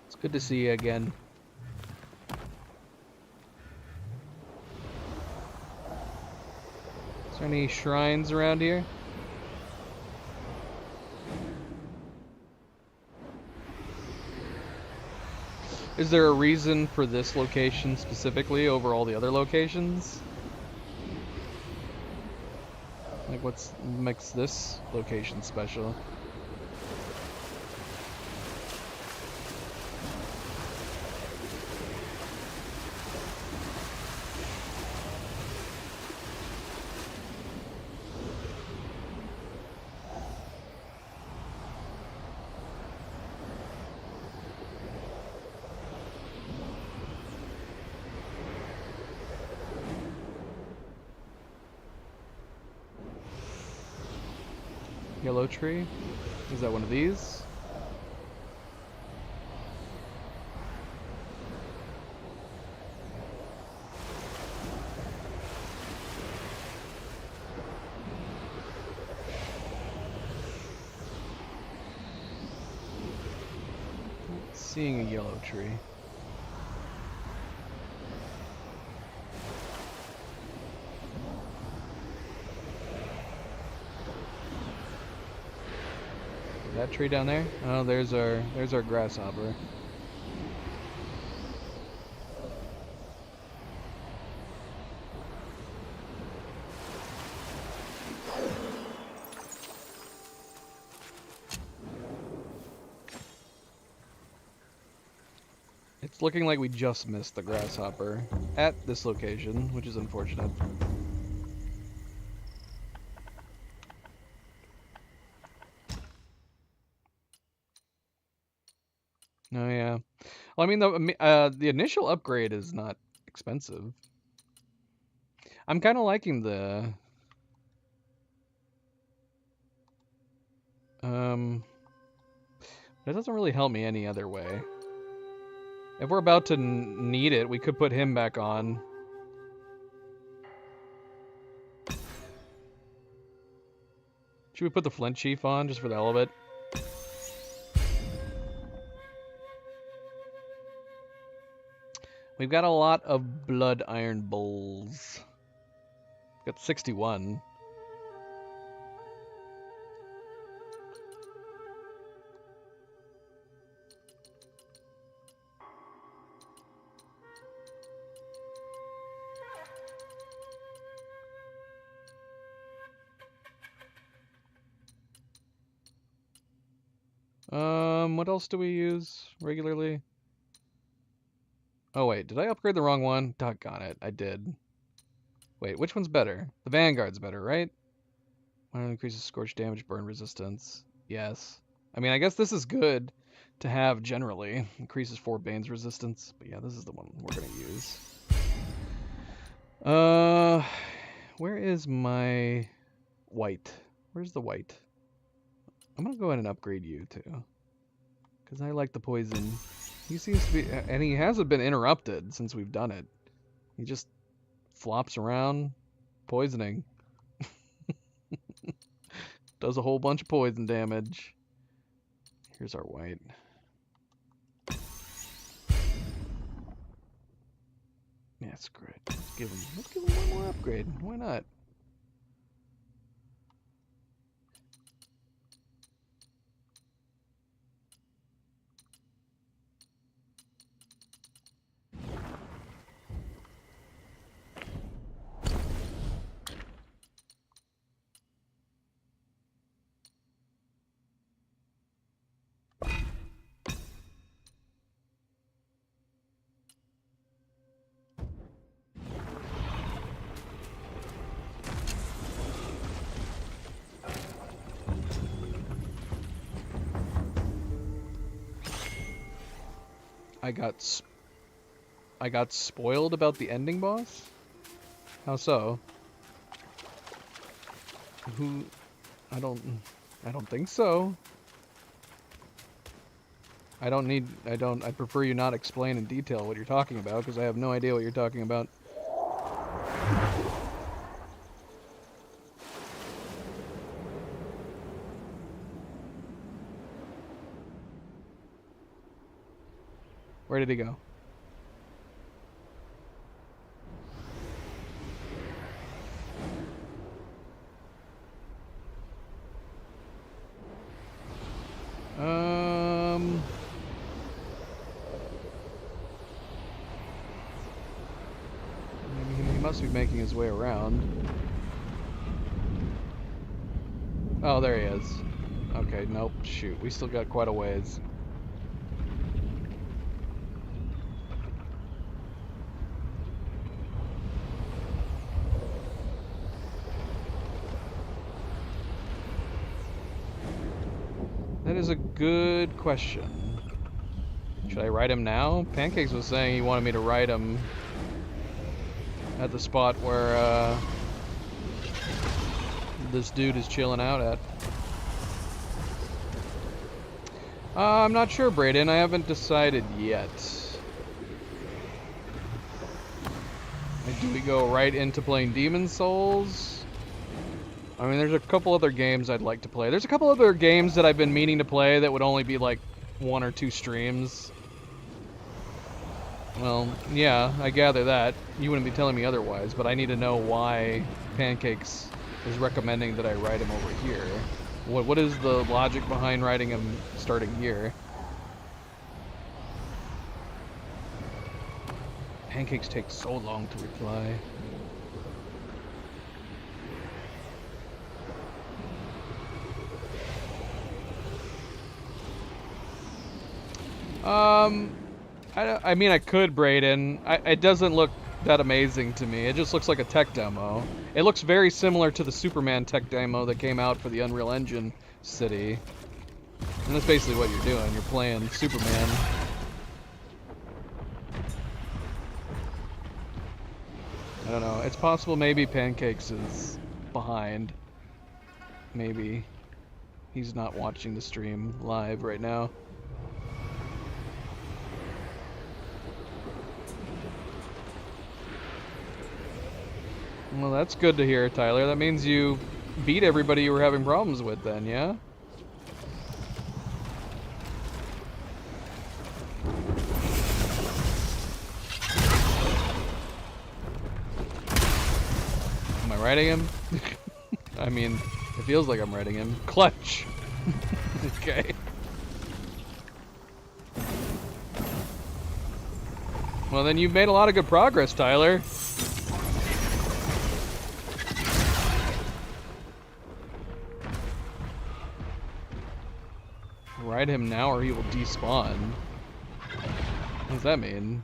It's good to see you again. Is there any shrines around here? Is there a reason for this location specifically over all the other locations? Like, what makes this location special? Yellow tree? Is that one of these? Not seeing a yellow tree. That tree down there? Oh, there's our grasshopper. It's looking like we just missed the grasshopper at this location, which is unfortunate. Oh yeah. Well, I mean the initial upgrade is not expensive. I'm kind of liking the That doesn't really help me any other way. If we're about to need it, we could put him back on. Should we put the Flint Chief on just for the hell of it? We've got a lot of blood iron bowls. Got 61. What else do we use regularly? Oh wait, did I upgrade the wrong one? Doggone it, I did. Wait, which one's better? The Vanguard's better, right? One increases scorch damage, burn resistance. Yes. I mean, I guess this is good to have generally. Increases 4 Bane's resistance. But yeah, this is the one we're gonna use. Where is my white? Where's the white? I'm gonna go ahead and upgrade you too. Because I like the poison. He seems to be, and he hasn't been interrupted since we've done it. He just flops around, poisoning. Does a whole bunch of poison damage. Here's our white. Yeah, screw it. Let's give him one more upgrade. Why not? I got spoiled about the ending boss? How so? I don't think so. I prefer you not explain in detail what you're talking about, because I have no idea what you're talking about. Where did he go? He must be making his way around. Oh, there he is. Okay, nope, shoot. We still got quite a ways. That is a good question. Should I ride him now? Pancakes was saying he wanted me to ride him at the spot where this dude is chilling out at. I'm not sure, Brayden. I haven't decided yet. Do we go right into playing Demon's Souls? I mean, there's a couple other games I'd like to play. There's a couple other games that I've been meaning to play that would only be like 1 or 2 streams. Well, yeah, I gather that. You wouldn't be telling me otherwise, but I need to know why Pancakes is recommending that I ride him over here. What is the logic behind riding him starting here? Pancakes take so long to reply. I mean, I could, Brayden. It doesn't look that amazing to me. It just looks like a tech demo. It looks very similar to the Superman tech demo that came out for the Unreal Engine city. And that's basically what you're doing. You're playing Superman. I don't know. It's possible maybe Pancakes is behind. Maybe. He's not watching the stream live right now. Well, that's good to hear, Tyler. That means you beat everybody you were having problems with then, yeah? Am I riding him? I mean, it feels like I'm riding him. Clutch! Okay. Well, then you've made a lot of good progress, Tyler. Ride him now or he will despawn. What does that mean?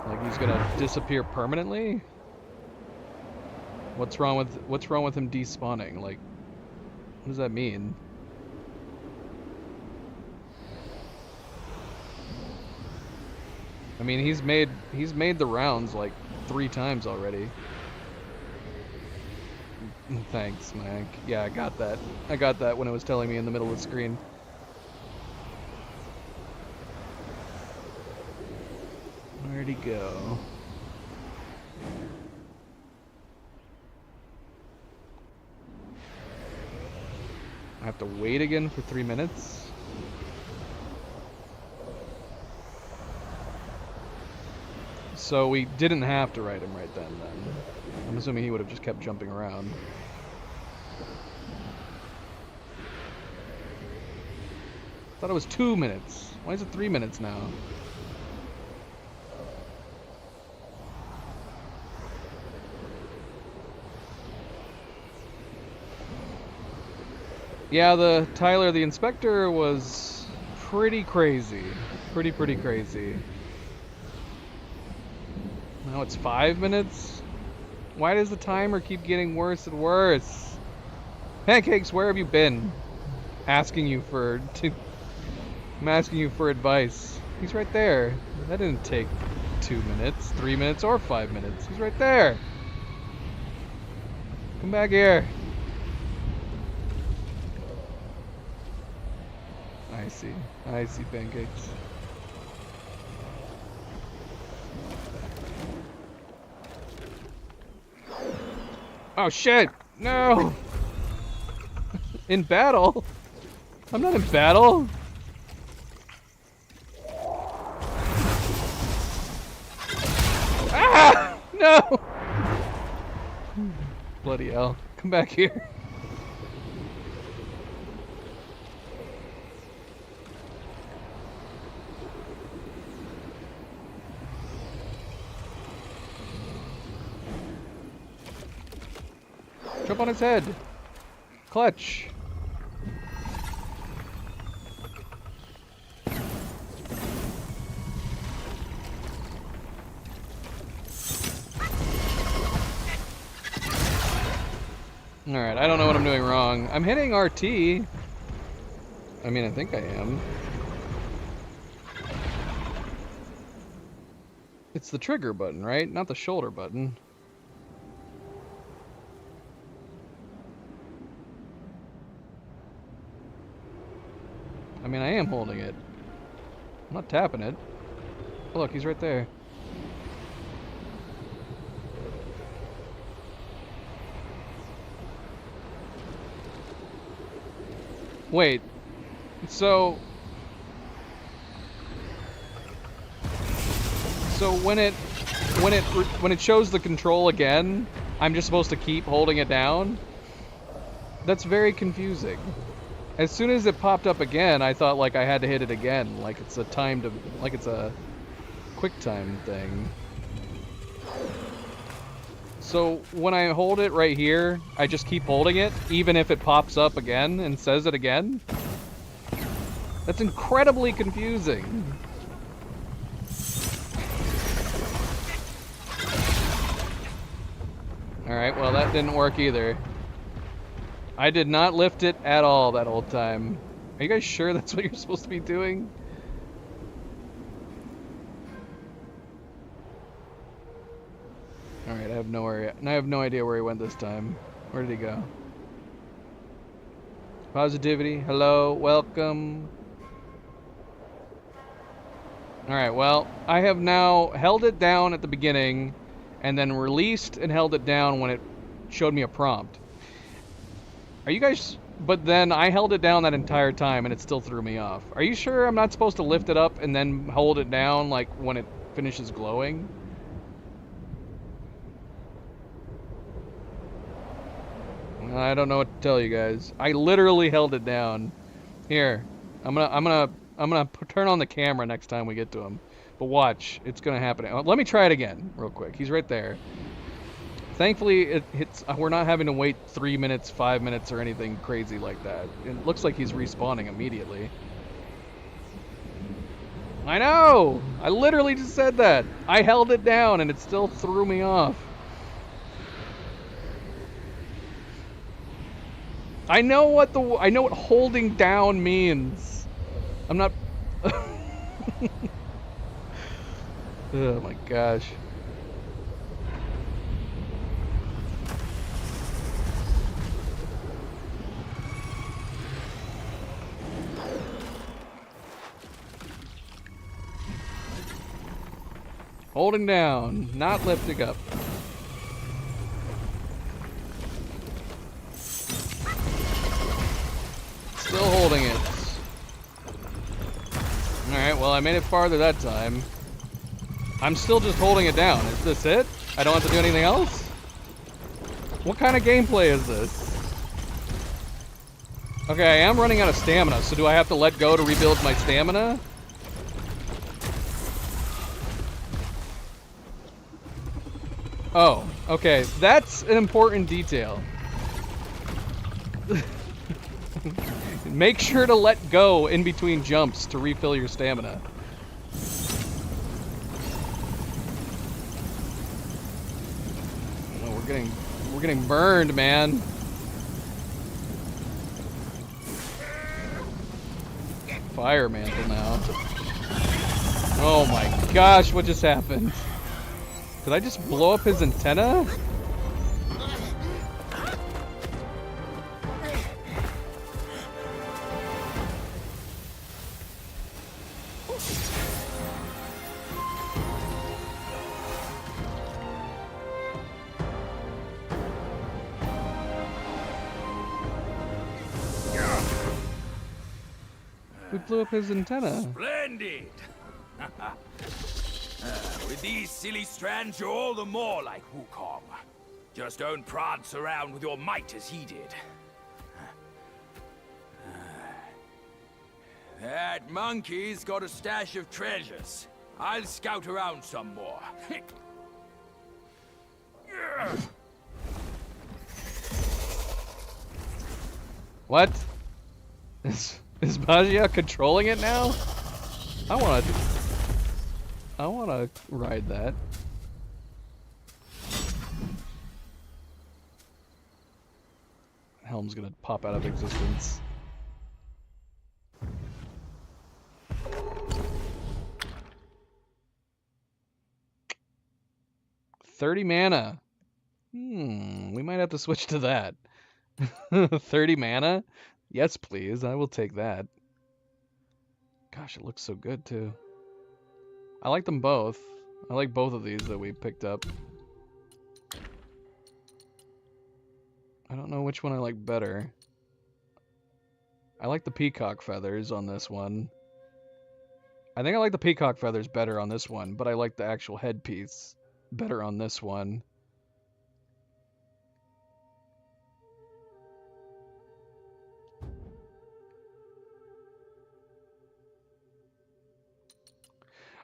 Like he's gonna disappear permanently? What's wrong with him despawning? Like, what does that mean? I mean, he's made the rounds like 3 times already. Thanks, Mike. Yeah, I got that. I got that when it was telling me in the middle of the screen. Where'd he go? I have to wait again for 3 minutes? So we didn't have to ride him right then. I'm assuming he would have just kept jumping around. I thought it was 2 minutes. Why is it 3 minutes now? Yeah, Tyler the Inspector was pretty crazy. Pretty crazy. Now it's 5 minutes? Why does the timer keep getting worse and worse? Pancakes, where have you been? I'm asking you for advice. He's right there. That didn't take 2 minutes, 3 minutes, or 5 minutes. He's right there. Come back here. I see, Pancakes. Oh shit! No! In battle? I'm not in battle! Ah! No! Bloody hell. Come back here. Jump on his head. Clutch. Alright, I don't know what I'm doing wrong. I'm hitting RT. I mean, I think I am. It's the trigger button, right? Not the shoulder button. I mean, I am holding it. I'm not tapping it. Oh, look, he's right there. Wait. So when it shows the control again, I'm just supposed to keep holding it down? That's very confusing. As soon as it popped up again, I thought like I had to hit it again, like it's a quick time thing. So when I hold it right here, I just keep holding it, even if it pops up again and says it again? That's incredibly confusing. Alright, well that didn't work either. I did not lift it at all that whole time. Are you guys sure that's what you're supposed to be doing? Alright, I have no idea where he went this time. Where did he go? Positivity, hello, welcome. Alright, well, I have now held it down at the beginning and then released and held it down when it showed me a prompt. Are you guys... But then I held it down that entire time and it still threw me off. Are you sure I'm not supposed to lift it up and then hold it down like when it finishes glowing? I don't know what to tell you guys. I literally held it down. Here, I'm gonna turn on the camera next time we get to him. But watch, it's gonna happen. Let me try it again, real quick. He's right there. Thankfully, we're not having to wait 3 minutes, 5 minutes, or anything crazy like that. It looks like he's respawning immediately. I know! I literally just said that. I held it down and it still threw me off. I know what holding down means. I'm not... Oh my gosh. Holding down, not lifting up. Still holding it. Alright, well I made it farther that time. I'm still just holding it down. Is this it? I don't have to do anything else? What kind of gameplay is this? Okay, I am running out of stamina, so do I have to let go to rebuild my stamina? Oh, okay. That's an important detail. Make sure to let go in between jumps to refill your stamina. Oh, we're getting burned, man. Fire mantle now. Oh my gosh, what just happened? Did I just blow up his antenna? We blew up his antenna. Splendid! With these silly strands, you're all the more like Wukong. Just don't prance around with your might as he did. That monkey's got a stash of treasures. I'll scout around some more. What? Is Bajia controlling it now? I wanna ride that. Helm's gonna pop out of existence. $30 mana. We might have to switch to that. 30 mana? Yes, please. I will take that. Gosh, it looks so good, too. I like them both. I like both of these that we picked up. I don't know which one I like better. I like the peacock feathers on this one. I think I like the peacock feathers better on this one, but I like the actual headpiece better on this one.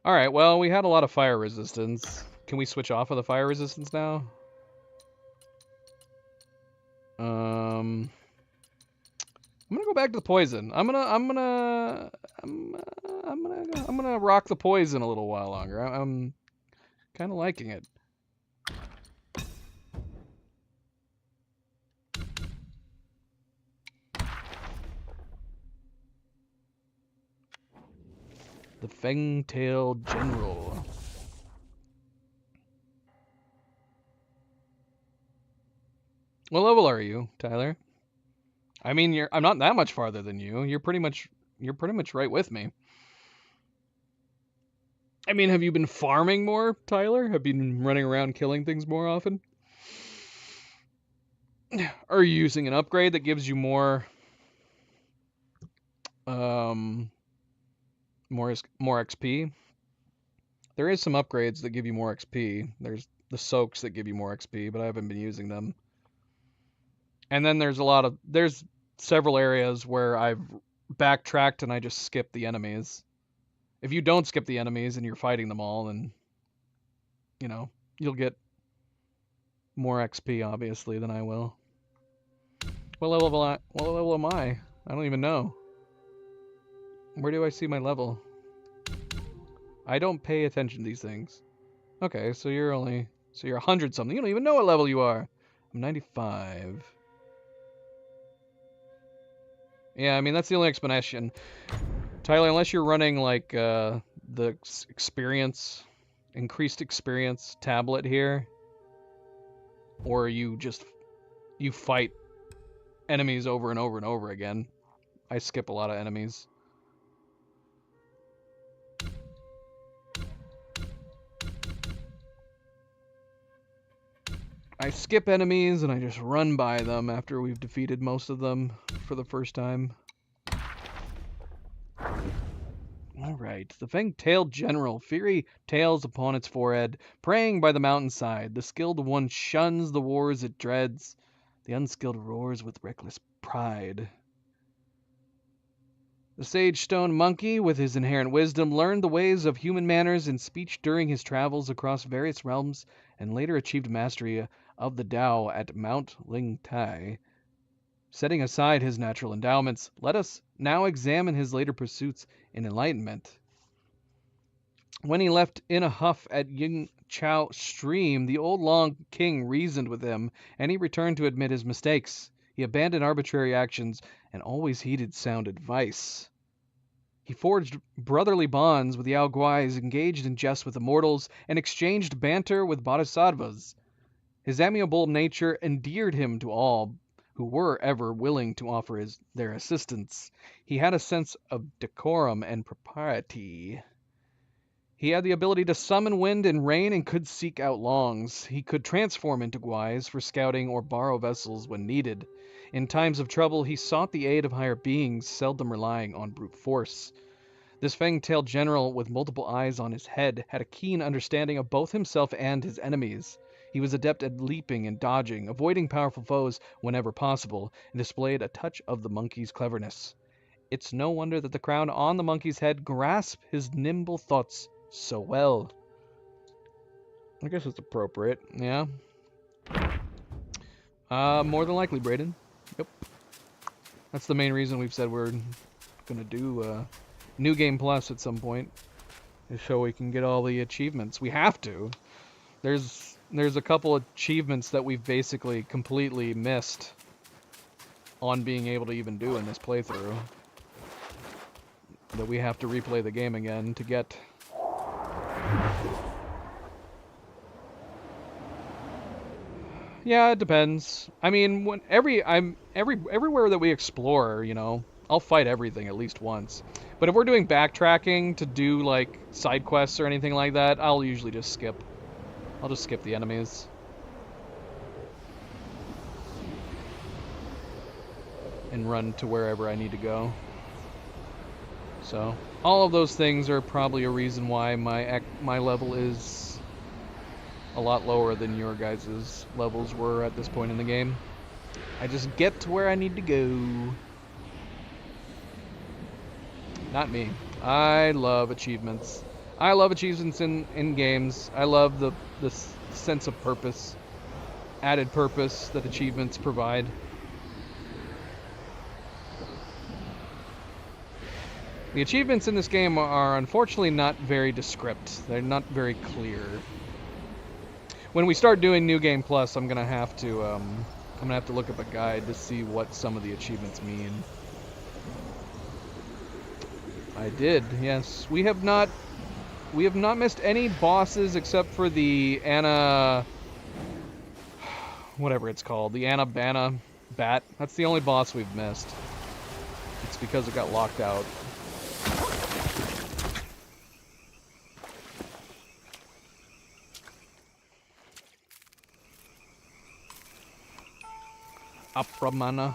Alright, well, we had a lot of fire resistance. Can we switch off of the fire resistance now? I'm gonna go back to the poison. I'm gonna rock the poison a little while longer. I'm kind of liking it. The Fangtail General. What level are you, Tyler? I mean, I'm not that much farther than you. You're pretty much right with me. I mean, have you been farming more, Tyler? Have you been running around killing things more often? Are you using an upgrade that gives you more XP? There is some upgrades that give you more XP. There's the soaks that give you more XP, but I haven't been using them. And then there's several areas where I've backtracked and I just skip the enemies. If you don't skip the enemies and you're fighting them all, then you'll get more XP obviously than I will. What level am I? I don't even know. Where do I see my level? I don't pay attention to these things. Okay, so you're 100 something. You don't even know what level you are. I'm 95. Yeah, I mean, that's the only explanation. Tyler, unless you're running like the increased experience tablet here, or you fight enemies over and over and over again. I skip a lot of enemies. I skip enemies and I just run by them after we've defeated most of them for the first time. Alright, the Fangtail General. Fury tails upon its forehead, praying by the mountainside. The skilled one shuns the wars it dreads. The unskilled roars with reckless pride. The Sage Stone Monkey, with his inherent wisdom, learned the ways of human manners and speech during his travels across various realms, and later achieved mastery of the Tao at Mount Lingtai. Setting aside his natural endowments, let us now examine his later pursuits in enlightenment. When he left in a huff at Ying Chao Stream, the old Long King reasoned with him, and he returned to admit his mistakes. He abandoned arbitrary actions and always heeded sound advice. He forged brotherly bonds with Yao Guais, engaged in jests with immortals, and exchanged banter with bodhisattvas. His amiable nature endeared him to all who were ever willing to offer their assistance. He had a sense of decorum and propriety. He had the ability to summon wind and rain and could seek out longs. He could transform into guais for scouting or borrow vessels when needed. In times of trouble, he sought the aid of higher beings, seldom relying on brute force. This Fangtail General, with multiple eyes on his head, had a keen understanding of both himself and his enemies. He was adept at leaping and dodging, avoiding powerful foes whenever possible, and displayed a touch of the monkey's cleverness. It's no wonder that the crown on the monkey's head grasped his nimble thoughts so well. I guess it's appropriate, yeah. More than likely, Brayden. Yep. That's the main reason we've said we're gonna do New Game Plus at some point, so we can get all the achievements. We have to. There's a couple of achievements that we've basically completely missed on being able to even do in this playthrough, that we have to replay the game again to get. Yeah, it depends. I mean, everywhere that we explore, I'll fight everything at least once. But if we're doing backtracking to do like side quests or anything like that, I'll usually just skip. I'll just skip the enemies. And run to wherever I need to go. So, all of those things are probably a reason why my level is a lot lower than your guys' levels were at this point in the game. I just get to where I need to go. Not me. I love achievements. I love achievements in games. I love the sense of purpose, added purpose that achievements provide. The achievements in this game are unfortunately not very descript. They're not very clear. When we start doing New Game Plus, I'm gonna have to look up a guide to see what some of the achievements mean. I did, yes. We have not missed any bosses except for the Anna, whatever it's called, the Anna Banna Bat. That's the only boss we've missed. It's because it got locked out. Apramana,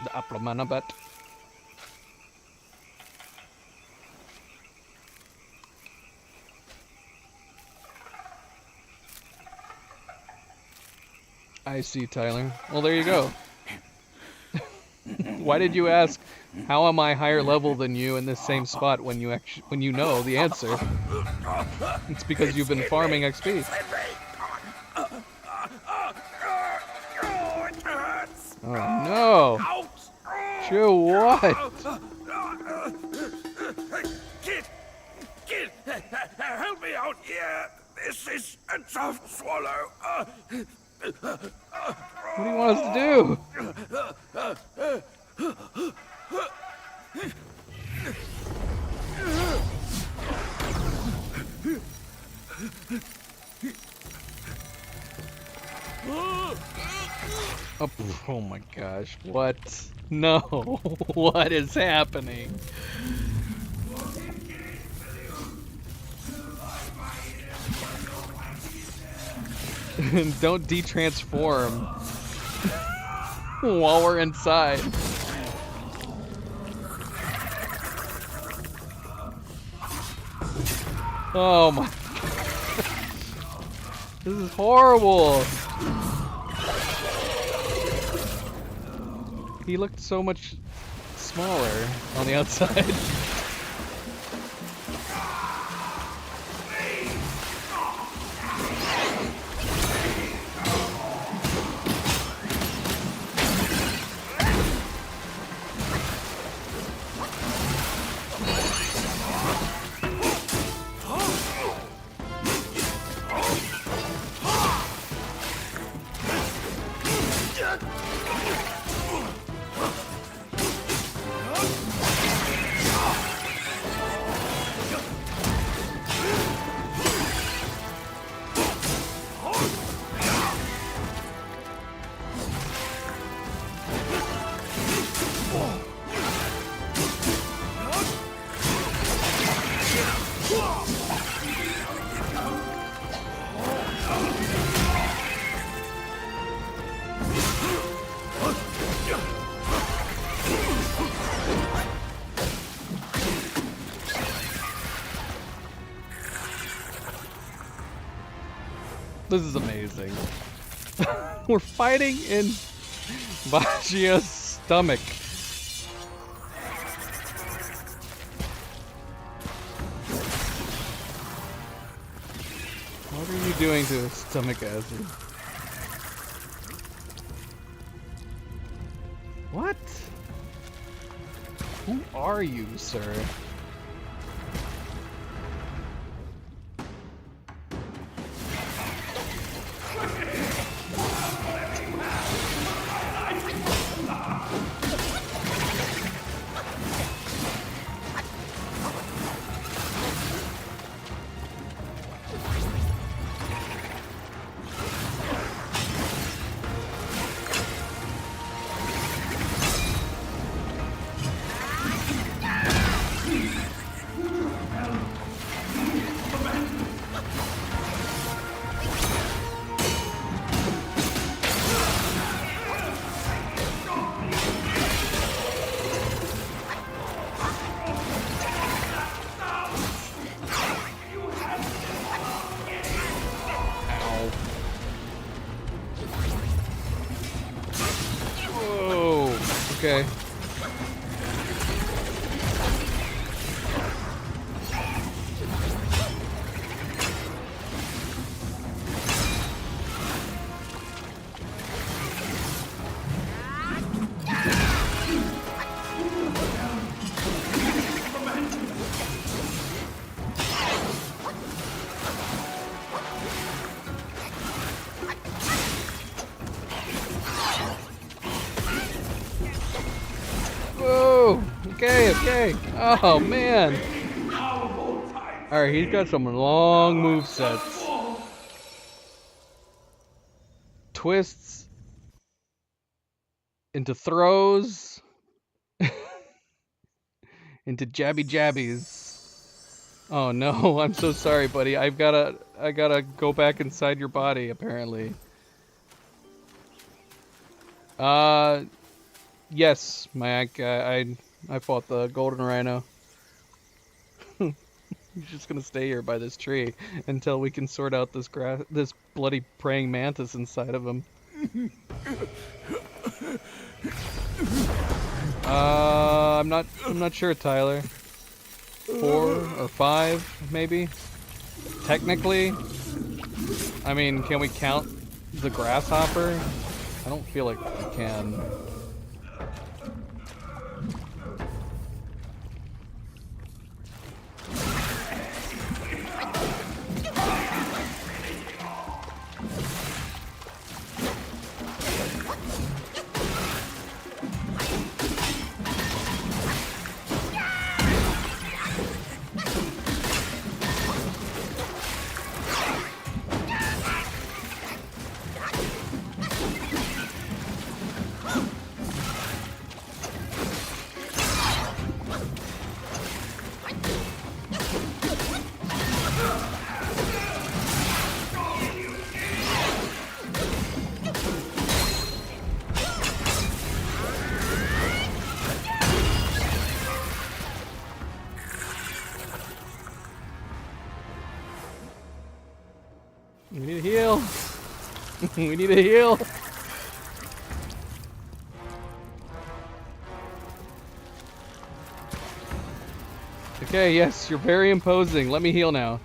the Apramana Bat. I see, Tyler. Well, there you go. Why did you ask, how am I higher level than you in this same spot when you know the answer? It's because you've been farming XP. Oh no! Joe, what? Kid, help me out here. This is a tough swallow. What do you want us to do? Oh my gosh, what? No, what is happening? Don't de-transform while we're inside. Oh my gosh. This is horrible. He looked so much smaller on the outside. This is amazing. We're fighting in Vajia's stomach. What are you doing to his stomach acid? What? Who are you, sir? Okay. okay. Oh, man. Alright, he's got some long movesets. Twists into throws into jabby jabbies. Oh no, I'm so sorry, buddy. I gotta go back inside your body, apparently. Yes, Mayak, I fought the golden rhino. He's just gonna stay here by this tree until we can sort out this bloody praying mantis inside of him. I'm not sure, Tyler. 4 or 5, maybe? Technically? I mean, can we count the grasshopper? I don't feel like we can. We need a heal. We need a heal. Okay, yes, you're very imposing. Let me heal now.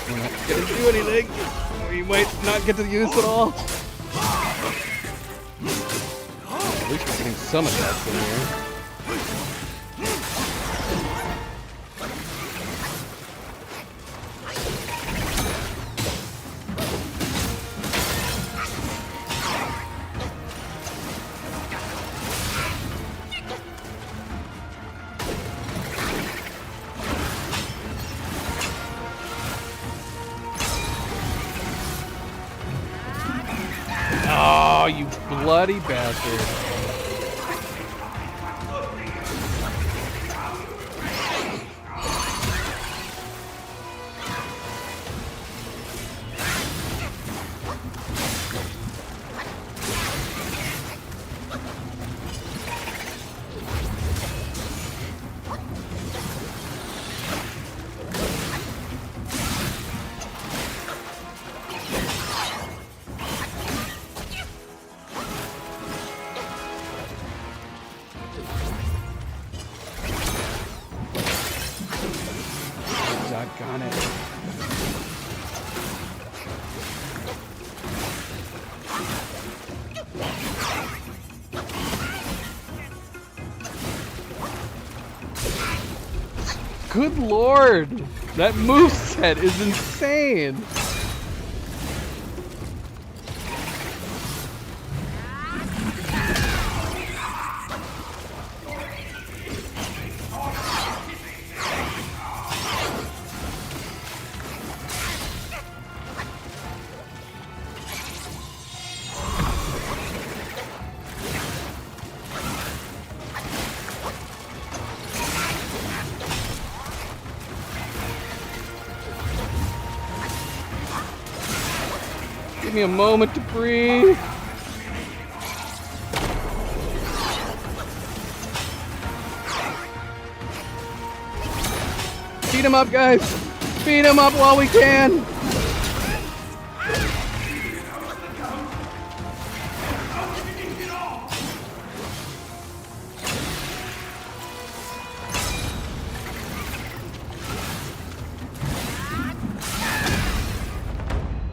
You're not gonna do anything. Or you might not get to use it all. At least we're getting some attacks in here. Oh, you bloody bastard. Doggone it. Good lord! That moveset is insane! Give me a moment to breathe. Beat him up, guys. Beat him up while we can.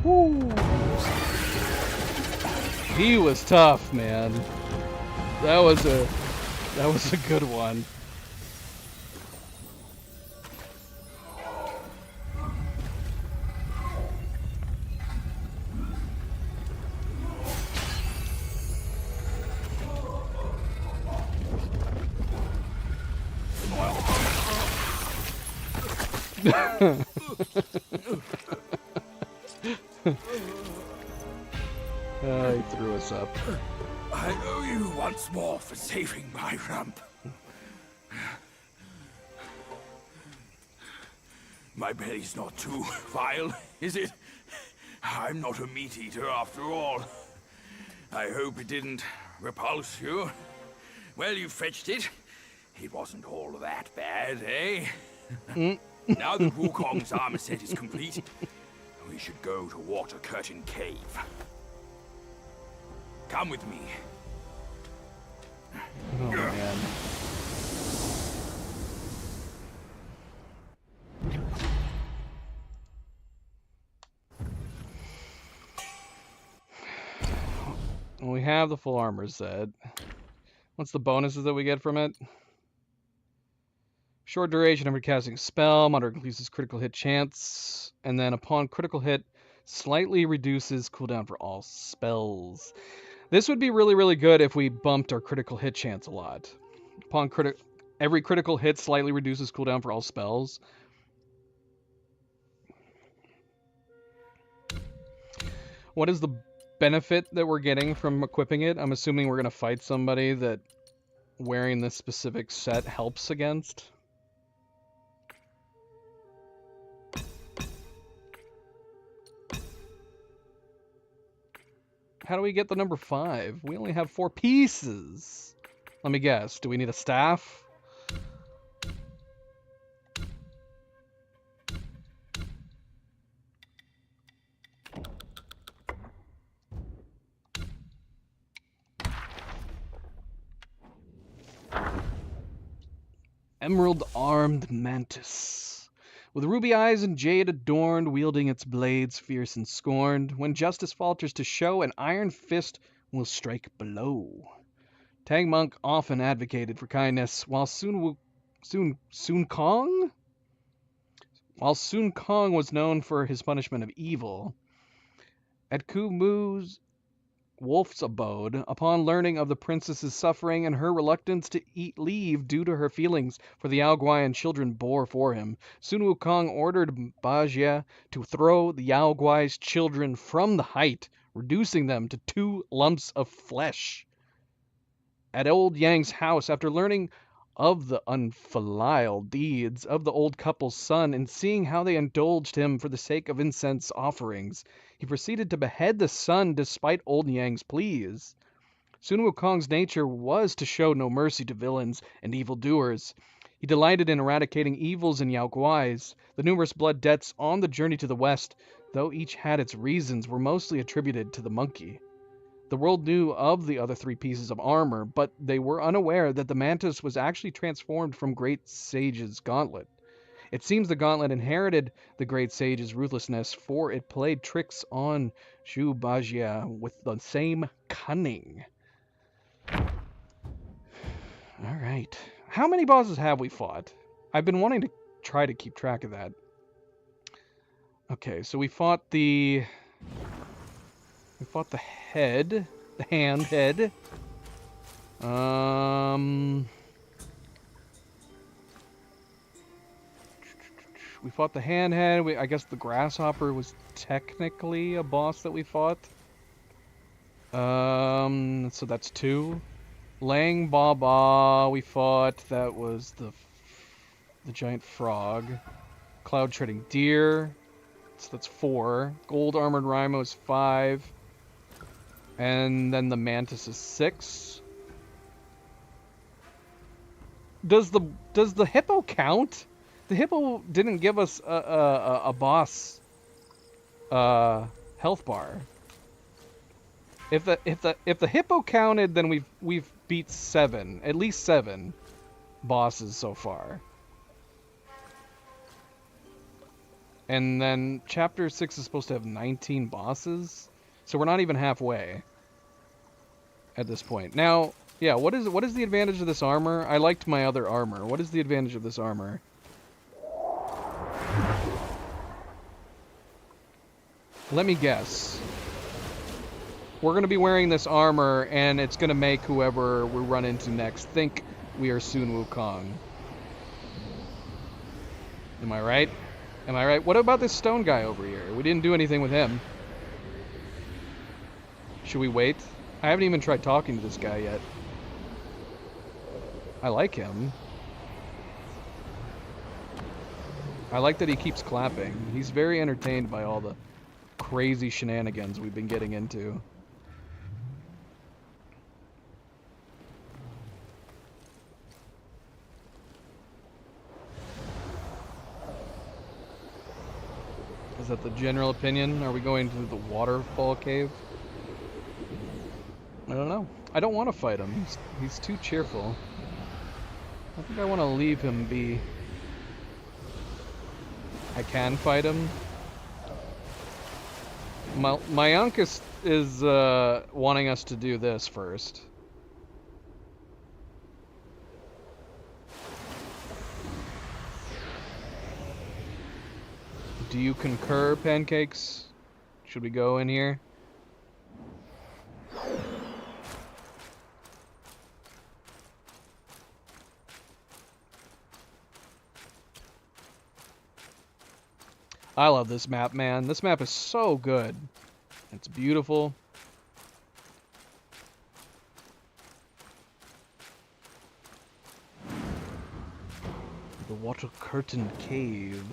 Woo. He was tough, man. That was a good one. He threw us up. I owe you once more for saving my rump. My belly's not too vile, is it? I'm not a meat eater after all. I hope it didn't repulse you. Well, you fetched it. It wasn't all that bad, eh? Now that Wukong's armor set is complete, we should go to Water Curtain Cave. Come with me. Oh, man. We have the full armor set. What's the bonuses that we get from it? Short duration after casting a spell, moderate increases critical hit chance, and then upon critical hit, slightly reduces cooldown for all spells. This would be really, really good if we bumped our critical hit chance a lot. Upon every critical hit slightly reduces cooldown for all spells. What is the benefit that we're getting from equipping it? I'm assuming we're going to fight somebody that wearing this specific set helps against. How do we get the number 5? We only have 4 pieces. Let me guess. Do we need a staff? Emerald-armed mantis. With ruby eyes and jade adorned, wielding its blades fierce and scorned, when justice falters to show, an iron fist will strike below. Tang Monk often advocated for kindness, while Sun Kong was known for his punishment of evil. At Kumu's Wolf's abode, upon learning of the princess's suffering and her reluctance to leave due to her feelings for the Yao Guai and children bore for him, Sun Wukong ordered Bajie to throw the Yao Guai's children from the height, reducing them to 2 lumps of flesh. At old Yang's house, after learning of the unfilial deeds of the old couple's son and seeing how they indulged him for the sake of incense offerings, he proceeded to behead the son despite old Yang's pleas. Sun Wukong's nature was to show no mercy to villains and evildoers. He delighted in eradicating evils in Yao Guais. The numerous blood debts on the journey to the west, though each had its reasons, were mostly attributed to the monkey. The world knew of the other 3 pieces of armor, but they were unaware that the mantis was actually transformed from Great Sage's gauntlet. It seems the gauntlet inherited the Great Sage's ruthlessness, for it played tricks on Zhu Bajie with the same cunning. Alright. How many bosses have we fought? I've been wanting to try to keep track of that. Okay, so we fought the head. The hand head. We fought the hand head. I guess the grasshopper was technically a boss that we fought. So that's 2. Lang Baba we fought. That was the giant frog. Cloud treading deer. So that's 4. Gold armored Rhino is 5. And then the mantis is 6. Does the hippo count? The hippo didn't give us a boss health bar. If the hippo counted, then we've beat 7, at least 7 bosses so far. And then chapter 6 is supposed to have 19 bosses, so we're not even halfway at this point. Now, yeah, what is the advantage of this armor? I liked my other armor. What is the advantage of this armor? Let me guess. We're going to be wearing this armor, and it's going to make whoever we run into next think we are Sun Wukong. Am I right? Am I right? What about this stone guy over here? We didn't do anything with him. Should we wait? I haven't even tried talking to this guy yet. I like him. I like that he keeps clapping. He's very entertained by all the crazy shenanigans we've been getting into. Is that the general opinion? Are we going to the waterfall cave? I don't know. I don't want to fight him. He's too cheerful. I think I want to leave him be. I can fight him. My uncle is wanting us to do this first. Do you concur, Pancakes? Should we go in here? I love this map, man. This map is so good. It's beautiful. The Water Curtain Cave.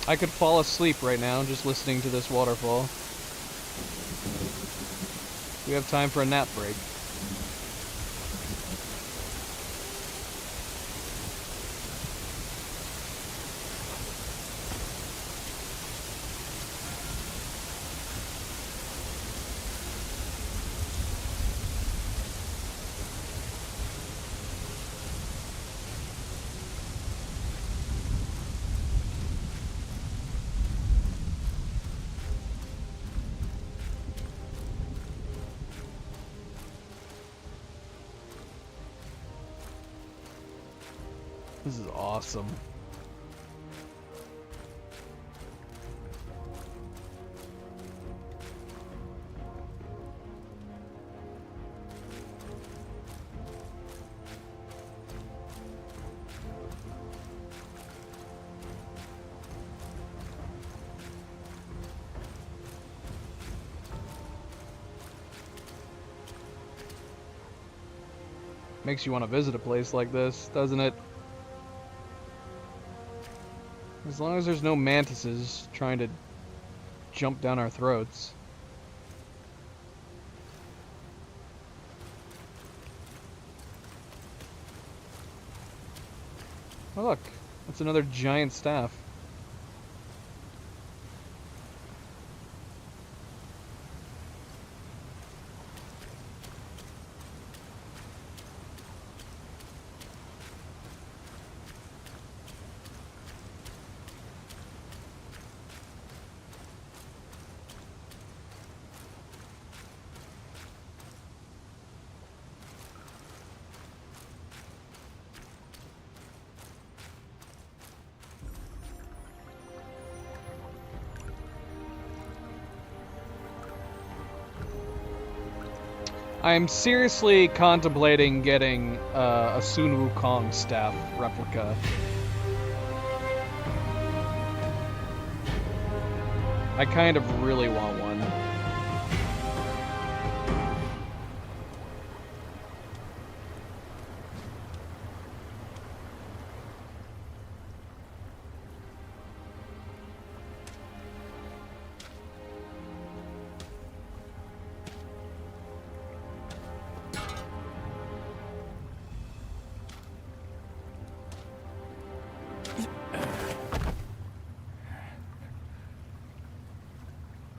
I could fall asleep right now just listening to this waterfall. We have time for a nap break. This is awesome. Makes you want to visit a place like this, doesn't it? As long as there's no mantises trying to jump down our throats. Oh look, that's another giant staff. I'm seriously contemplating getting a Sun Wukong staff replica. I kind of really want one.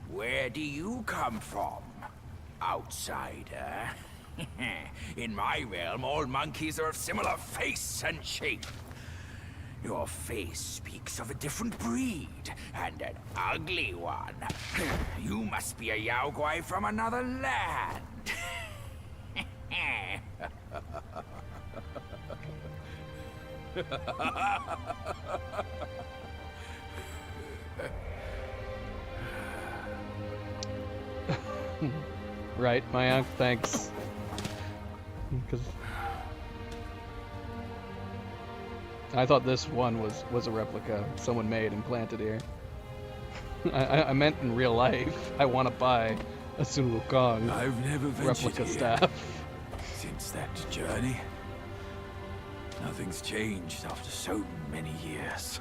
Where do you come from, outsider? In my realm, all monkeys are of similar face and shape. Your face speaks of a different breed, and an ugly one. You must be a Yaoguai from another land. Right, Mayank, thanks. 'Cause I thought this one was a replica someone made and planted here. I meant in real life. I want to buy a Sun Wukong I've never ventured replica here staff. since that journey. Nothing's changed after so many years.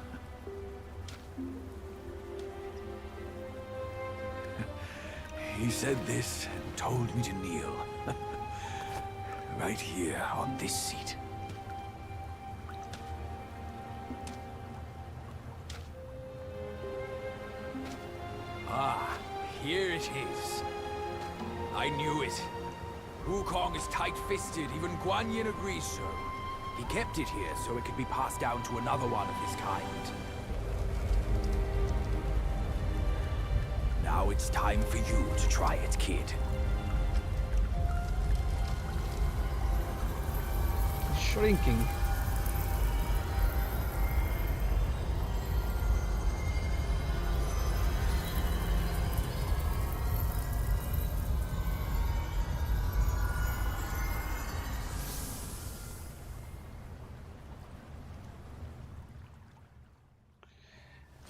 He said this and told me to kneel. Right here on this seat. Ah, here it is. I knew it. Wukong is tight-fisted, even Guan Yin agrees so. He kept it here so it could be passed down to another one of his kind. Now it's time for you to try it, kid. Shrinking.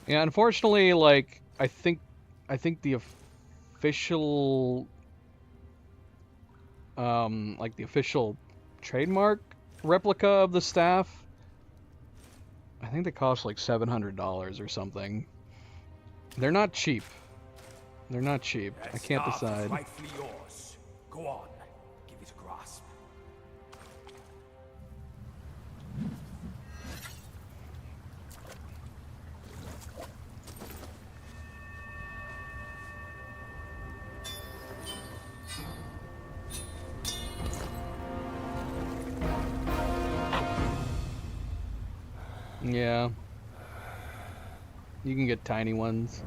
Yeah, unfortunately, like I think the official like the official trademark replica of the staff, I think they cost like $700 or something. They're not cheap. They're not cheap. That I can't staff is decide. rightfully yours. Go on, give it a grasp. Yeah. You can get tiny ones.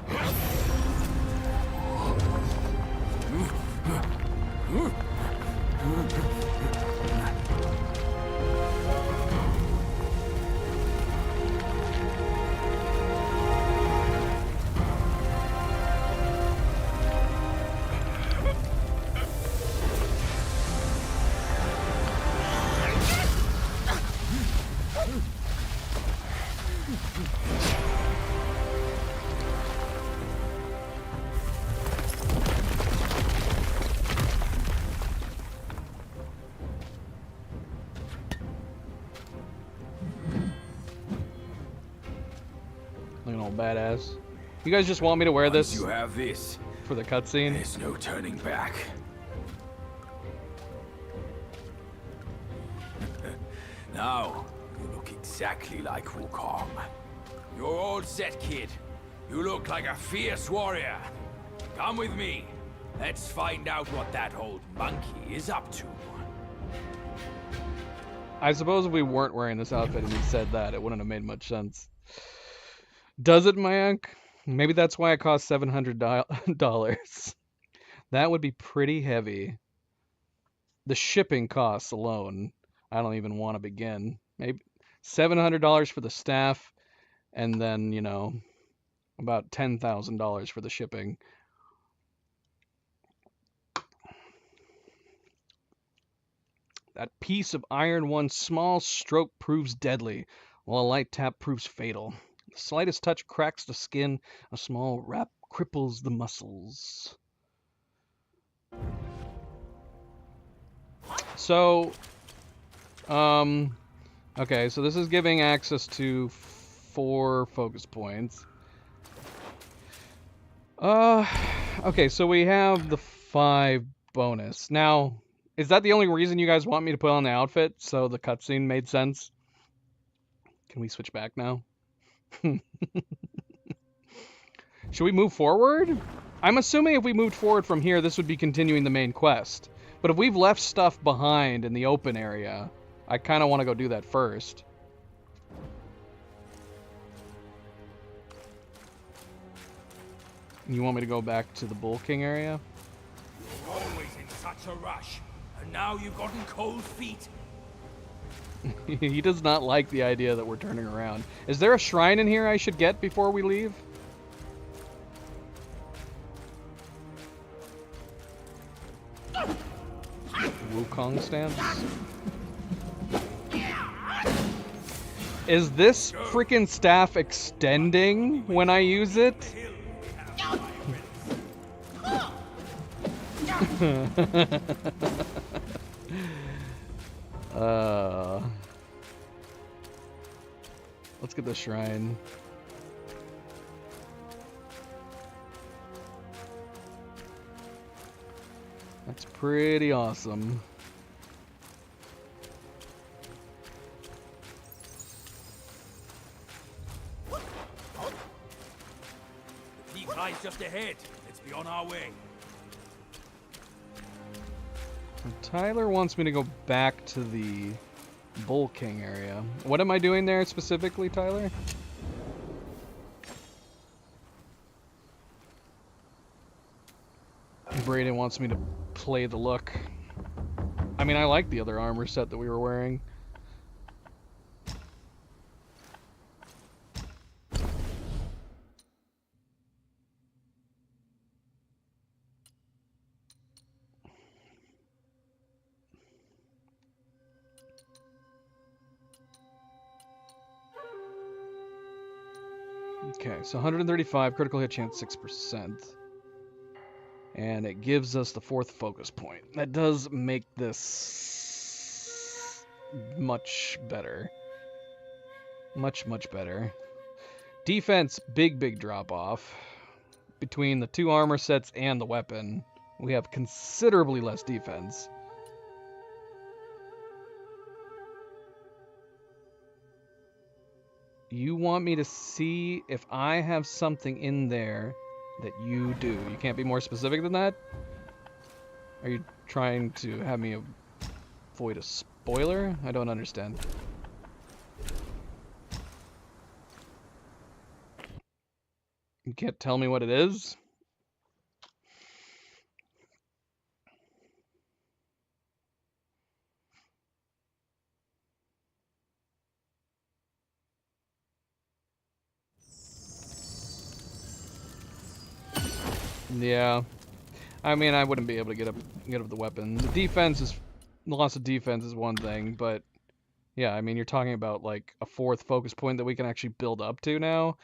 Looking all badass. You guys just want me to wear Once this you have this, for the cutscene? there's no turning back. Now, you look exactly like Wukong. You're all set, kid. You look like a fierce warrior. Come with me. Let's find out what that old monkey is up to. I suppose if we weren't wearing this outfit and he said that, it wouldn't have made much sense. Does it, Mayank? Maybe that's why it cost $700. That would be pretty heavy. The shipping costs alone, I don't even want to begin. Maybe $700 for the staff, and then, you know, about $10,000 for the shipping. That piece of iron, one small stroke proves deadly, while a light tap proves fatal. The slightest touch cracks the skin, a small rap cripples the muscles. So, okay, so this is giving access to 4 focus points. Okay, so we have the 5 bonus. Now, is that the only reason you guys want me to put on the outfit? So the cutscene made sense? Can we switch back now? Should we move forward? I'm assuming if we moved forward from here, this would be continuing the main quest. But if we've left stuff behind in the open area, I kind of want to go do that first. You want me to go back to the Bull King area? You're always in such a rush, and now you've gotten cold feet. He does not like the idea that we're turning around. Is there a shrine in here I should get before we leave? Wukong stance? Is this freaking staff extending when I use it? Let's get the shrine. That's pretty awesome. The peak lies just ahead. Let's be on our way. Tyler wants me to go back to the Bull King area. What am I doing there specifically, Tyler? Brayden wants me to play the look. I mean, I like the other armor set that we were wearing. Okay, so 135, critical hit chance 6%. And it gives us the 4th focus point. That does make this much better. Much, much better. Defense, big drop off. Between the 2 armor sets and the weapon, we have considerably less defense. You want me to see if I have something in there that you do. You can't be more specific than that? Are you trying to have me avoid a spoiler? I don't understand. You can't tell me what it is? Yeah, I mean, I wouldn't be able to get up the weapon. The loss of defense is one thing, but yeah, I mean, you're talking about like a 4th focus point that we can actually build up to now,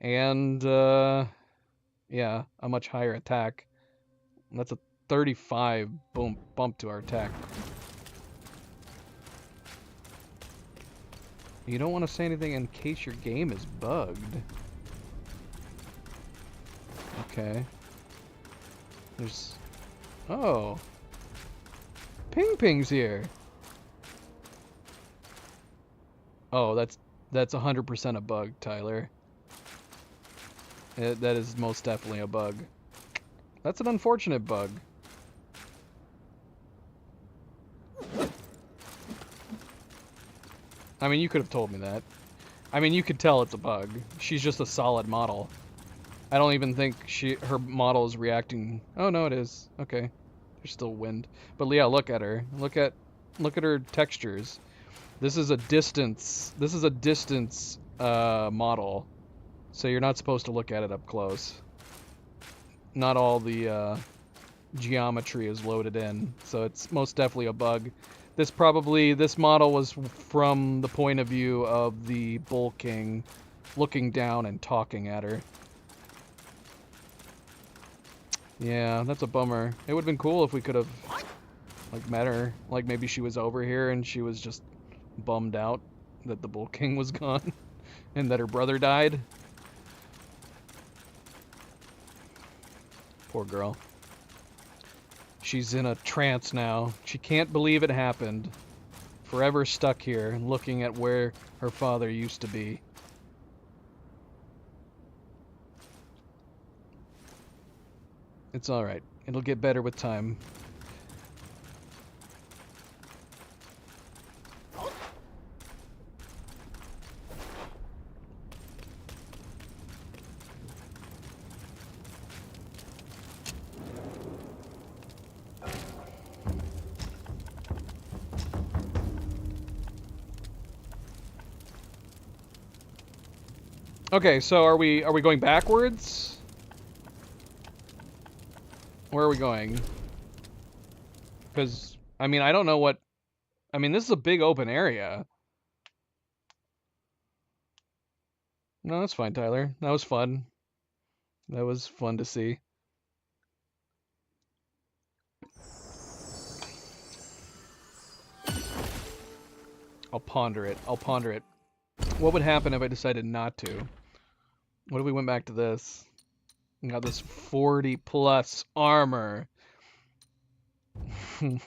and yeah, a much higher attack. That's a 35 bump to our attack. You don't want to say anything in case your game is bugged. Okay. There's... Oh. Ping's here. Oh, that's 100% a bug, Tyler. That is most definitely a bug. That's an unfortunate bug. I mean, you could have told me that. I mean, you could tell it's a bug. She's just a solid model. I don't even think her model is reacting. Oh no, it is. Okay, there's still wind. But yeah, look at her. Look at her textures. This is a distance. This is a distance model, so you're not supposed to look at it up close. Not all the geometry is loaded in, so it's most definitely a bug. This model was from the point of view of the Bull King, looking down and talking at her. Yeah, that's a bummer. It would have been cool if we could have, like, met her. Like, maybe she was over here and she was just bummed out that the Bull King was gone and that her brother died. Poor girl. She's in a trance now. She can't believe it happened. Forever stuck here, looking at where her father used to be. It's alright. It'll get better with time. Okay, so are we going backwards? Where are we going? Because, I mean, I don't know what... I mean, this is a big open area. No, that's fine, Tyler. That was fun. That was fun to see. I'll ponder it. I'll ponder it. What would happen if I decided not to? What if we went back to this? We got this 40 plus armor. How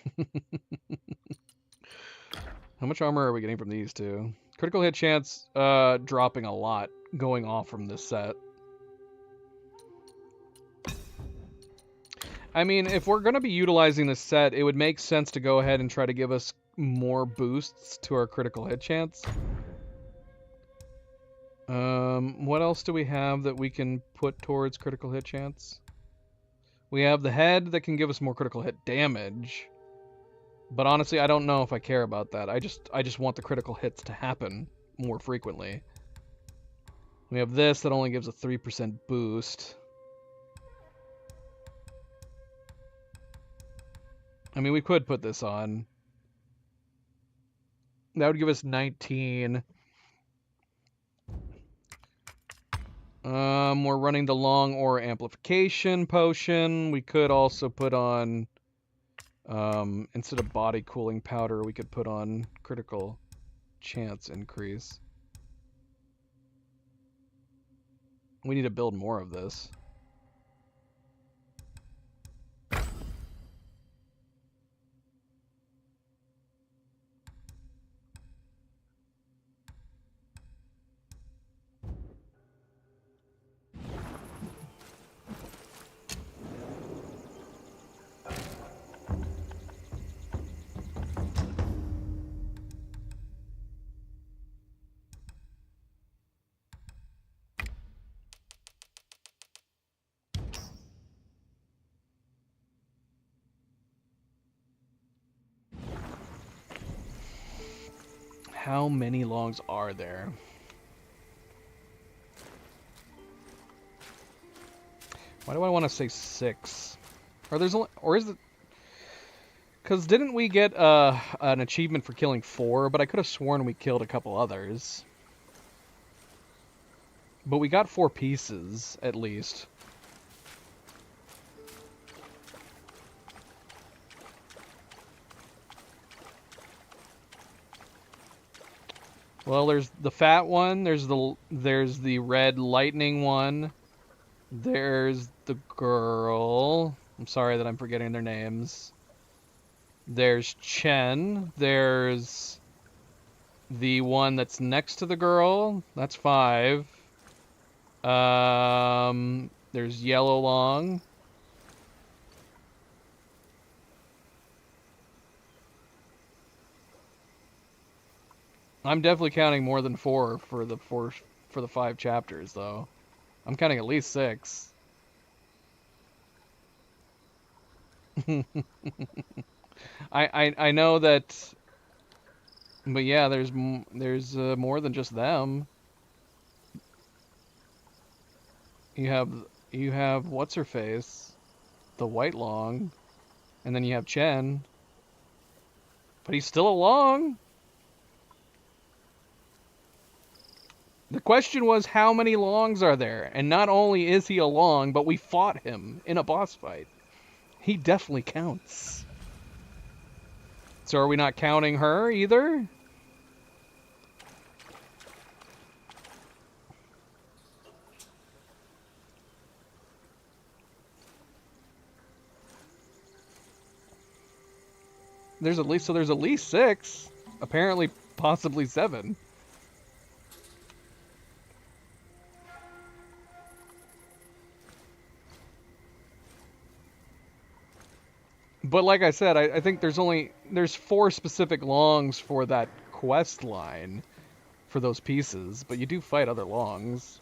much armor are we getting from these two? Critical hit chance dropping a lot going off from this set. I mean, if we're going to be utilizing this set, it would make sense to go ahead and try to give us more boosts to our critical hit chance. What else do we have that we can put towards critical hit chance? We have the head that can give us more critical hit damage. But honestly, I don't know if I care about that. I just want the critical hits to happen more frequently. We have this that only gives a 3% boost. I mean, we could put this on. That would give us 19. We're running the long aura amplification potion. We could also put on, instead of body cooling powder, we could put on critical chance increase. We need to build more of this. How many longs are there? Why do I want to say 6? Or there's only, or is it? Because didn't we get an achievement for killing 4? But I could have sworn we killed a couple others. But we got 4 pieces at least. Well, there's the fat one. There's the red lightning one. There's the girl. I'm sorry that I'm forgetting their names. There's Chen. There's the one that's next to the girl. That's 5. There's Yellow Long. I'm definitely counting more than 4 for the 5 chapters, though. I'm counting at least 6. I know that, but yeah, there's more than just them. You have what's her face, the White Long, and then you have Chen. But he's still a Long. The question was, how many Longs are there? And not only is he a Long, but we fought him in a boss fight. He definitely counts. So are we not counting her either? There's at least 6. Apparently, possibly 7. But like I said, I think there's 4 specific Longs for that quest line for those pieces, but you do fight other Longs.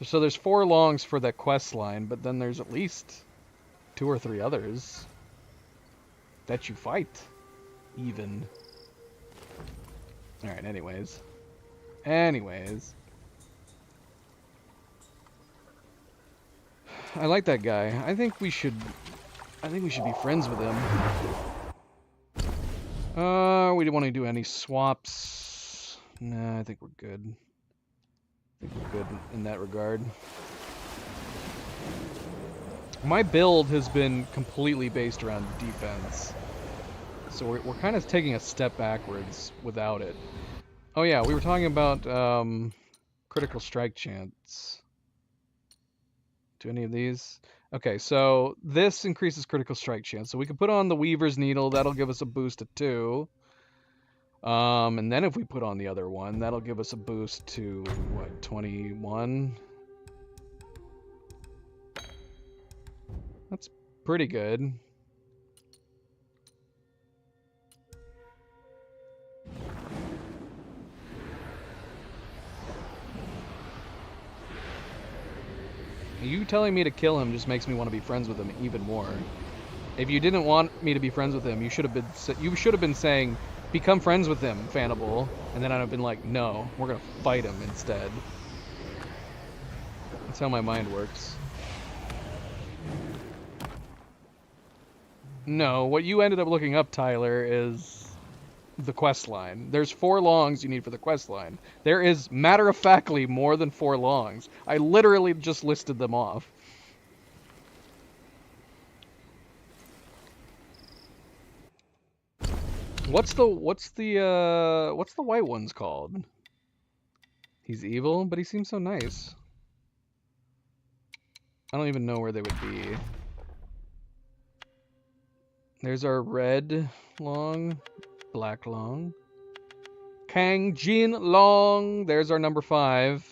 So there's 4 Longs for that quest line, but then there's at least 2 or 3 others that you fight, even. Alright, anyways. I like that guy. I think we should be friends with him. We don't want to do any swaps. Nah, I think we're good. I think we're good in that regard. My build has been completely based around defense. So we're kind of taking a step backwards without it. Oh yeah, we were talking about critical strike chance. Do any of these? Okay, so this increases critical strike chance. So we can put on the Weaver's Needle. That'll give us a boost of 2. And then if we put on the other one, that'll give us a boost to, what, 21? That's pretty good. You telling me to kill him just makes me want to be friends with him even more. If you didn't want me to be friends with him, you should have been saying, become friends with him, Fanable, and then I'd have been like, no, we're gonna fight him instead. That's how my mind works. No, what you ended up looking up, Tyler, is the quest line. There's 4 longs you need for the quest line. There is, matter-of-factly, more than 4 longs. I literally just listed them off. What's the white one's called? He's evil, but he seems so nice. I don't even know where they would be. There's our red long, black long. Kang Jin Long. There's our number 5.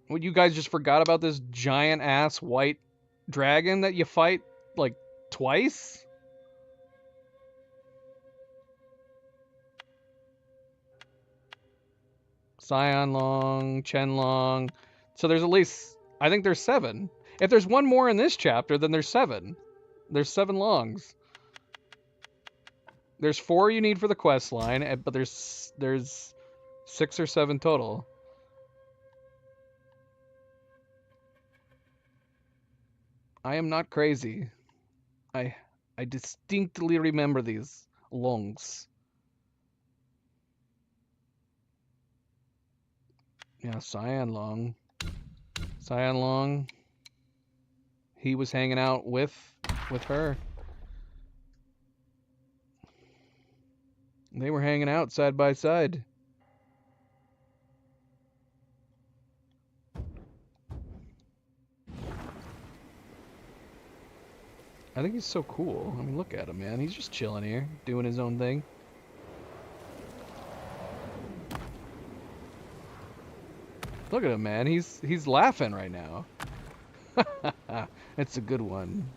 What, you guys just forgot about this giant ass white dragon that you fight like twice? Scion Long, Chen Long. So there's at least, I think there's 7. If there's one more in this chapter, then there's 7. There's 7 longs. There's 4 you need for the quest line, but there's 6 or 7 total. I am not crazy. I distinctly remember these longs. Yeah, Scion Long. Scion Long. He was hanging out with her. They were hanging out side by side. I think he's so cool. I mean, look at him, man. He's just chilling here, doing his own thing. Look at him, man. He's laughing right now. It's a good one.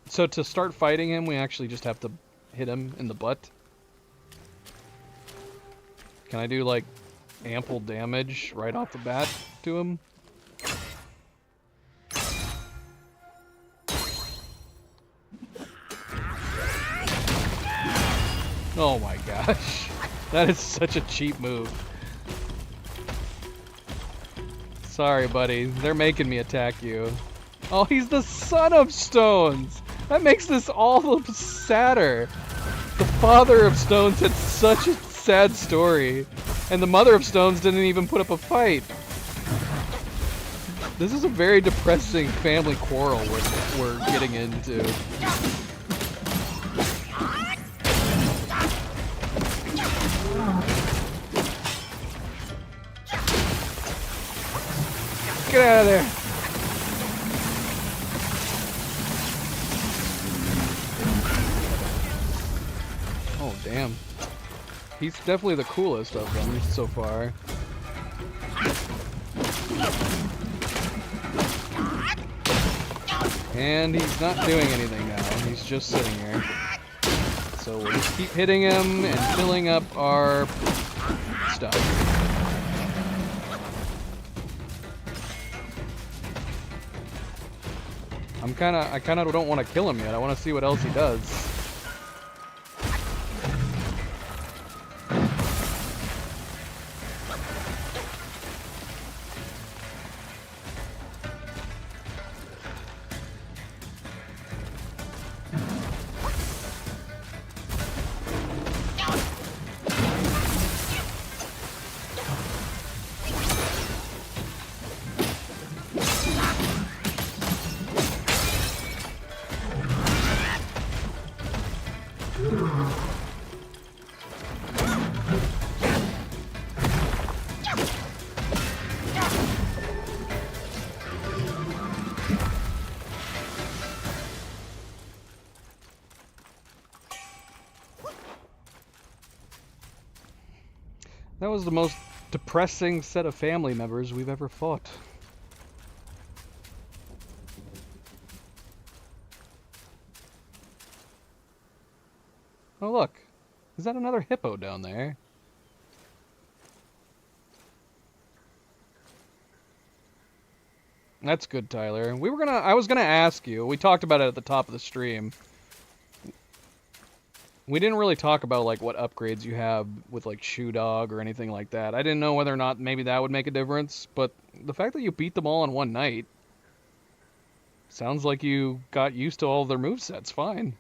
So to start fighting him, we actually just have to hit him in the butt. Can I do, like, ample damage right off the bat to him? Oh my gosh. That is such a cheap move. Sorry, buddy. They're making me attack you. Oh, he's the son of Stones! That makes this all the sadder. The father of Stones had such a sad story. And the mother of Stones didn't even put up a fight. This is a very depressing family quarrel we're getting into. Get out of there! Oh, damn. He's definitely the coolest of them so far. And he's not doing anything now. He's just sitting here. So we'll just keep hitting him and filling up our stuff. I kind of don't want to kill him yet. I want to see what else he does. That was the most depressing set of family members we've ever fought. Oh look, is that another hippo down there? That's good, Tyler. I was gonna ask you, we talked about it at the top of the stream. We didn't really talk about like what upgrades you have with like Shoe Dog or anything like that. I didn't know whether or not maybe that would make a difference, but the fact that you beat them all in one night sounds like you got used to all of their movesets fine.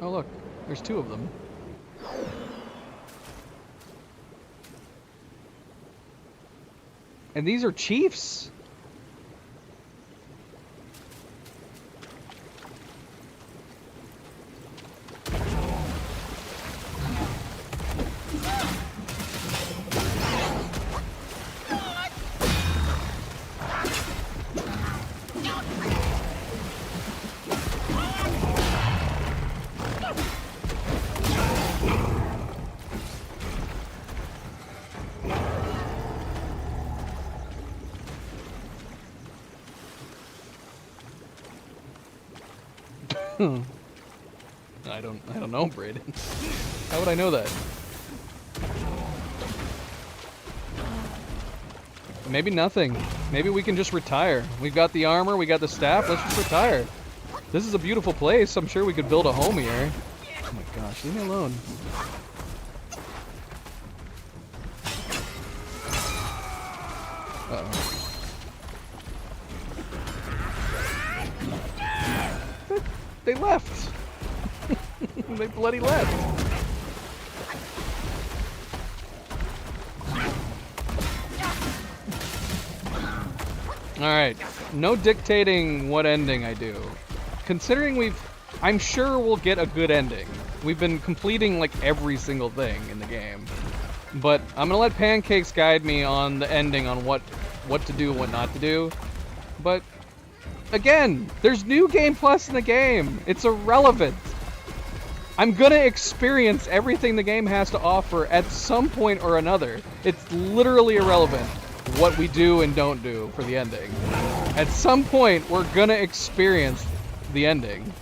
Oh look, there's two of them. And these are chiefs. I don't know, Brayden. How would I know that? Maybe nothing. Maybe we can just retire. We've got the armor, we got the staff, let's just retire. This is a beautiful place. I'm sure we could build a home here. Oh my gosh, leave me alone. Uh-oh. They left! They bloody left! Alright, no dictating what ending I do. Considering I'm sure we'll get a good ending. We've been completing like every single thing in the game. But I'm gonna let Pancakes guide me on the ending on what to do and what not to do. But again, there's New Game Plus in the game. It's irrelevant. I'm gonna experience everything the game has to offer at some point or another. It's literally irrelevant what we do and don't do for the ending. At some point, we're gonna experience the ending.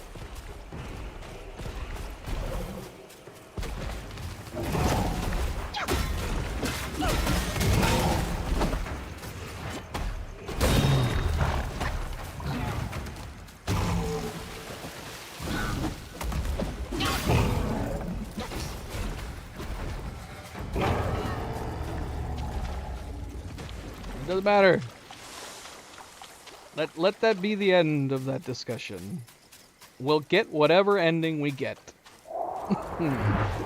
Doesn't matter. Let that be the end of that discussion. We'll get whatever ending we get.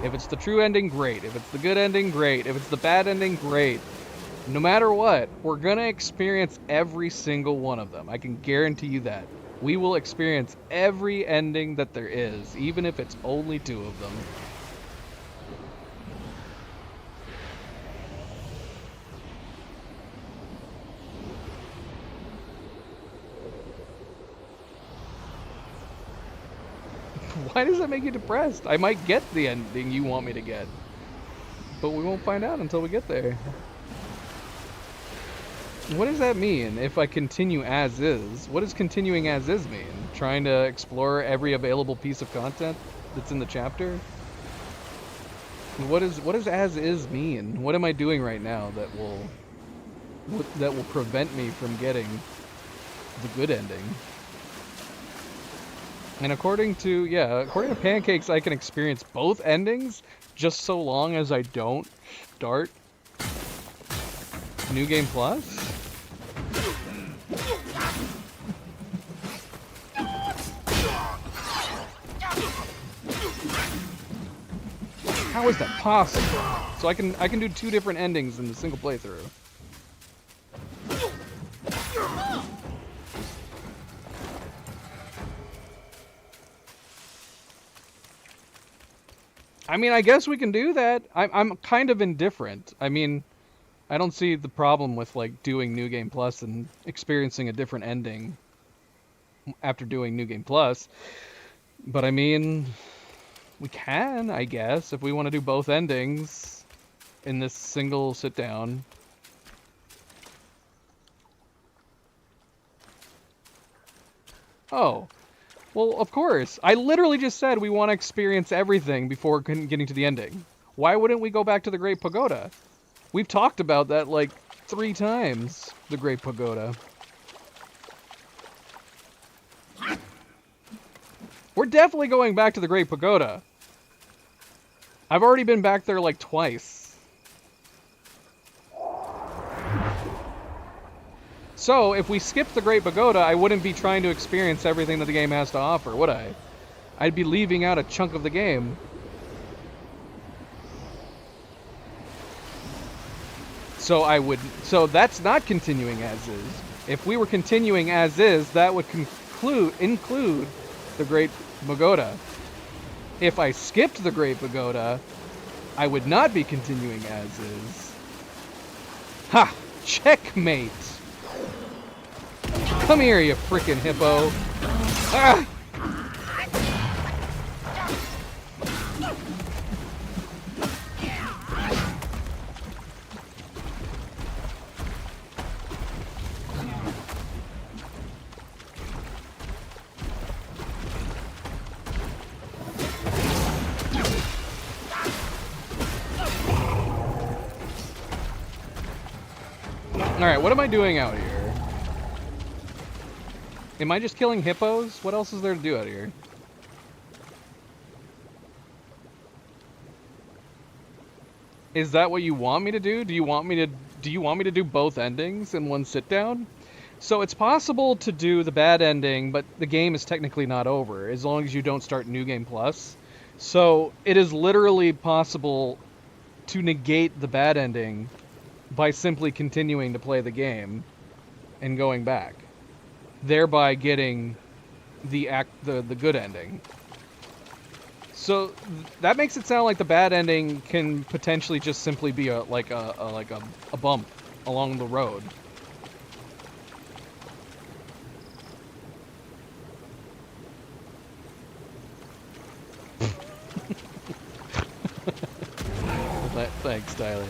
If it's the true ending, great. If it's the good ending, great. If it's the bad ending, great. No matter what, we're gonna experience every single one of them. I can guarantee you that. We will experience every ending that there is, even if it's only 2 of them. Why does that make you depressed? I might get the ending you want me to get. But we won't find out until we get there. What does that mean if I continue as is? What does continuing as is mean? Trying to explore every available piece of content that's in the chapter? What does as is mean? What am I doing right now that will prevent me from getting the good ending? And according to Pancakes, I can experience both endings just so long as I don't start New Game Plus? How is that possible? So I can do 2 different endings in a single playthrough. I mean, I guess we can do that. I'm kind of indifferent. I mean, I don't see the problem with like doing New Game Plus and experiencing a different ending after doing New Game Plus. But I mean, we can, I guess, if we want to do both endings in this single sit down. Oh, well, of course. I literally just said we want to experience everything before getting to the ending. Why wouldn't we go back to the Great Pagoda? We've talked about that like 3 times, the Great Pagoda. We're definitely going back to the Great Pagoda. I've already been back there like twice. So, if we skipped the Great Pagoda, I wouldn't be trying to experience everything that the game has to offer, would I? I'd be leaving out a chunk of the game. So that's not continuing as is. If we were continuing as is, that would include the Great Pagoda. If I skipped the Great Pagoda, I would not be continuing as is. Ha! Checkmate! Come here, you frickin' hippo! Ah! Alright, what am I doing out here? Am I just killing hippos? What else is there to do out here? Is that what you want me to do? Do you want me to do both endings in one sit down? So it's possible to do the bad ending, but the game is technically not over as long as you don't start New Game Plus. So it is literally possible to negate the bad ending by simply continuing to play the game and going back, thereby getting the good ending. So that makes it sound like the bad ending can potentially just simply be a bump along the road. Thanks, Tyler.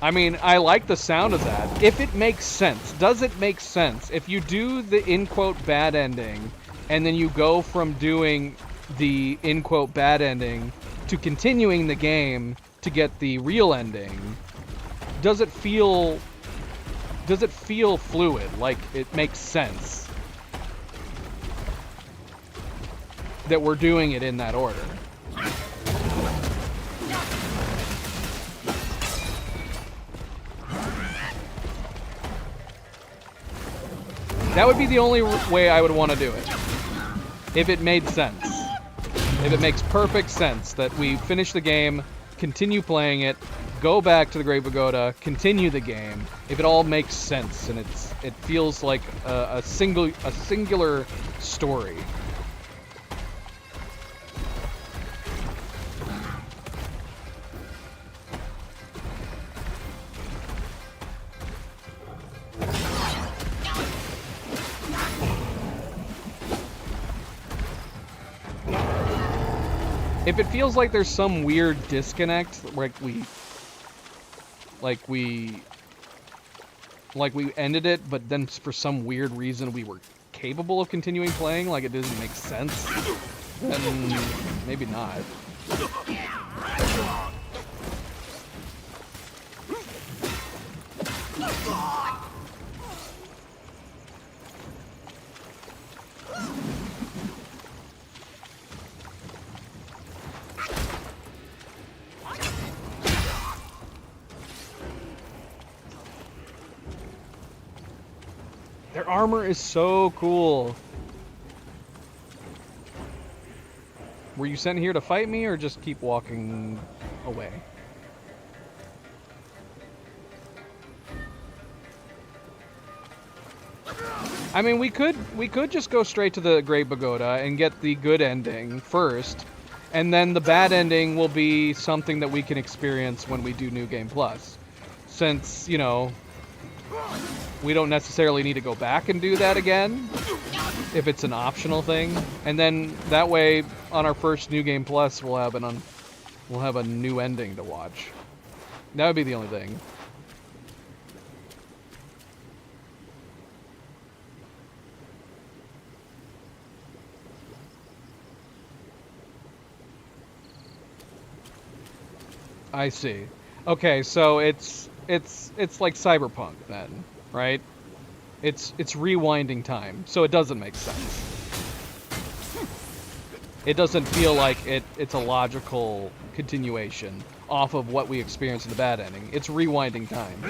I mean, I like the sound of that. If it makes sense. Does it make sense? If you do the in-quote bad ending, and then you go from doing the in-quote bad ending to continuing the game to get the real ending, does it feel fluid? Like it makes sense that we're doing it in that order? That would be the only way I would want to do it. If it made sense. If it makes perfect sense that we finish the game, continue playing it, go back to the Great Pagoda, continue the game. If it all makes sense and it feels like a singular story. If it feels like there's some weird disconnect, like we ended it, but then for some weird reason we were capable of continuing playing, like it doesn't make sense, then maybe not. Their armor is so cool. Were you sent here to fight me or just keep walking away? I mean, we could just go straight to the Great Pagoda and get the good ending first, and then the bad ending will be something that we can experience when we do New Game Plus. Since, you know, we don't necessarily need to go back and do that again if it's an optional thing. And then that way, on our first New Game Plus, we'll have a new ending to watch. That would be the only thing. I see. Okay, so it's like Cyberpunk then, right? It's rewinding time, so it doesn't make sense. It doesn't feel like it's a logical continuation off of what we experienced in the bad ending. It's rewinding time.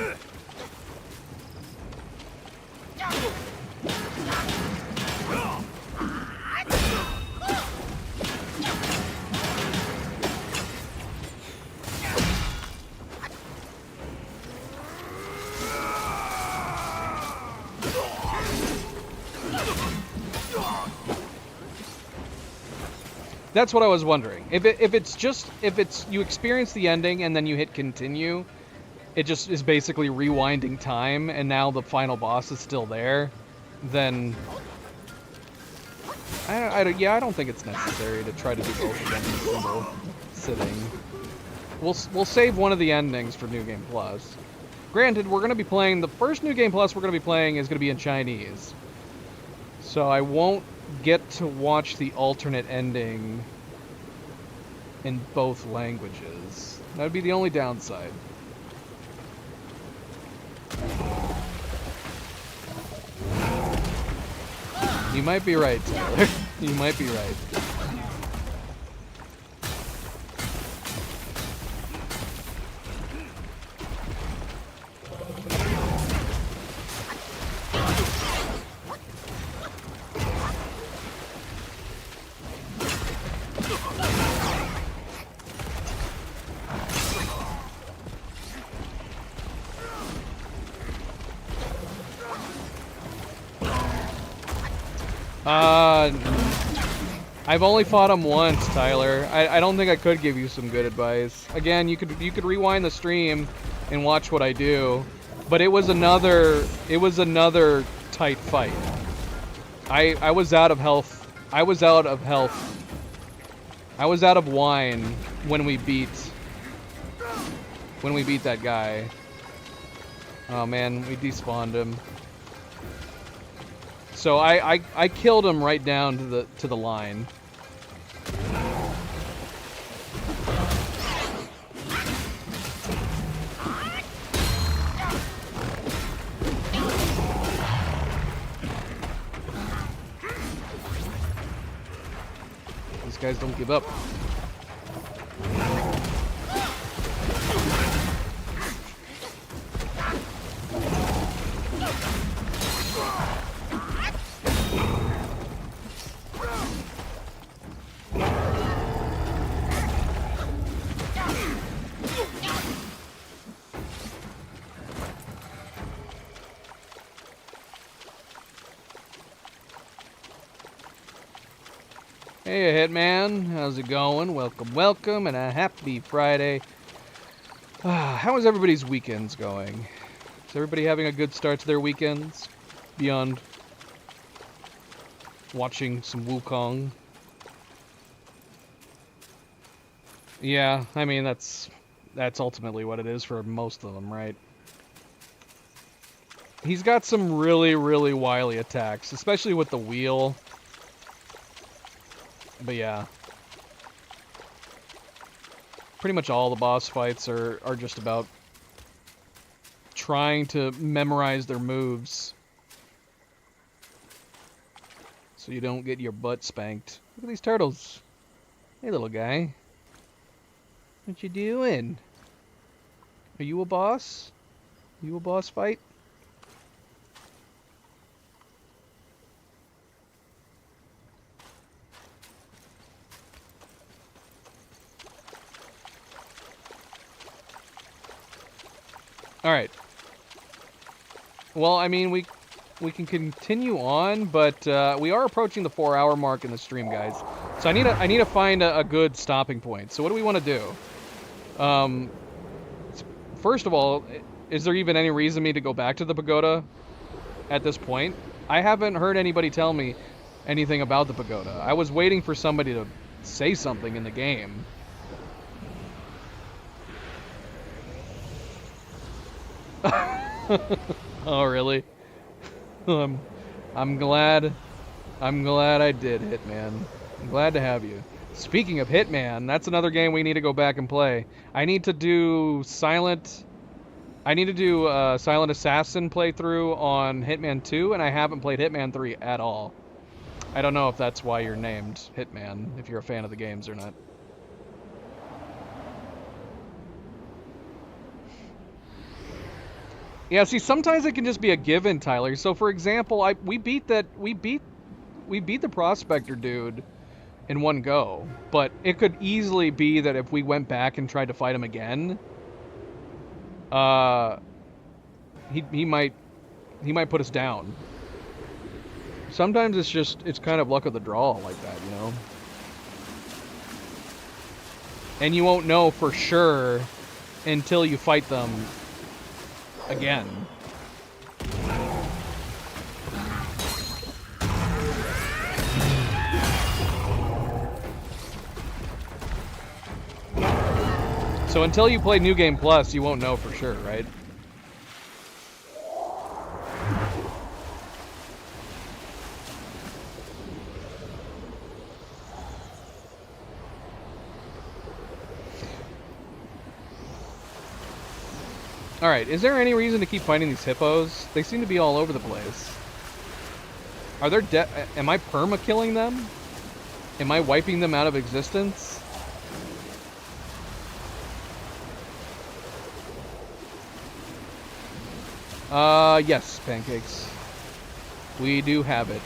That's what I was wondering. If it's you experience the ending and then you hit continue, it just is basically rewinding time, and now the final boss is still there, then I don't think it's necessary to try to do both again in a single sitting. We'll save one of the endings for New Game Plus. Granted, we're going to be playing the first New Game Plus we're going to be playing is going to be in Chinese, so I won't get to watch the alternate ending in both languages. That would be the only downside. You might be right, Tyler. You might be right. I've only fought him once, Tyler. I don't think I could give you some good advice. Again, you could rewind the stream and watch what I do, but it was another tight fight. I was out of health. I was out of health. I was out of wine when we beat that guy. Oh man, we despawned him. So I killed him right down to the line. These guys don't give up. Hey, Hitman, how's it going? Welcome, welcome, and a happy Friday. How is everybody's weekends going? Is everybody having a good start to their weekends? Beyond watching some Wukong? Yeah, I mean, that's ultimately what it is for most of them, right? He's got some really, really wily attacks, especially with the wheel. But yeah, pretty much all the boss fights are just about trying to memorize their moves so you don't get your butt spanked. Look at these turtles. Hey, little guy. What you doing? Are you a boss? You a boss fight? All right. Well, I mean, we can continue on, but we are approaching the 4-hour mark in the stream, guys. So I need to find a good stopping point. So what do we want to do? First of all, is there even any reason me to go back to the pagoda? at this point. I haven't heard anybody tell me anything about the pagoda. I was waiting for somebody to say something in the game. Oh, really? I'm glad I did, Hitman. I'm glad to have you. Speaking of Hitman, that's another game we need to go back and play. I need to do Silent Assassin playthrough on Hitman 2, and I haven't played Hitman 3 at all. I don't know if that's why you're named Hitman, if you're a fan of the games or not. Yeah, see, sometimes it can just be a given, Tyler. So, for example, we beat the Prospector dude in one go, but it could easily be that if we went back and tried to fight him again, he might put us down. Sometimes it's kind of luck of the draw like that, you know? And you won't know for sure until you fight them again. So until you play New Game Plus, you won't know for sure, right? Alright, is there any reason to keep fighting these hippos? They seem to be all over the place. Are there am I perma-killing them? Am I wiping them out of existence? Yes, Pancakes. We do have it.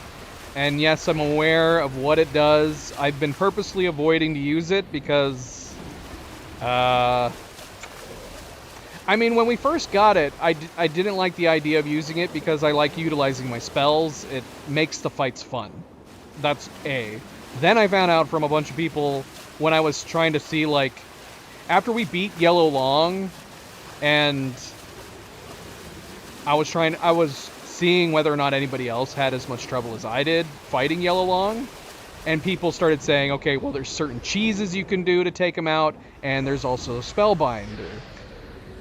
And yes, I'm aware of what it does. I've been purposely avoiding to use it because, I mean, when we first got it, I didn't like the idea of using it because I like utilizing my spells. It makes the fights fun. That's A. Then I found out from a bunch of people when I was trying to see, like, after we beat Yellow Long, and I was seeing whether or not anybody else had as much trouble as I did fighting Yellow Long, and people started saying, okay, well, there's certain cheeses you can do to take him out, and there's also Spellbinder.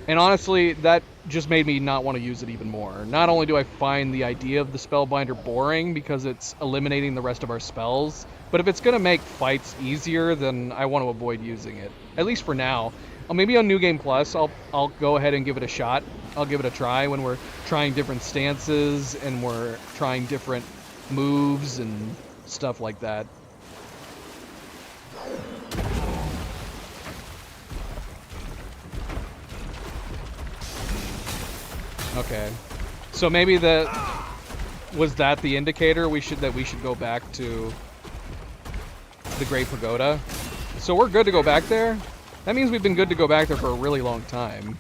And honestly, that just made me not want to use it even more. Not only do I find the idea of the Spellbinder boring because it's eliminating the rest of our spells, but if it's going to make fights easier, then I want to avoid using it. At least for now. Maybe on New Game Plus, I'll go ahead and give it a shot. I'll give it a try when we're trying different stances and we're trying different moves and stuff like that. Okay, so maybe was that the indicator we should go back to the Great Pagoda? So we're good to go back there? That means we've been good to go back there for a really long time.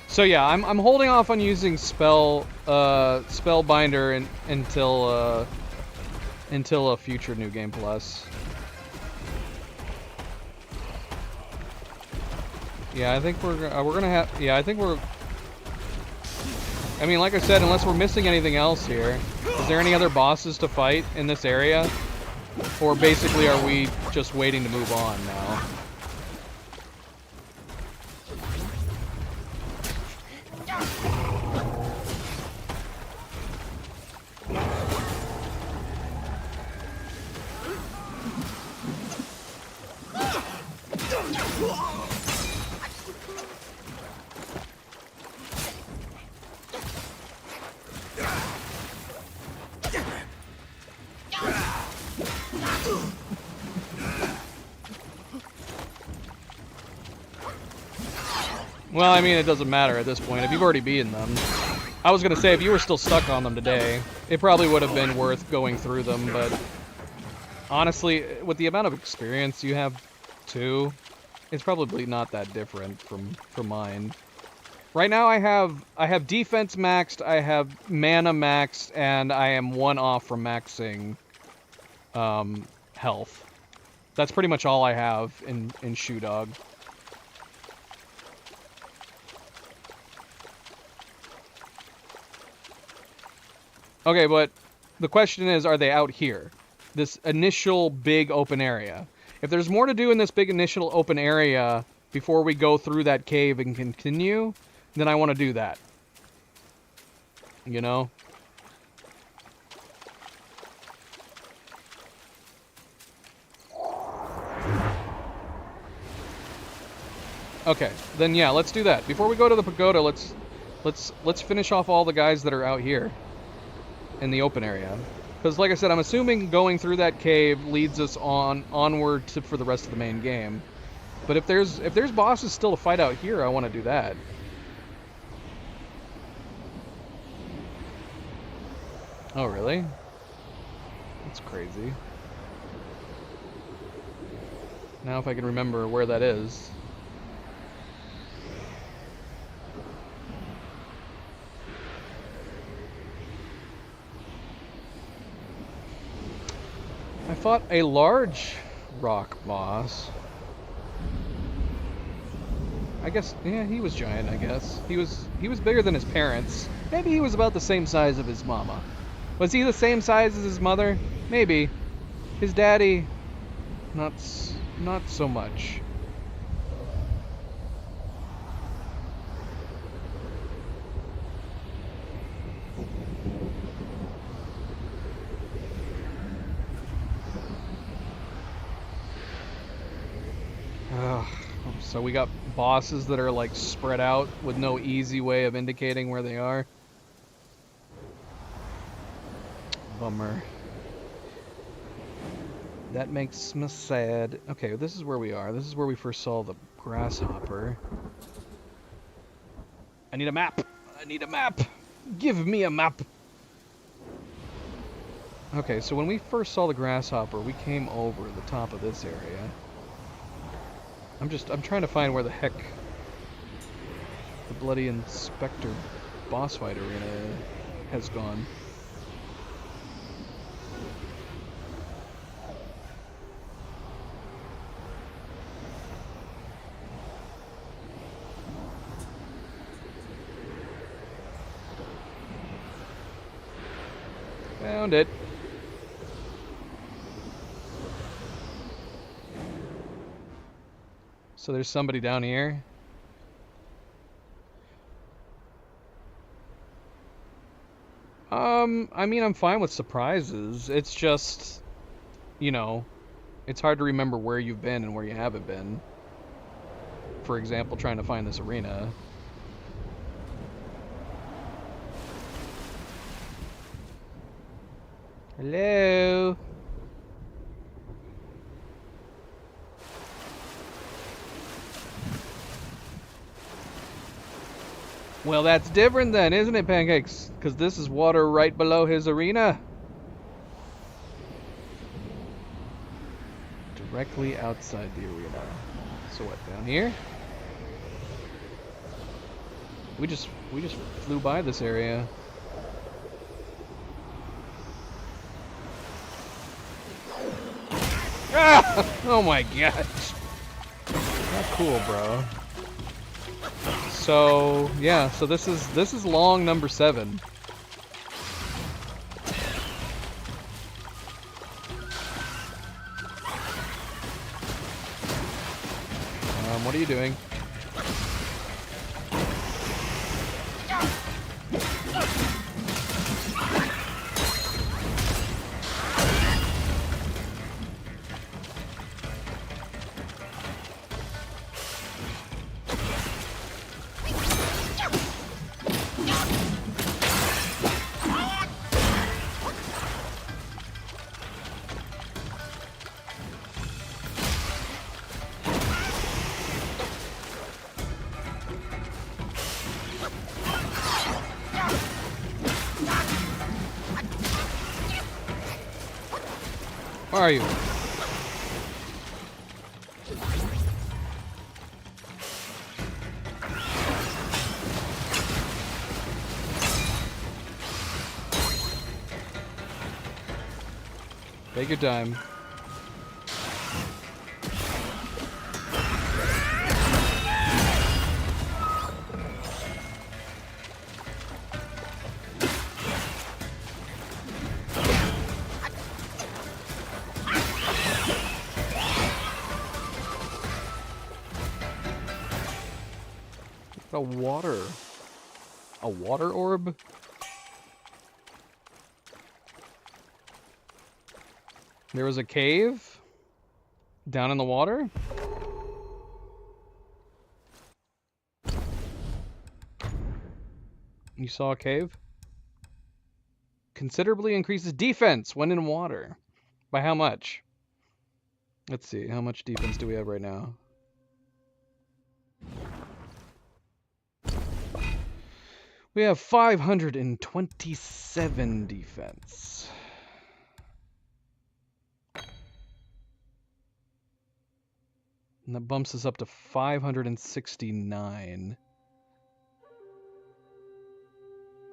So yeah, I'm holding off on using Spellbinder until a future New Game Plus. Yeah, I think we're gonna have. Yeah, I think we're. I mean, like I said, unless we're missing anything else here, is there any other bosses to fight in this area, or basically are we just waiting to move on now? Well, I mean, it doesn't matter at this point. If you've already beaten them. I was going to say, if you were still stuck on them today, it probably would have been worth going through them, but honestly, with the amount of experience you have, too, it's probably not that different from mine. Right now, I have defense maxed, I have mana maxed, and I am 1 off from maxing health. That's pretty much all I have in Shoe Dog. Okay, but the question is, are they out here? This initial big open area. If there's more to do in this big initial open area before we go through that cave and continue, then I want to do that. You know? Okay, then yeah, let's do that. Before we go to the pagoda, let's finish off all the guys that are out here in the open area. Because like I said, I'm assuming going through that cave leads us onward for the rest of the main game. But if there's bosses still to fight out here, I want to do that. Oh, really? That's crazy. Now if I can remember where that is. I fought a large rock boss. I guess, yeah, he was giant, I guess. He was bigger than his parents. Maybe he was about the same size of his mama. Was he the same size as his mother? Maybe. His daddy, not so much. So we got bosses that are like spread out with no easy way of indicating where they are. Bummer. That makes me sad. Okay, this is where we are. This is where we first saw the grasshopper. I need a map. I need a map. Give me a map. Okay, so when we first saw the grasshopper, we came over the top of this area. I'm trying to find where the heck the bloody Inspector boss fight arena has gone. Found it. So there's somebody down here. I mean, I'm fine with surprises. It's just, you know, it's hard to remember where you've been and where you haven't been. For example, trying to find this arena. Hello? Well, that's different then, isn't it, Pancakes? Because this is water right below his arena. Directly outside the arena. So what, down here? We just flew by this area. Ah! Oh my gosh. Not cool, bro. So yeah, so this is long number 7. What are you doing? Where are you? Take your time. A water orb? There was a cave down in the water? You saw a cave? Considerably increases defense when in water. By how much? Let's see, how much defense do we have right now? We have 527 defense. And that bumps us up to 569.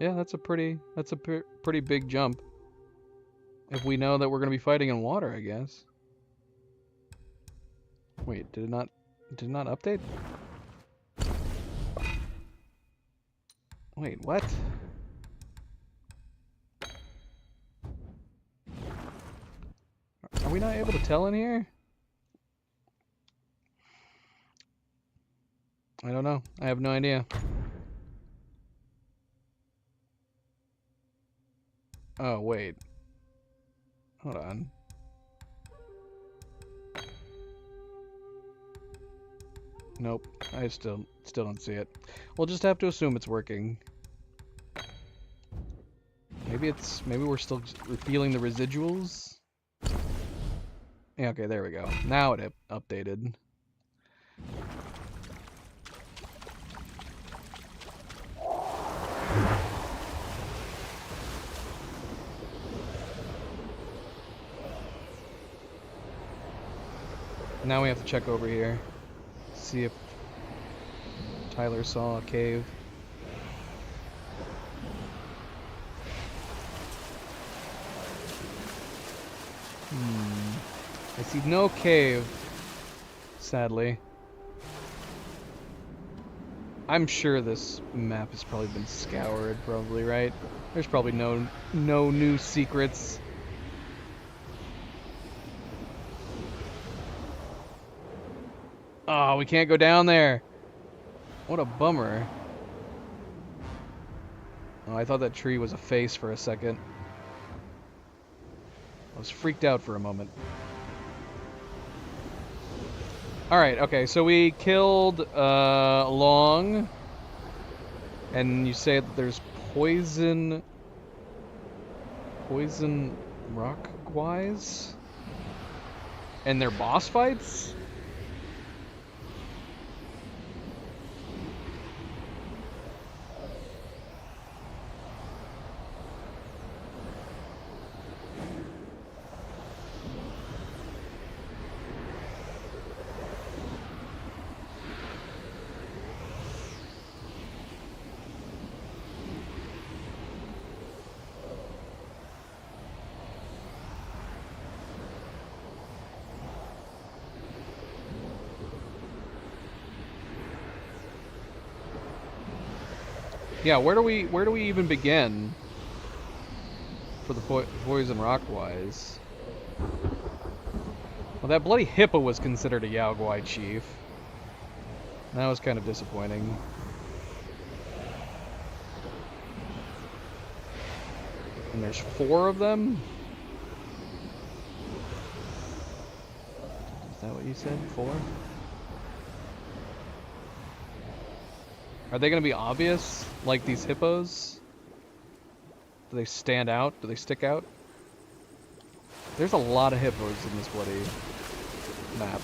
Yeah, that's a pretty big jump. If we know that we're going to be fighting in water, I guess. Wait, did it not update? Wait, what? Are we not able to tell in here? I don't know. I have no idea. Oh, wait. Hold on. Nope. I still don't see it. We'll just have to assume it's working. Maybe we're still feeling the residuals? Yeah, okay, there we go. Now it updated. Now we have to check over here. See if Tyler saw a cave. I see no cave, sadly. I'm sure this map has probably been scoured, right? There's probably no new secrets. Oh, we can't go down there. What a bummer. Oh, I thought that tree was a face for a second. I was freaked out for a moment. Alright, okay, so we killed Long. And you say that there's poison rock-wise? And they're boss fights? Yeah, where do we even begin for the poison rock wise? Well, that bloody hippo was considered a Yao Guai chief. That was kind of disappointing. And there's 4 of them? Is that what you said? 4? Are they going to be obvious, like these hippos? Do they stand out? Do they stick out? There's a lot of hippos in this bloody map.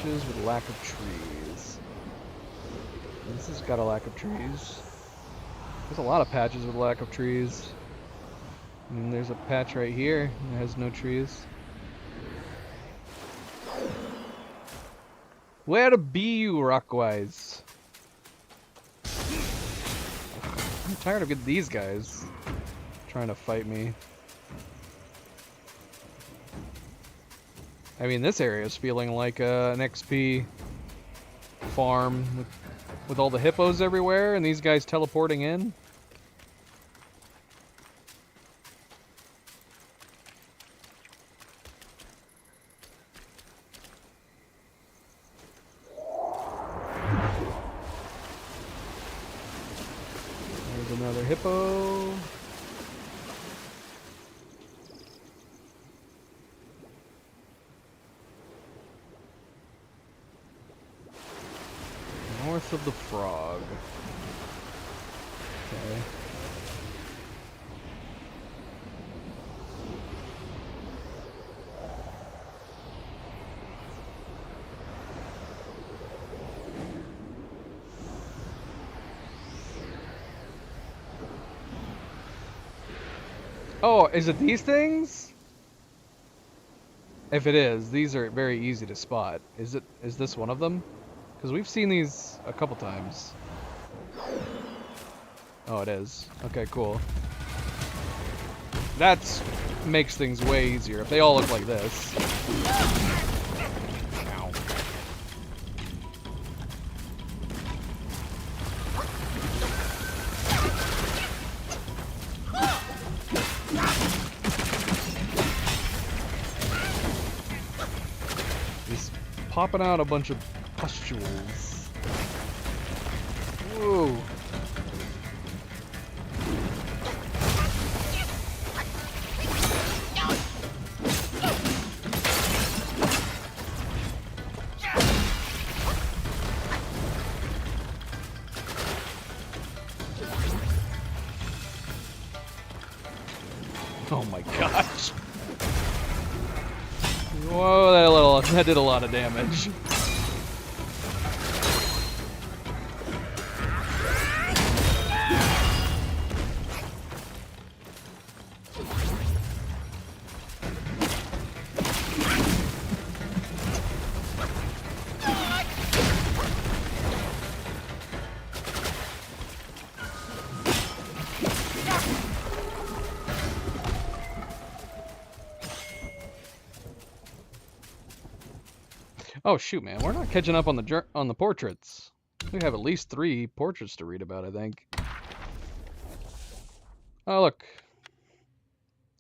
patches with lack of trees. This has got a lack of trees. There's a lot of patches with lack of trees. And there's a patch right here that has no trees. Where be you, Rockwise? I'm tired of getting these guys trying to fight me. I mean, this area is feeling like an XP farm with all the hippos everywhere and these guys teleporting in. There's another hippo. North of the frog. Okay. Oh, is it these things? If it is, these are very easy to spot. Is this one of them? Because we've seen these a couple times. Oh, it is. Okay, cool. That makes things way easier if they all look like this. Ow. He's popping out a bunch of pustules. Whoa. Oh my gosh. Whoa, that did a lot of damage. Oh shoot, man, we're not catching up on the portraits. We have at least 3 portraits to read about, I think. Oh look.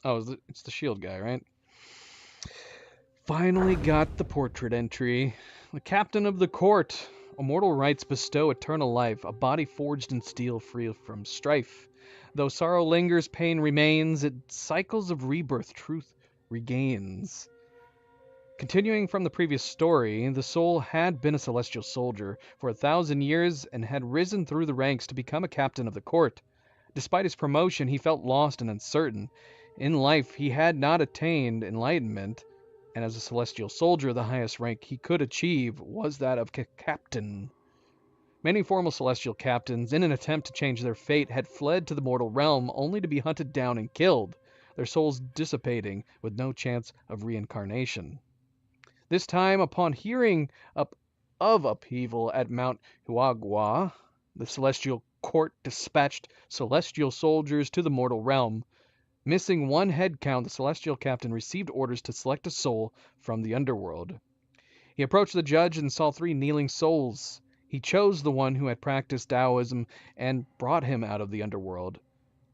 Oh, it's the shield guy, right? Finally got the portrait entry. The captain of the court. Immortal rights bestow eternal life, a body forged in steel free from strife. Though sorrow lingers, pain remains, it cycles of rebirth truth regains. Continuing from the previous story, the soul had been a celestial soldier for 1,000 years and had risen through the ranks to become a captain of the court. Despite his promotion, he felt lost and uncertain. In life, he had not attained enlightenment, and as a celestial soldier, the highest rank he could achieve was that of captain. Many former celestial captains, in an attempt to change their fate, had fled to the mortal realm only to be hunted down and killed, their souls dissipating with no chance of reincarnation. This time, upon hearing of upheaval at Mount Huagua, the celestial court dispatched celestial soldiers to the mortal realm. Missing 1 head count, the celestial captain received orders to select a soul from the underworld. He approached the judge and saw 3 kneeling souls. He chose the one who had practiced Taoism and brought him out of the underworld.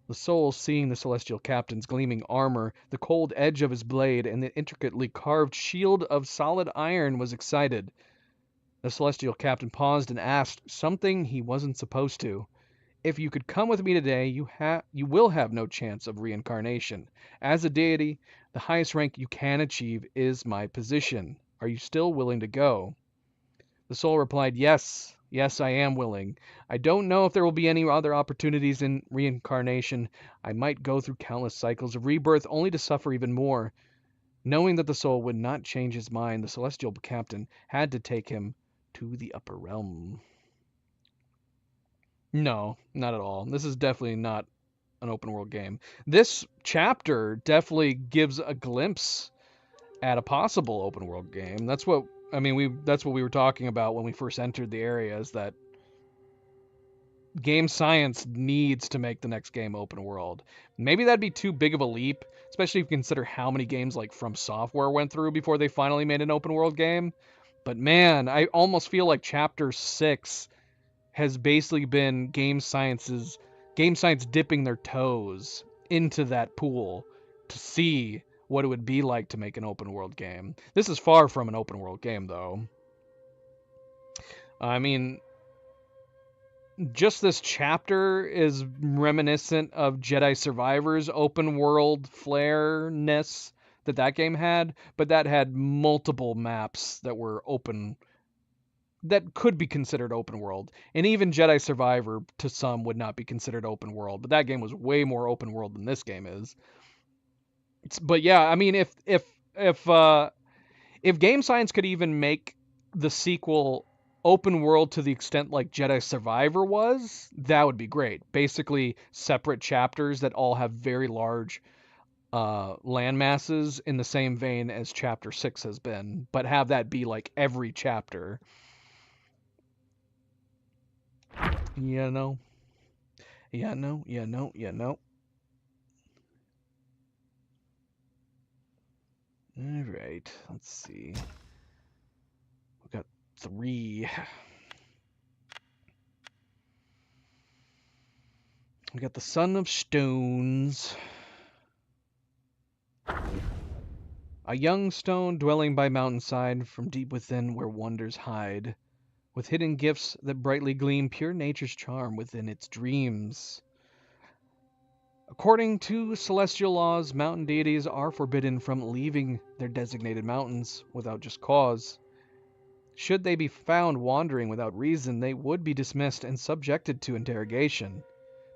The soul, seeing the celestial captain's gleaming armor, the cold edge of his blade, and the intricately carved shield of solid iron, was excited. The celestial captain paused and asked something he wasn't supposed to. If you could come with me today, you will have no chance of reincarnation. As a deity, the highest rank you can achieve is my position. Are you still willing to go? The soul replied, yes. Yes, I am willing. I don't know if there will be any other opportunities in reincarnation. I might go through countless cycles of rebirth only to suffer even more. Knowing that the soul would not change his mind, the celestial captain had to take him to the upper realm. No, not at all. This is definitely not an open world game. This chapter definitely gives a glimpse at a possible open world game. That's what we were talking about when we first entered the area, is that game science needs to make the next game open world. Maybe that'd be too big of a leap, especially if you consider how many games like From Software went through before they finally made an open world game. But man, I almost feel like chapter 6 has basically been game science dipping their toes into that pool to see what it would be like to make an open world game. This is far from an open world game, though. I mean, just this chapter is reminiscent of Jedi Survivor's open world flair-ness that game had, but that had multiple maps that were open, that could be considered open world. And even Jedi Survivor, to some, would not be considered open world, but that game was way more open world than this game is. But yeah, I mean, if game science could even make the sequel open world to the extent like Jedi Survivor was, that would be great. Basically, separate chapters that all have very large land masses in the same vein as Chapter 6 has been, but have that be like every chapter. Yeah, no. Alright, let's see. We got 3. We got the Son of Stones. A young stone dwelling by mountainside, from deep within where wonders hide, with hidden gifts that brightly gleam, pure nature's charm within its dreams. According to celestial laws, mountain deities are forbidden from leaving their designated mountains without just cause. Should they be found wandering without reason, they would be dismissed and subjected to interrogation.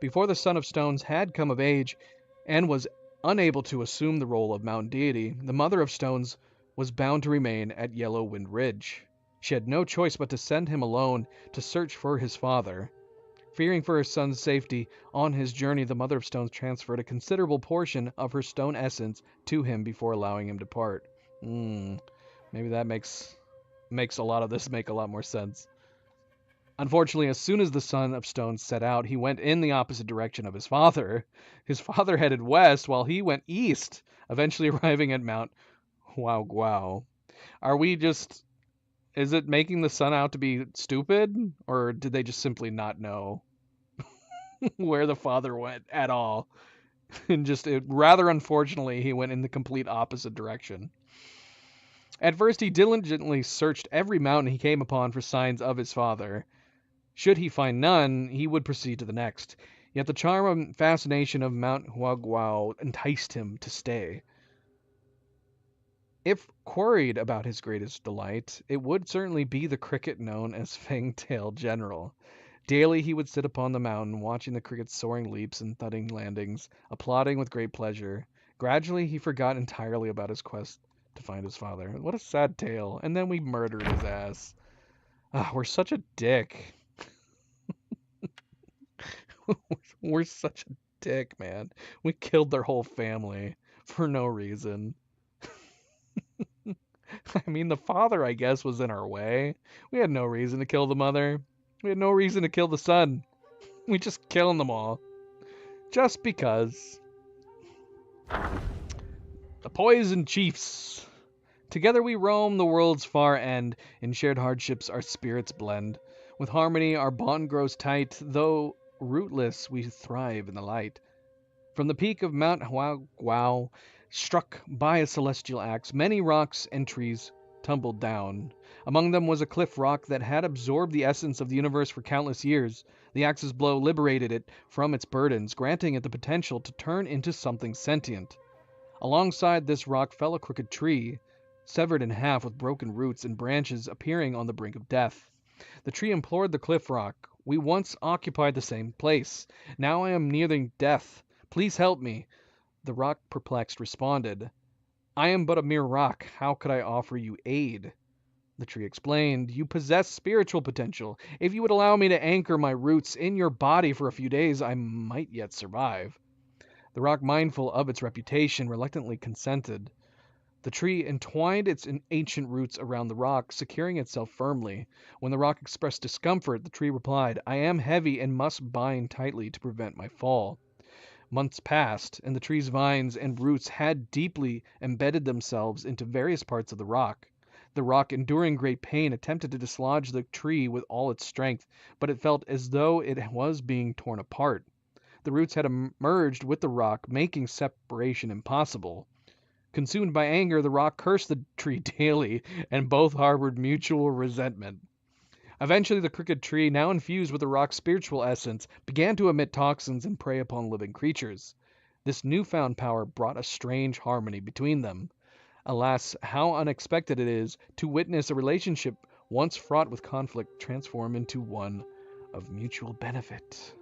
Before the Son of Stones had come of age and was unable to assume the role of mountain deity, the Mother of Stones was bound to remain at Yellow Wind Ridge. She had no choice but to send him alone to search for his father. Fearing for her son's safety on his journey, the Mother of Stones transferred a considerable portion of her stone essence to him before allowing him to depart. Maybe that makes a lot of this make a lot more sense. Unfortunately, as soon as the Son of Stones set out, he went in the opposite direction of his father. His father headed west while he went east, eventually arriving at Mount Huaguao. Is it making the sun out to be stupid, or did they just simply not know where the father went at all? And rather unfortunately, he went in the complete opposite direction. At first, he diligently searched every mountain he came upon for signs of his father. Should he find none, he would proceed to the next. Yet the charm and fascination of Mount Huaguao enticed him to stay. If queried about his greatest delight, it would certainly be the cricket known as Fangtail General. Daily he would sit upon the mountain, watching the cricket's soaring leaps and thudding landings, applauding with great pleasure. Gradually he forgot entirely about his quest to find his father. What a sad tale. And then we murdered his ass. We're such a dick. We're such a dick, man. We killed their whole family for no reason. I mean, the father, I guess, was in our way. We had no reason to kill the mother. We had no reason to kill the son. We just killing them all. Just because. The Poison Chiefs. Together we roam the world's far end. In shared hardships our spirits blend. With harmony our bond grows tight. Though rootless we thrive in the light. From the peak of Mount Huaguao, struck by a celestial axe, many rocks and trees tumbled down. Among them was a cliff rock that had absorbed the essence of the universe for countless years. The axe's blow liberated it from its burdens, granting it the potential to turn into something sentient. Alongside this rock fell a crooked tree, severed in half with broken roots and branches appearing on the brink of death. The tree implored the cliff rock, "We once occupied the same place. Now I am nearing death. Please help me." The rock, perplexed, responded, I am but a mere rock. How could I offer you aid? The tree explained, you possess spiritual potential. If you would allow me to anchor my roots in your body for a few days, I might yet survive. The rock, mindful of its reputation, reluctantly consented. The tree entwined its ancient roots around the rock, securing itself firmly. When the rock expressed discomfort, the tree replied, I am heavy and must bind tightly to prevent my fall. Months passed, and the tree's vines and roots had deeply embedded themselves into various parts of the rock. The rock, enduring great pain, attempted to dislodge the tree with all its strength, but it felt as though it was being torn apart. The roots had merged with the rock, making separation impossible. Consumed by anger, the rock cursed the tree daily, and both harbored mutual resentment. Eventually, the crooked tree, now infused with the rock's spiritual essence, began to emit toxins and prey upon living creatures. This newfound power brought a strange harmony between them. Alas, how unexpected it is to witness a relationship once fraught with conflict transform into one of mutual benefit.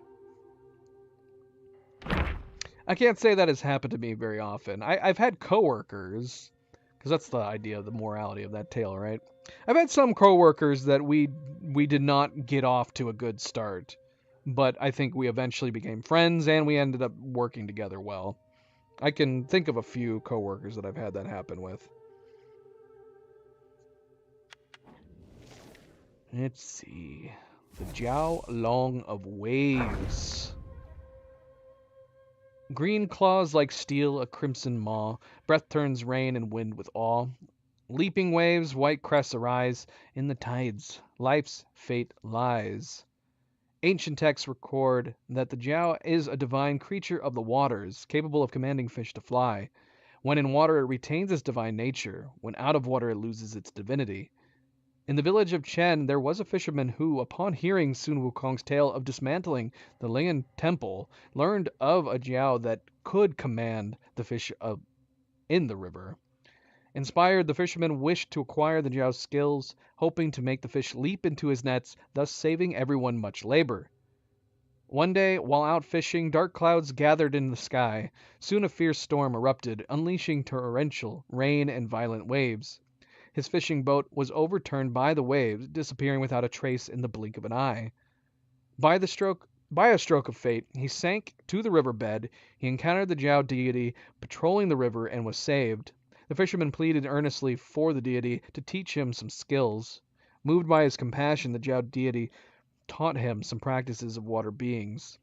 I can't say that has happened to me very often. I've had coworkers, because that's the idea of the morality of that tale, right? I've had some coworkers that we did not get off to a good start, but I think we eventually became friends and we ended up working together well. I can think of a few coworkers that I've had that happen with. Let's see. The Jiao Long of Waves. Green claws like steel, a crimson maw. Breath turns rain and wind with awe. Leaping waves, white crests arise. In the tides, life's fate lies. Ancient texts record that the Jiao is a divine creature of the waters, capable of commanding fish to fly. When in water, it retains its divine nature. When out of water, it loses its divinity. In the village of Chen, there was a fisherman who, upon hearing Sun Wukong's tale of dismantling the Ling'an temple, learned of a Jiao that could command the fish in the river. Inspired, the fisherman wished to acquire the Jiao's skills, hoping to make the fish leap into his nets, thus saving everyone much labor. One day, while out fishing, dark clouds gathered in the sky. Soon a fierce storm erupted, unleashing torrential rain and violent waves. His fishing boat was overturned by the waves, disappearing without a trace in the blink of an eye. By a stroke of fate, he sank to the riverbed. He encountered the Jiao deity patrolling the river and was saved. The fisherman pleaded earnestly for the deity to teach him some skills. Moved by his compassion, the Jiao deity taught him some practices of water beings.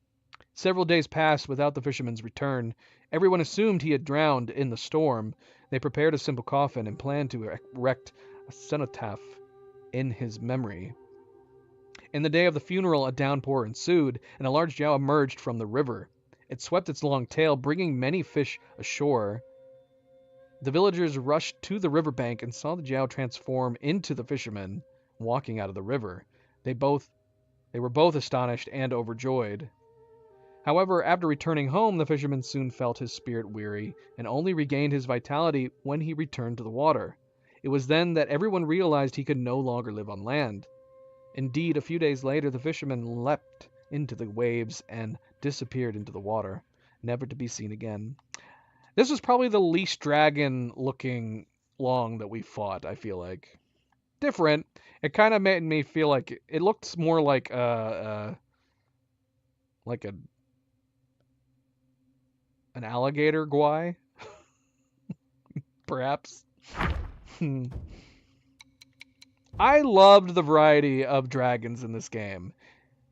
Several days passed without the fisherman's return. Everyone assumed he had drowned in the storm. They prepared a simple coffin and planned to erect a cenotaph in his memory. In the day of the funeral, a downpour ensued, and a large Jiao emerged from the river. It swept its long tail, bringing many fish ashore. The villagers rushed to the riverbank and saw the Jiao transform into the fisherman, walking out of the river. They were both astonished and overjoyed. However, after returning home, the fisherman soon felt his spirit weary, and only regained his vitality when he returned to the water. It was then that everyone realized he could no longer live on land. Indeed, a few days later, the fisherman leapt into the waves and disappeared into the water, never to be seen again. This was probably the least dragon-looking Long that we fought, I feel like. Different. It kind of made me feel like it looked more like an alligator guai, perhaps. I loved the variety of dragons in this game.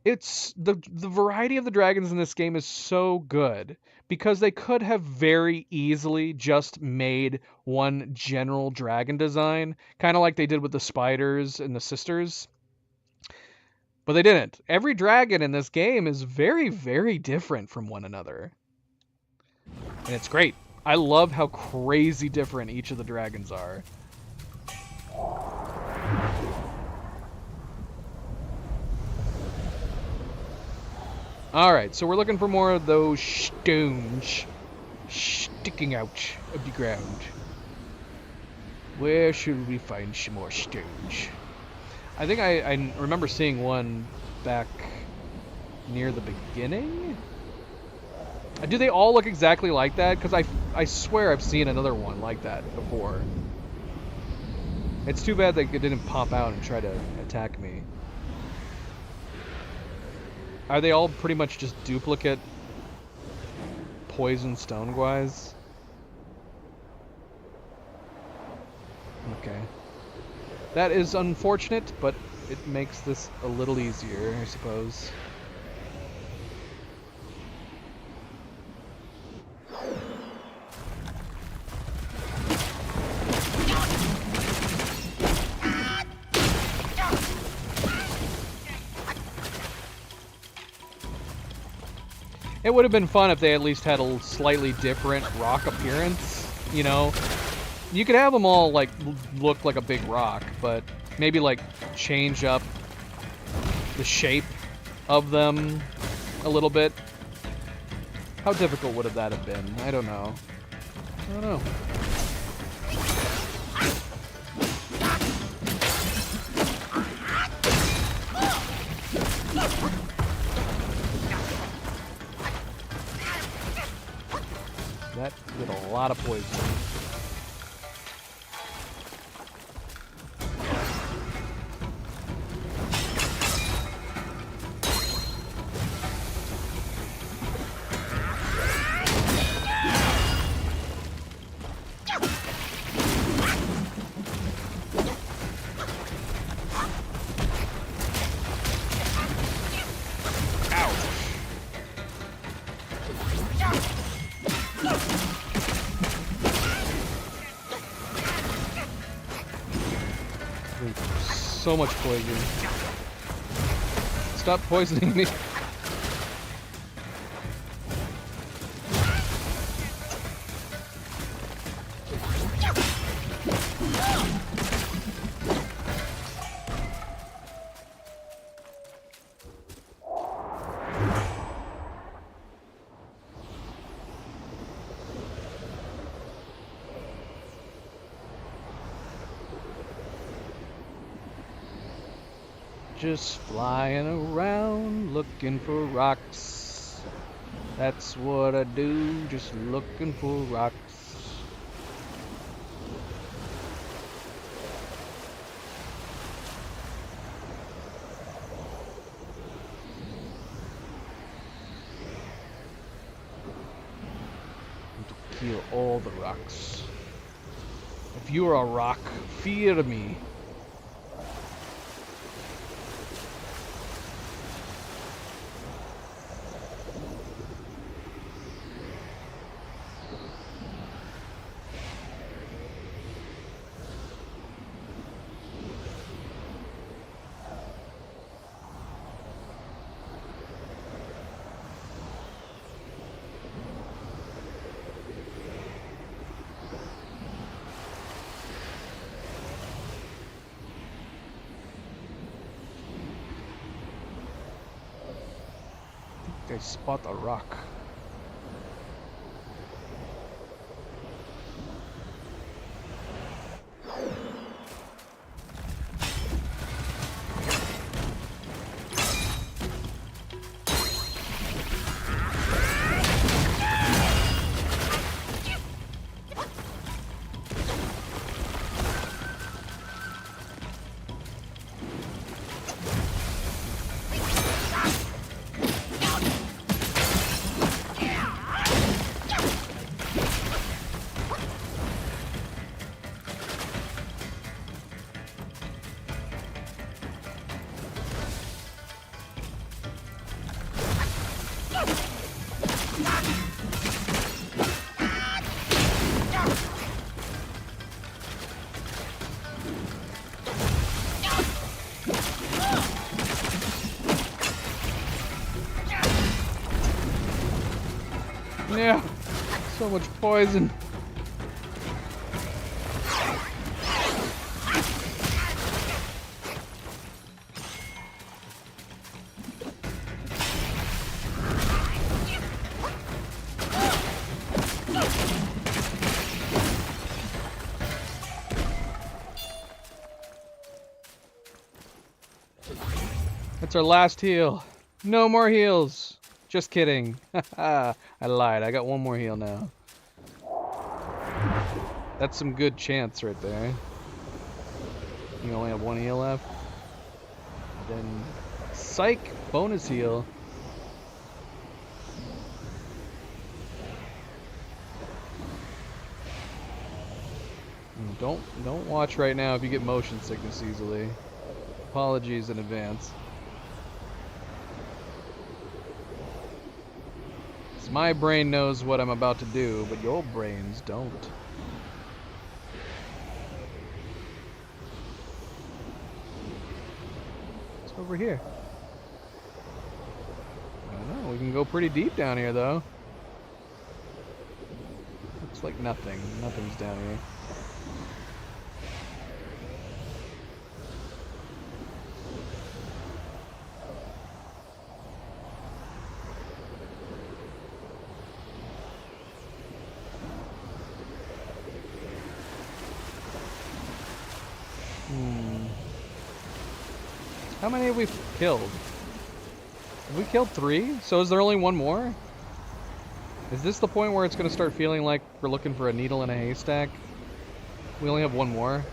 It's the variety of the dragons in this game is so good because they could have very easily just made one general dragon design, kind of like they did with the spiders and the sisters. But they didn't. Every dragon in this game is very, very different from one another. And it's great. I love how crazy different each of the dragons are. Alright, so we're looking for more of those stones sticking out of the ground. Where should we find some more stones? I think I remember seeing one back near the beginning? Do they all look exactly like that? Because I swear I've seen another one like that before. It's too bad they didn't pop out and try to attack me. Are they all pretty much just duplicate poison stone guys? Okay. That is unfortunate, but it makes this a little easier, I suppose. It would have been fun if they at least had a slightly different rock appearance, you know? You could have them all, like, look like a big rock, but maybe, like, change up the shape of them a little bit. How difficult would that have been? I don't know. I don't know. That did a lot of poison. So much poison. Stop poisoning me. Just flying around looking for rocks. That's what I do, just looking for rocks. And to kill all the rocks. If you're a rock, fear me. I spot a rock. Yeah, so much poison. That's our last heal. No more heals. Just kidding. I lied. I got one more heal now. That's some good chance right there. You only have 1 heal left. Then, psych! Bonus heal. Don't watch right now if you get motion sickness easily. Apologies in advance. My brain knows what I'm about to do, but your brains don't. It's over here. I don't know, we can go pretty deep down here though. Looks like nothing. Nothing's down here. How many have we killed? Have we killed 3? So is there only 1 more? Is this the point where it's going to start feeling like we're looking for a needle in a haystack? We only have 1 more.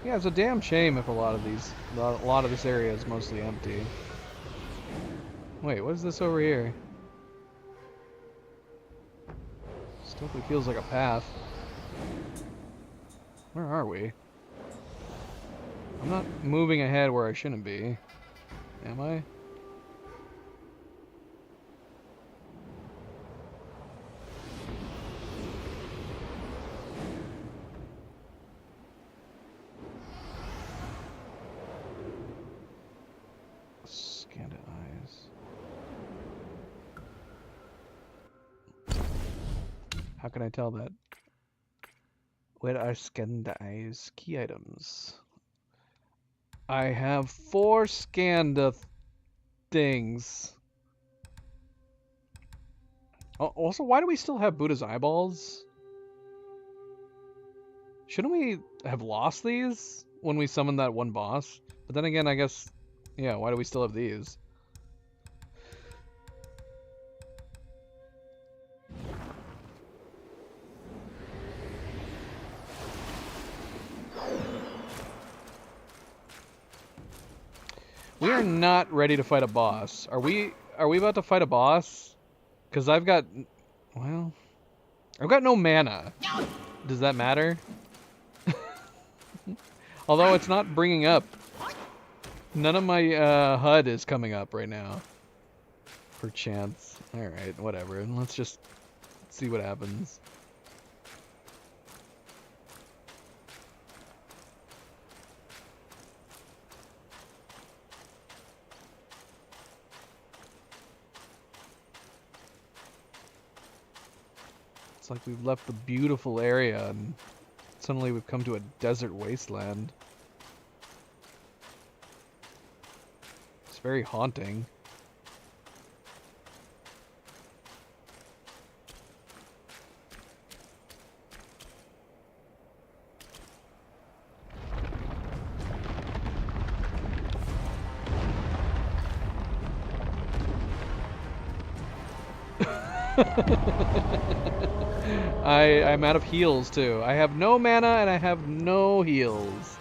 Yeah, it's a damn shame if a lot of this area is mostly empty. Wait, what is this over here? Still feels like a path. Where are we? I'm not moving ahead where I shouldn't be. Am I? Scanned eyes. How can I tell that? Where are scanned eyes? Key items. I have 4 scanned things. Oh, also, why do we still have Buddha's eyeballs? Shouldn't we have lost these when we summoned that one boss? But then again, I guess, yeah, why do we still have these? We are not ready to fight a boss. Are we about to fight a boss? Because I've got no mana. Does that matter? Although it's not bringing up. None of my HUD is coming up right now. Perchance. Alright, whatever. Let's just see what happens. It's like we've left the beautiful area and suddenly we've come to a desert wasteland. It's very haunting. I'm out of heals too. I have no mana and I have no heals.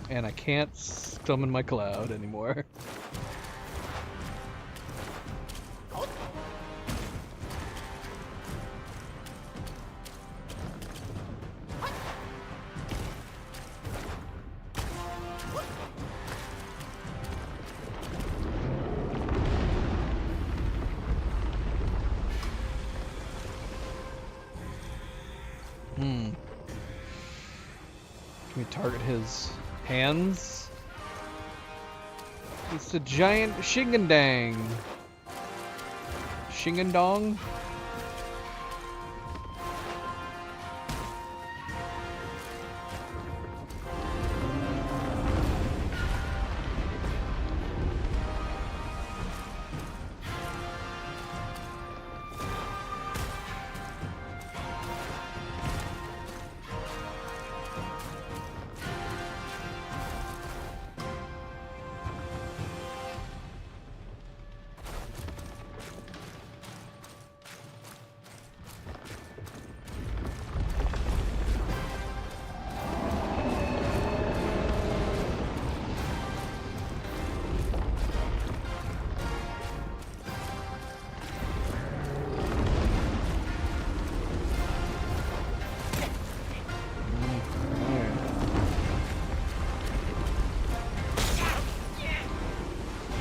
and I can't summon my cloud anymore. Can we target his hands? It's a giant Shingandang. Shingandong?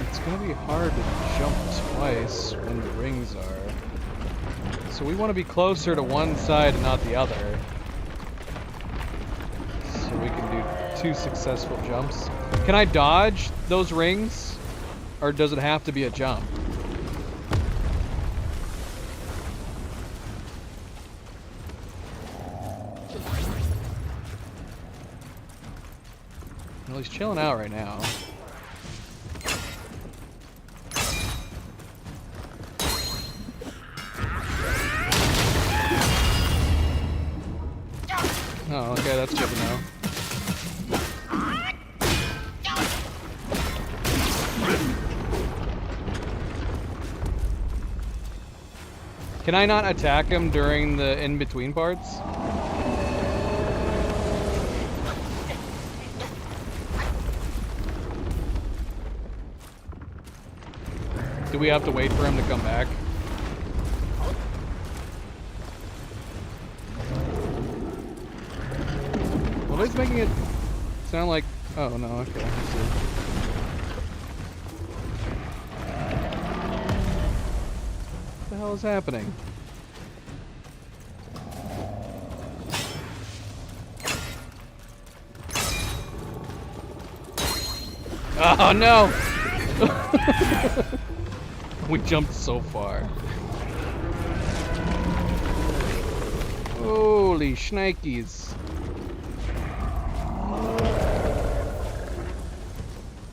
It's gonna be hard to jump twice when the rings are. So we want to be closer to one side and not the other. So we can do 2 successful jumps. Can I dodge those rings? Or does it have to be a jump? Well, he's chilling out right now. Oh, okay, that's good to know. Can I not attack him during the in-between parts? Do we have to wait for him to come back? Well, he's making it sound like... Oh, no, okay. I see. What the hell is happening? Oh, no! We jumped so far. Holy shnikes.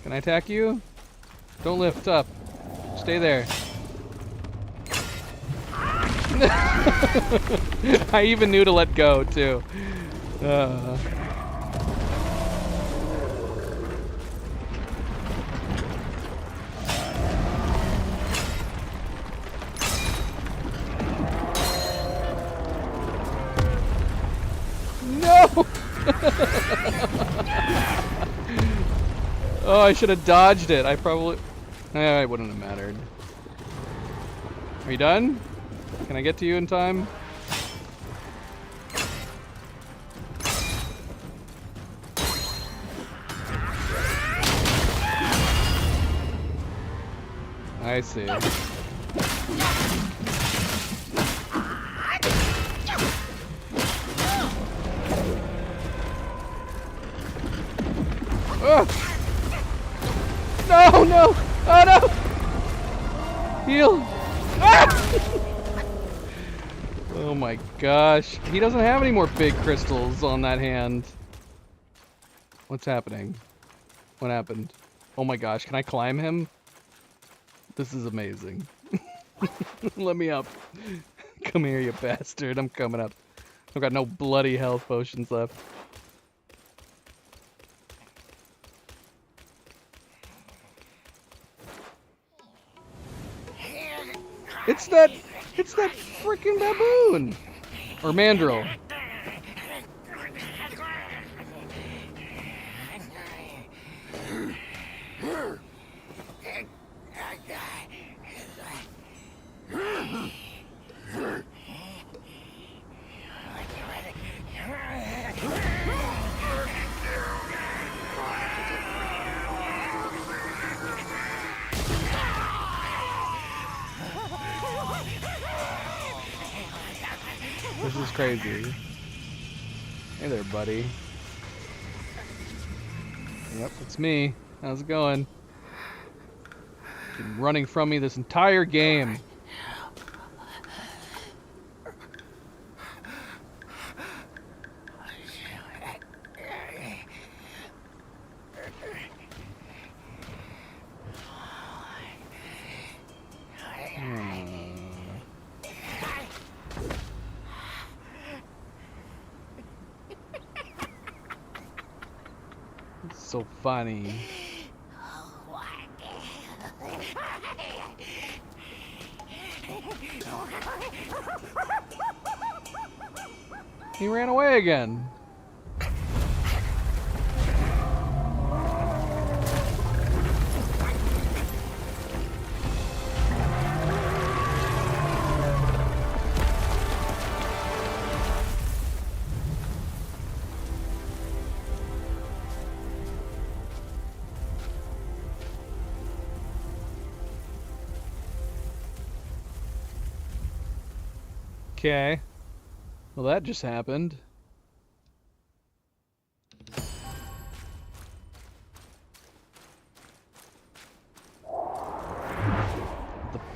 Can I attack you? Don't lift up. Stay there. I even knew to let go, too. No! Oh, I should have dodged it. I probably... it wouldn't have mattered. Are you done? Can I get to you in time? I see. Oh! No, no! Oh no! Heal! Ah! Oh my gosh. He doesn't have any more big crystals on that hand. What's happening? What happened? Oh my gosh, can I climb him? This is amazing. Let me up. Come here, you bastard. I'm coming up. I've got no bloody health potions left. It's that freaking baboon! Or mandrill. crazy. Hey there, buddy. Yep, it's me. How's it going? Been running from me this entire game. It's so funny. He ran away again. Okay. Well, that just happened. The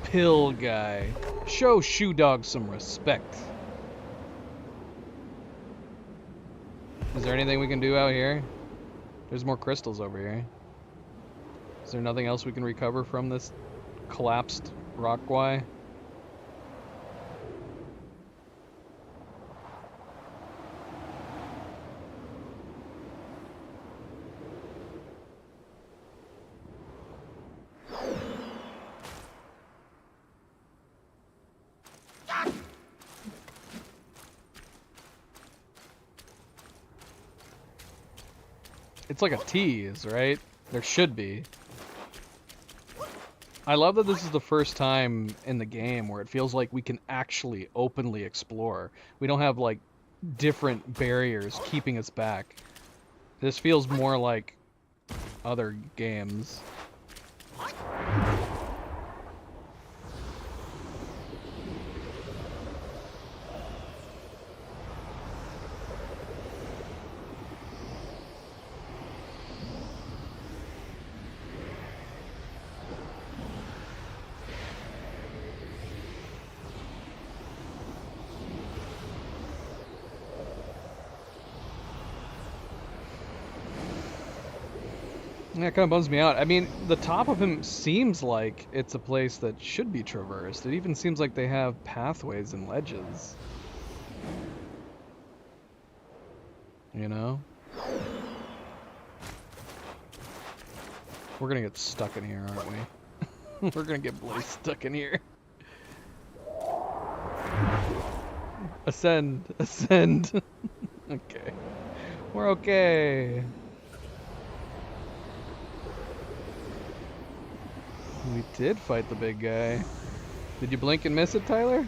pill guy. Show Shoe Dog some respect. Is there anything we can do out here? There's more crystals over here. Is there nothing else we can recover from this collapsed Rockwai? It's like a tease, right? There should be. I love that this is the first time in the game where it feels like we can actually openly explore. We don't have, like, different barriers keeping us back. This feels more like other games. Yeah, it kind of bums me out. I mean, the top of him seems like it's a place that should be traversed. It even seems like they have pathways and ledges. You know? We're gonna get stuck in here, aren't we? We're gonna get bloody stuck in here. Ascend. Ascend. Okay. We're okay. We did fight the big guy. Did you blink and miss it, Tyler?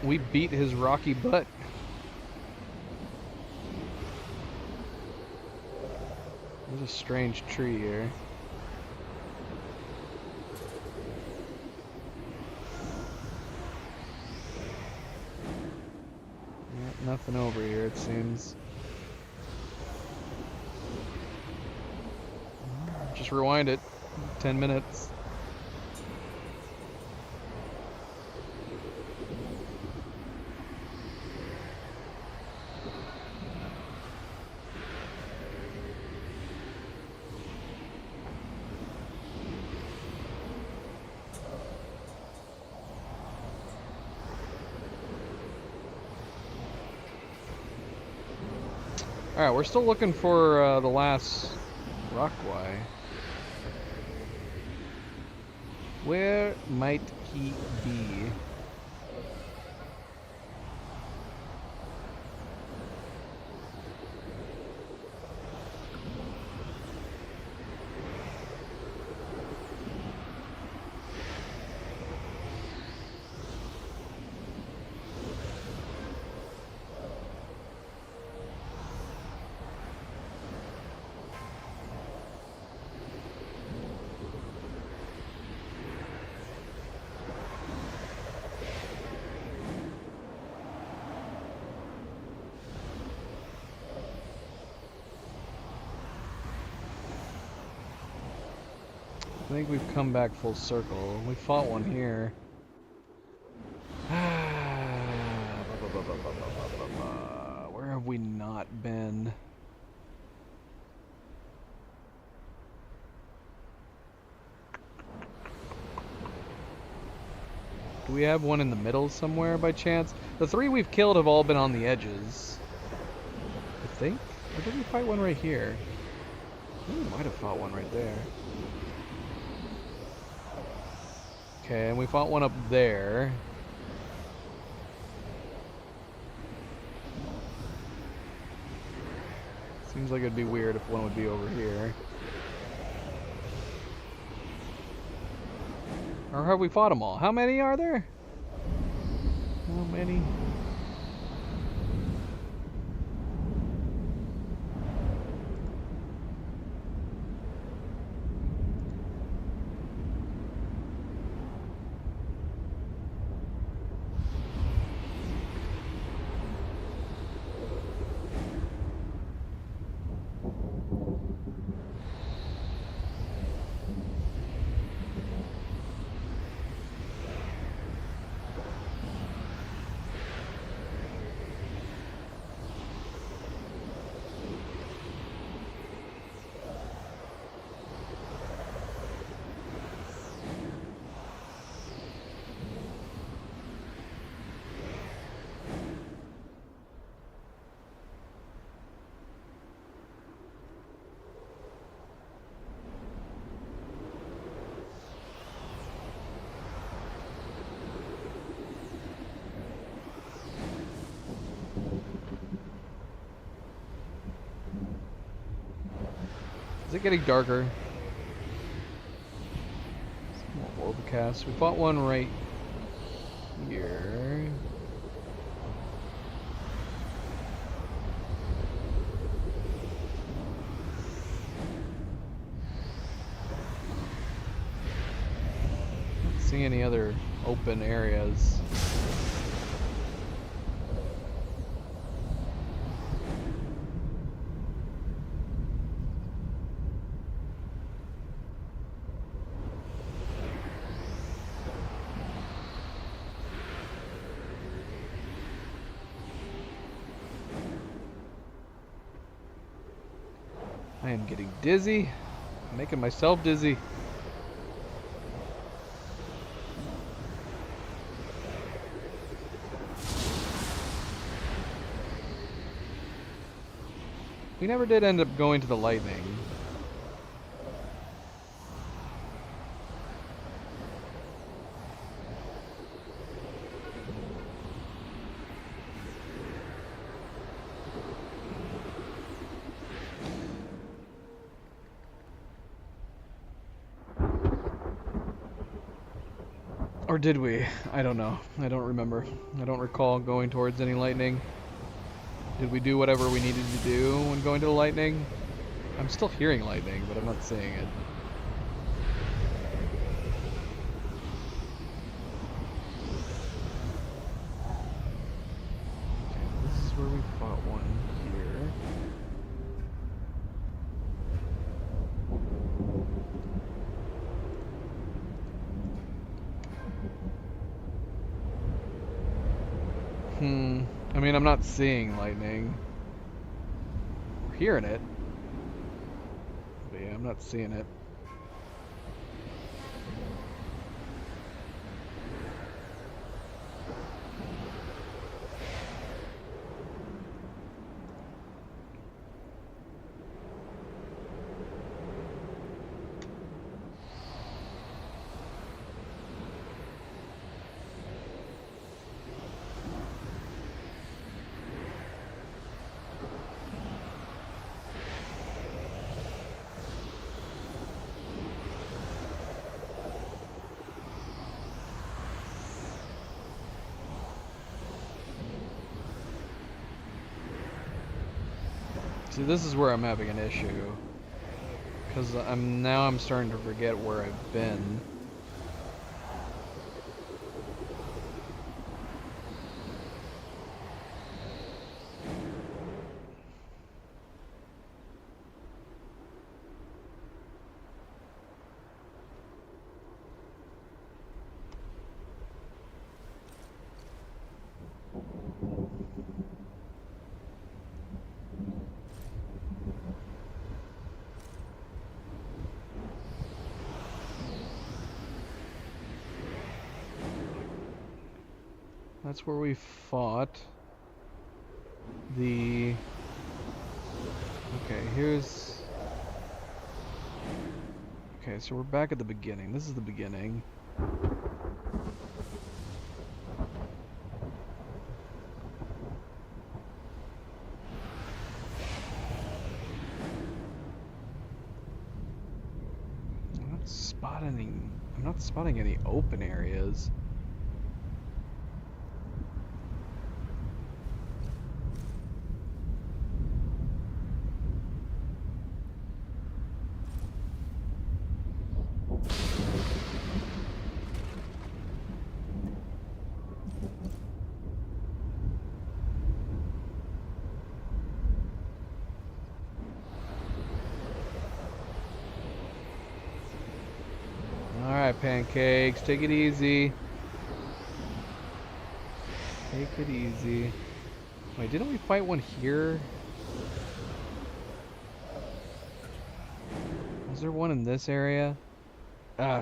We beat his rocky butt. There's a strange tree here. Yeah, nothing over here, it seems. Just rewind it. 10 minutes. Alright, we're still looking for the last Rockwai. Where might he be? I think we've come back full circle. We fought one here. Where have we not been? Do we have one in the middle somewhere by chance? The 3 we've killed have all been on the edges. I think? Or did we fight one right here? I think we might have fought one right there. Okay, and we fought one up there. Seems like it'd be weird if one would be over here. Or have we fought them all? How many are there? How many? Is it getting darker? Some more overcast. We fought one right here. Don't see any other open areas. I am getting dizzy. I'm making myself dizzy. We never did end up going to the lightning. Or did we? I don't know. I don't remember. I don't recall going towards any lightning. Did we do whatever we needed to do when going to the lightning? I'm still hearing lightning, but I'm not seeing it. Okay, this is where we fought one here. I mean, I'm not seeing lightning. We're hearing it. But yeah, I'm not seeing it. See, this is where I'm having an issue. Because I'm starting to forget where I've been. That's where we fought the... Okay, here's... Okay, so we're back at the beginning. This is the beginning. I'm not spotting any open areas. Alright, pancakes, take it easy. Take it easy. Wait, didn't we fight one here? Was there one in this area?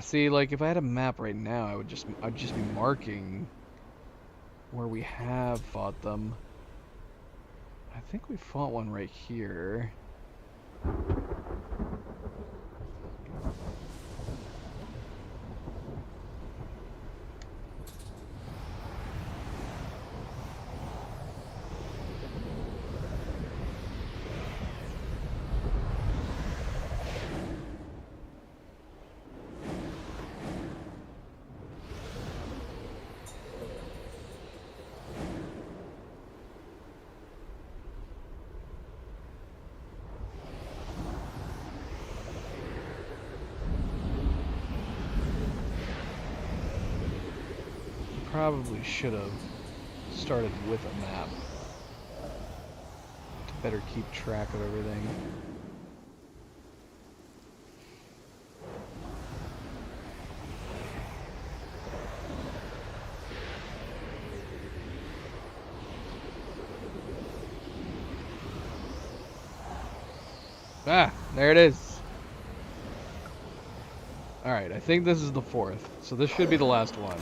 See, like if I had a map right now, I'd just be marking where we have fought them. I think we fought one right here. Probably should have started with a map to better keep track of everything. Ah, there it is. Alright, I think this is the fourth, so this should be the last one.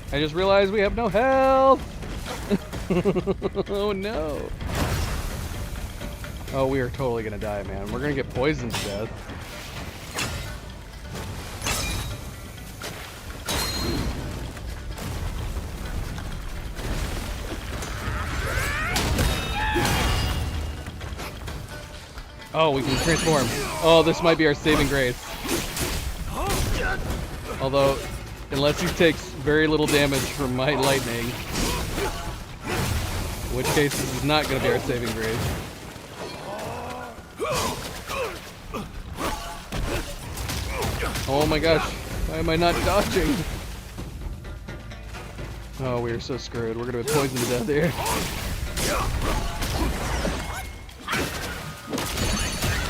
I just realized we have no health! Oh no! Oh, we are totally gonna die, man. We're gonna get poisoned to death. Oh, we can transform. Oh, this might be our saving grace. Although, unless he takes very little damage from my lightning, in which case this is not going to be our saving grace. Oh my gosh, why am I not dodging? Oh, we are so screwed. We're going to be poisoned to death here.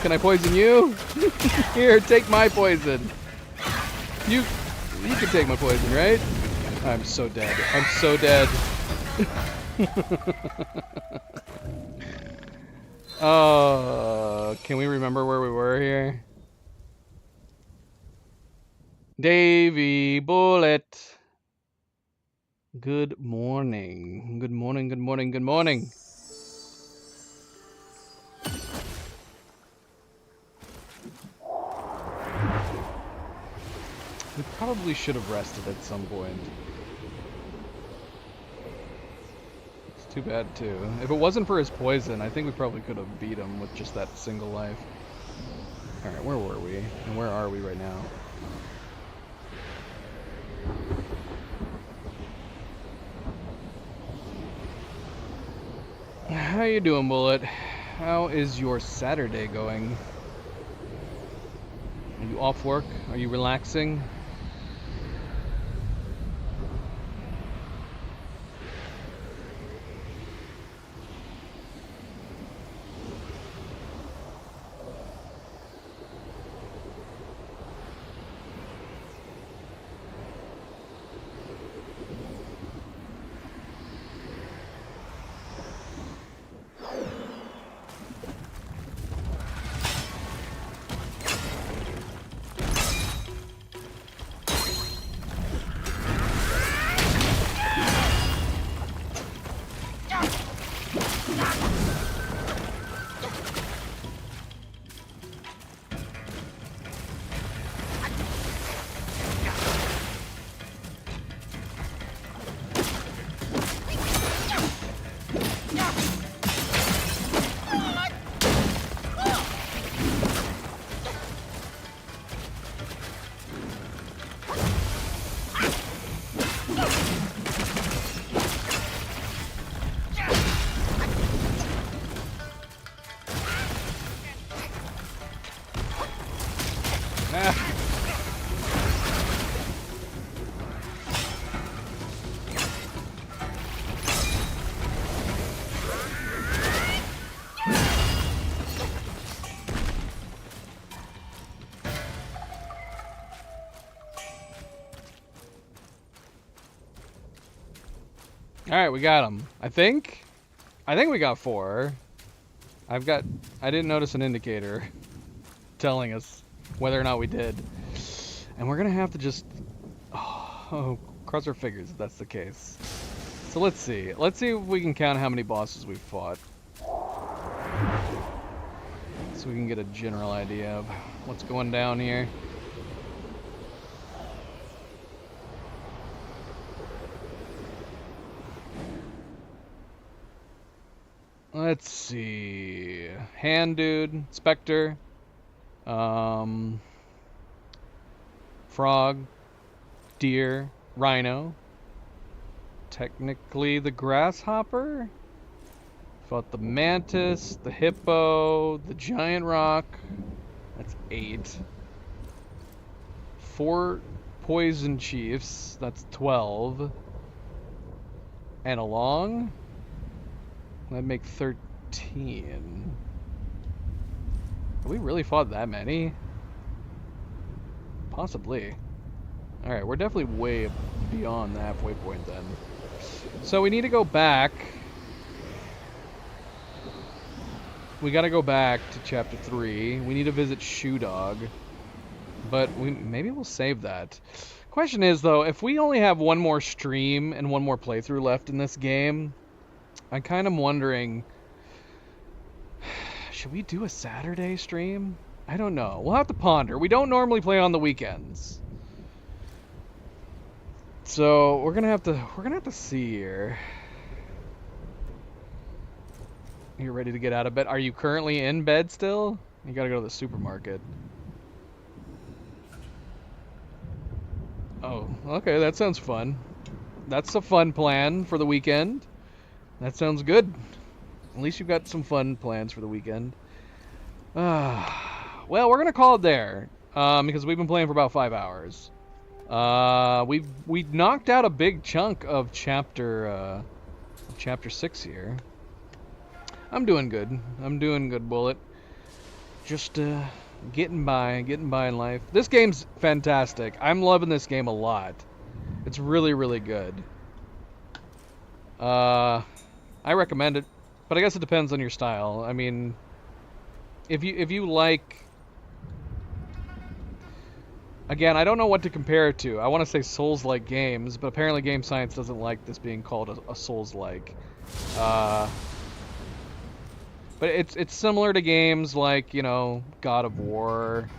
Can I poison you? Here, take my poison. You can take my poison, right? I'm so dead. I'm so dead. Oh, can we remember where we were here? Davy Bullet. Good morning. Good morning, good morning, good morning. We probably should have rested at some point. It's too bad, too. If it wasn't for his poison, I think we probably could have beat him with just that single life. Alright, where were we? And where are we right now? How you doing, Bullet? How is your Saturday going? Are you off work? Are you relaxing? Alright, we got them. I think we got 4. I didn't notice an indicator telling us whether or not we did. And we're gonna have to just, cross our fingers if that's the case. So let's see. Let's see if we can count how many bosses we've fought. So we can get a general idea of what's going down here. Let's see. Hand Dude, Spectre, Frog, Deer, Rhino. Technically the Grasshopper. Fought the Mantis, the Hippo, the Giant Rock. That's 8. 4 Poison Chiefs. That's 12. And along. That'd make 13. Have we really fought that many? Possibly. Alright, we're definitely way beyond the halfway point then. So we need to go back. We gotta go back to chapter 3. We need to visit Shoe Dog. But maybe we'll save that. Question is though, if we only have one more stream and one more playthrough left in this game, I'm kind of wondering, should we do a Saturday stream? I don't know. We'll have to ponder. We don't normally play on the weekends. So, we're gonna have to see here. You ready to get out of bed? Are you currently in bed still? You gotta go to the supermarket. Oh, okay, that sounds fun. That's a fun plan for the weekend. That sounds good. At least you've got some fun plans for the weekend. Well, we're going to call it there. Because we've been playing for about 5 hours. We knocked out a big chunk of chapter 6 here. I'm doing good. I'm doing good, Bullet. Just getting by in life. This game's fantastic. I'm loving this game a lot. It's really, really good. I recommend it, but I guess it depends on your style. I mean, if you like, again, I don't know what to compare it to. I want to say Souls-like games, but apparently Game Science doesn't like this being called a Souls-like. But it's similar to games like, you know, God of War,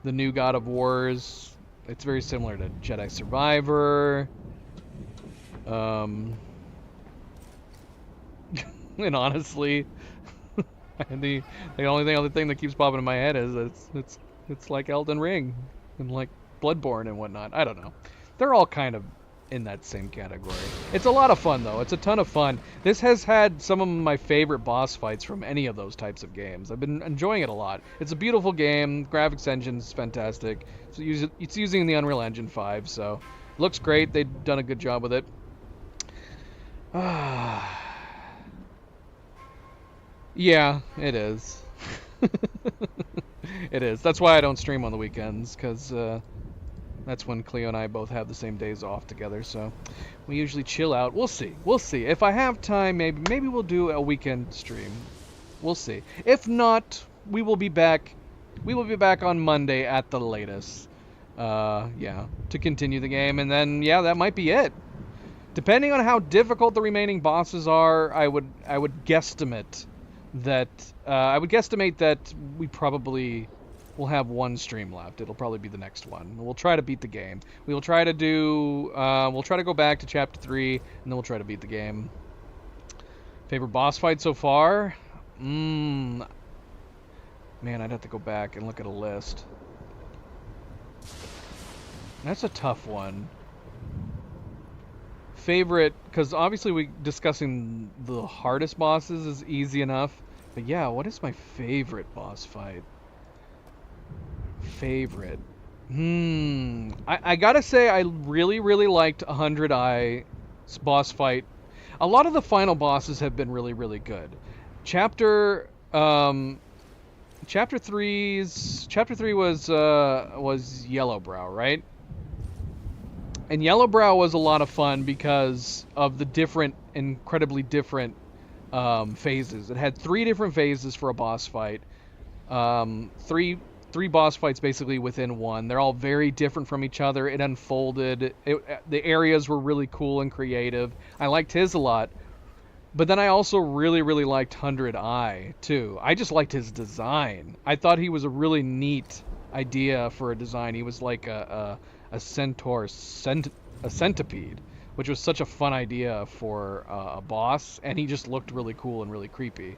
the new God of Wars. It's very similar to Jedi Survivor. And honestly, the only other thing that keeps popping in my head is it's like Elden Ring and like Bloodborne and whatnot. I don't know. They're all kind of in that same category. It's a lot of fun though. It's a ton of fun. This has had some of my favorite boss fights from any of those types of games. I've been enjoying it a lot. It's a beautiful game. Graphics engine's fantastic. It's using the Unreal Engine 5, so it looks great. They've done a good job with it. Yeah, it is. It is. That's why I don't stream on the weekends, because that's when Cleo and I both have the same days off together, so we usually chill out. We'll see. We'll see. If I have time, maybe we'll do a weekend stream. We'll see. If not, we will be back. We will be back on Monday at the latest. Yeah, to continue the game, and then yeah, that might be it. Depending on how difficult the remaining bosses are, I would guesstimate that we probably will have one stream left. It'll probably be the next one. We'll try to beat the game. We'll try to go back to chapter 3, and then we'll try to beat the game. Favorite boss fight so far? Man, I'd have to go back and look at a list. That's a tough one. Favorite, because obviously discussing the hardest bosses is easy enough. But yeah, what is my favorite boss fight? Favorite. I gotta say I really, really liked 100 Eye boss fight. A lot of the final bosses have been really, really good. Chapter 3 was Yellowbrow, right? And Yellowbrow was a lot of fun because of the different incredibly different phases. It had 3 different phases for a boss fight. Three boss fights basically within one. They're all very different from each other. It unfolded. The areas were really cool and creative. I liked his a lot. But then I also really, really liked 100 Eye, too. I just liked his design. I thought he was a really neat idea for a design. He was like a centaur, a centipede, which was such a fun idea for a boss, and he just looked really cool and really creepy.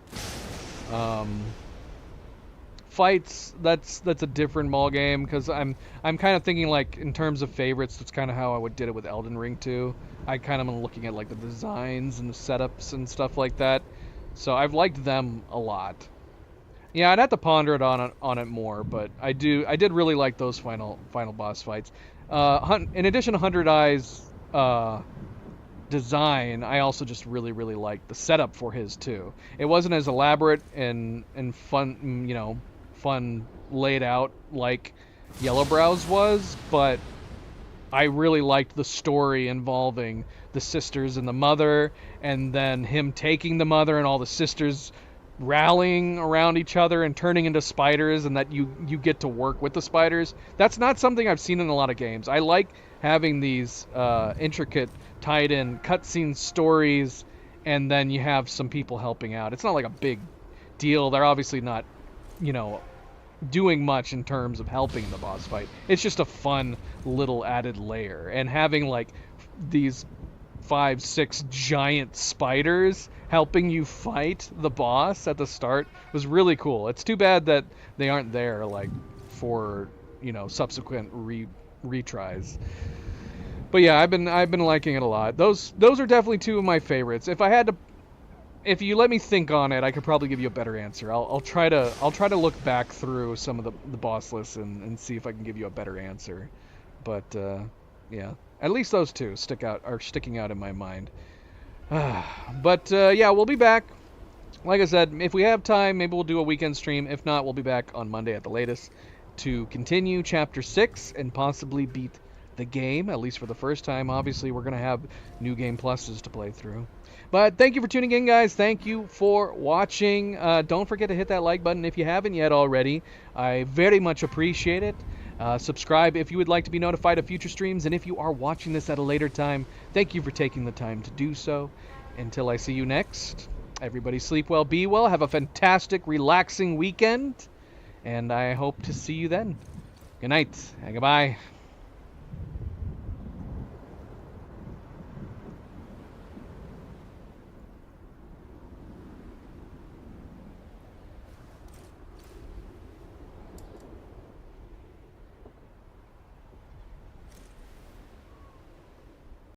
Fights, that's a different ball game, because I'm kind of thinking like in terms of favorites. That's kind of how I did it with Elden Ring too. I kind of am looking at like the designs and the setups and stuff like that. So I've liked them a lot. Yeah, I'd have to ponder it on it more, but I did really like those final boss fights. In addition to 100 Eyes design, I also just really, really liked the setup for his too. It wasn't as elaborate and fun, fun laid out like Yellowbrow's was, but I really liked the story involving the sisters and the mother, and then him taking the mother and all the sisters rallying around each other and turning into spiders, and that you get to work with the spiders. That's not something I've seen in a lot of games. I like having these intricate, tied-in cutscene stories, and then you have some people helping out. It's not like a big deal. They're obviously not, doing much in terms of helping the boss fight. It's just a fun little added layer. And having like these 5-6 giant spiders helping you fight the boss at the start was really cool. It's too bad that they aren't there like for subsequent retries. But yeah, I've been liking it a lot. Those are definitely 2 of my favorites. If you let me think on it, I could probably give you a better answer. I'll try to look back through some of the boss lists and see if I can give you a better answer. But yeah, at least those 2 are sticking out in my mind. But yeah, we'll be back. Like I said, if we have time, maybe we'll do a weekend stream. If not, we'll be back on Monday at the latest to continue Chapter 6 and possibly beat the game, at least for the first time. Obviously, we're going to have New Game Pluses to play through. But thank you for tuning in, guys. Thank you for watching. Don't forget to hit that like button if you haven't yet already. I very much appreciate it. Subscribe if you would like to be notified of future streams. And if you are watching this at a later time, thank you for taking the time to do so. Until I see you next, everybody sleep well, be well, have a fantastic, relaxing weekend. And I hope to see you then. Good night and goodbye.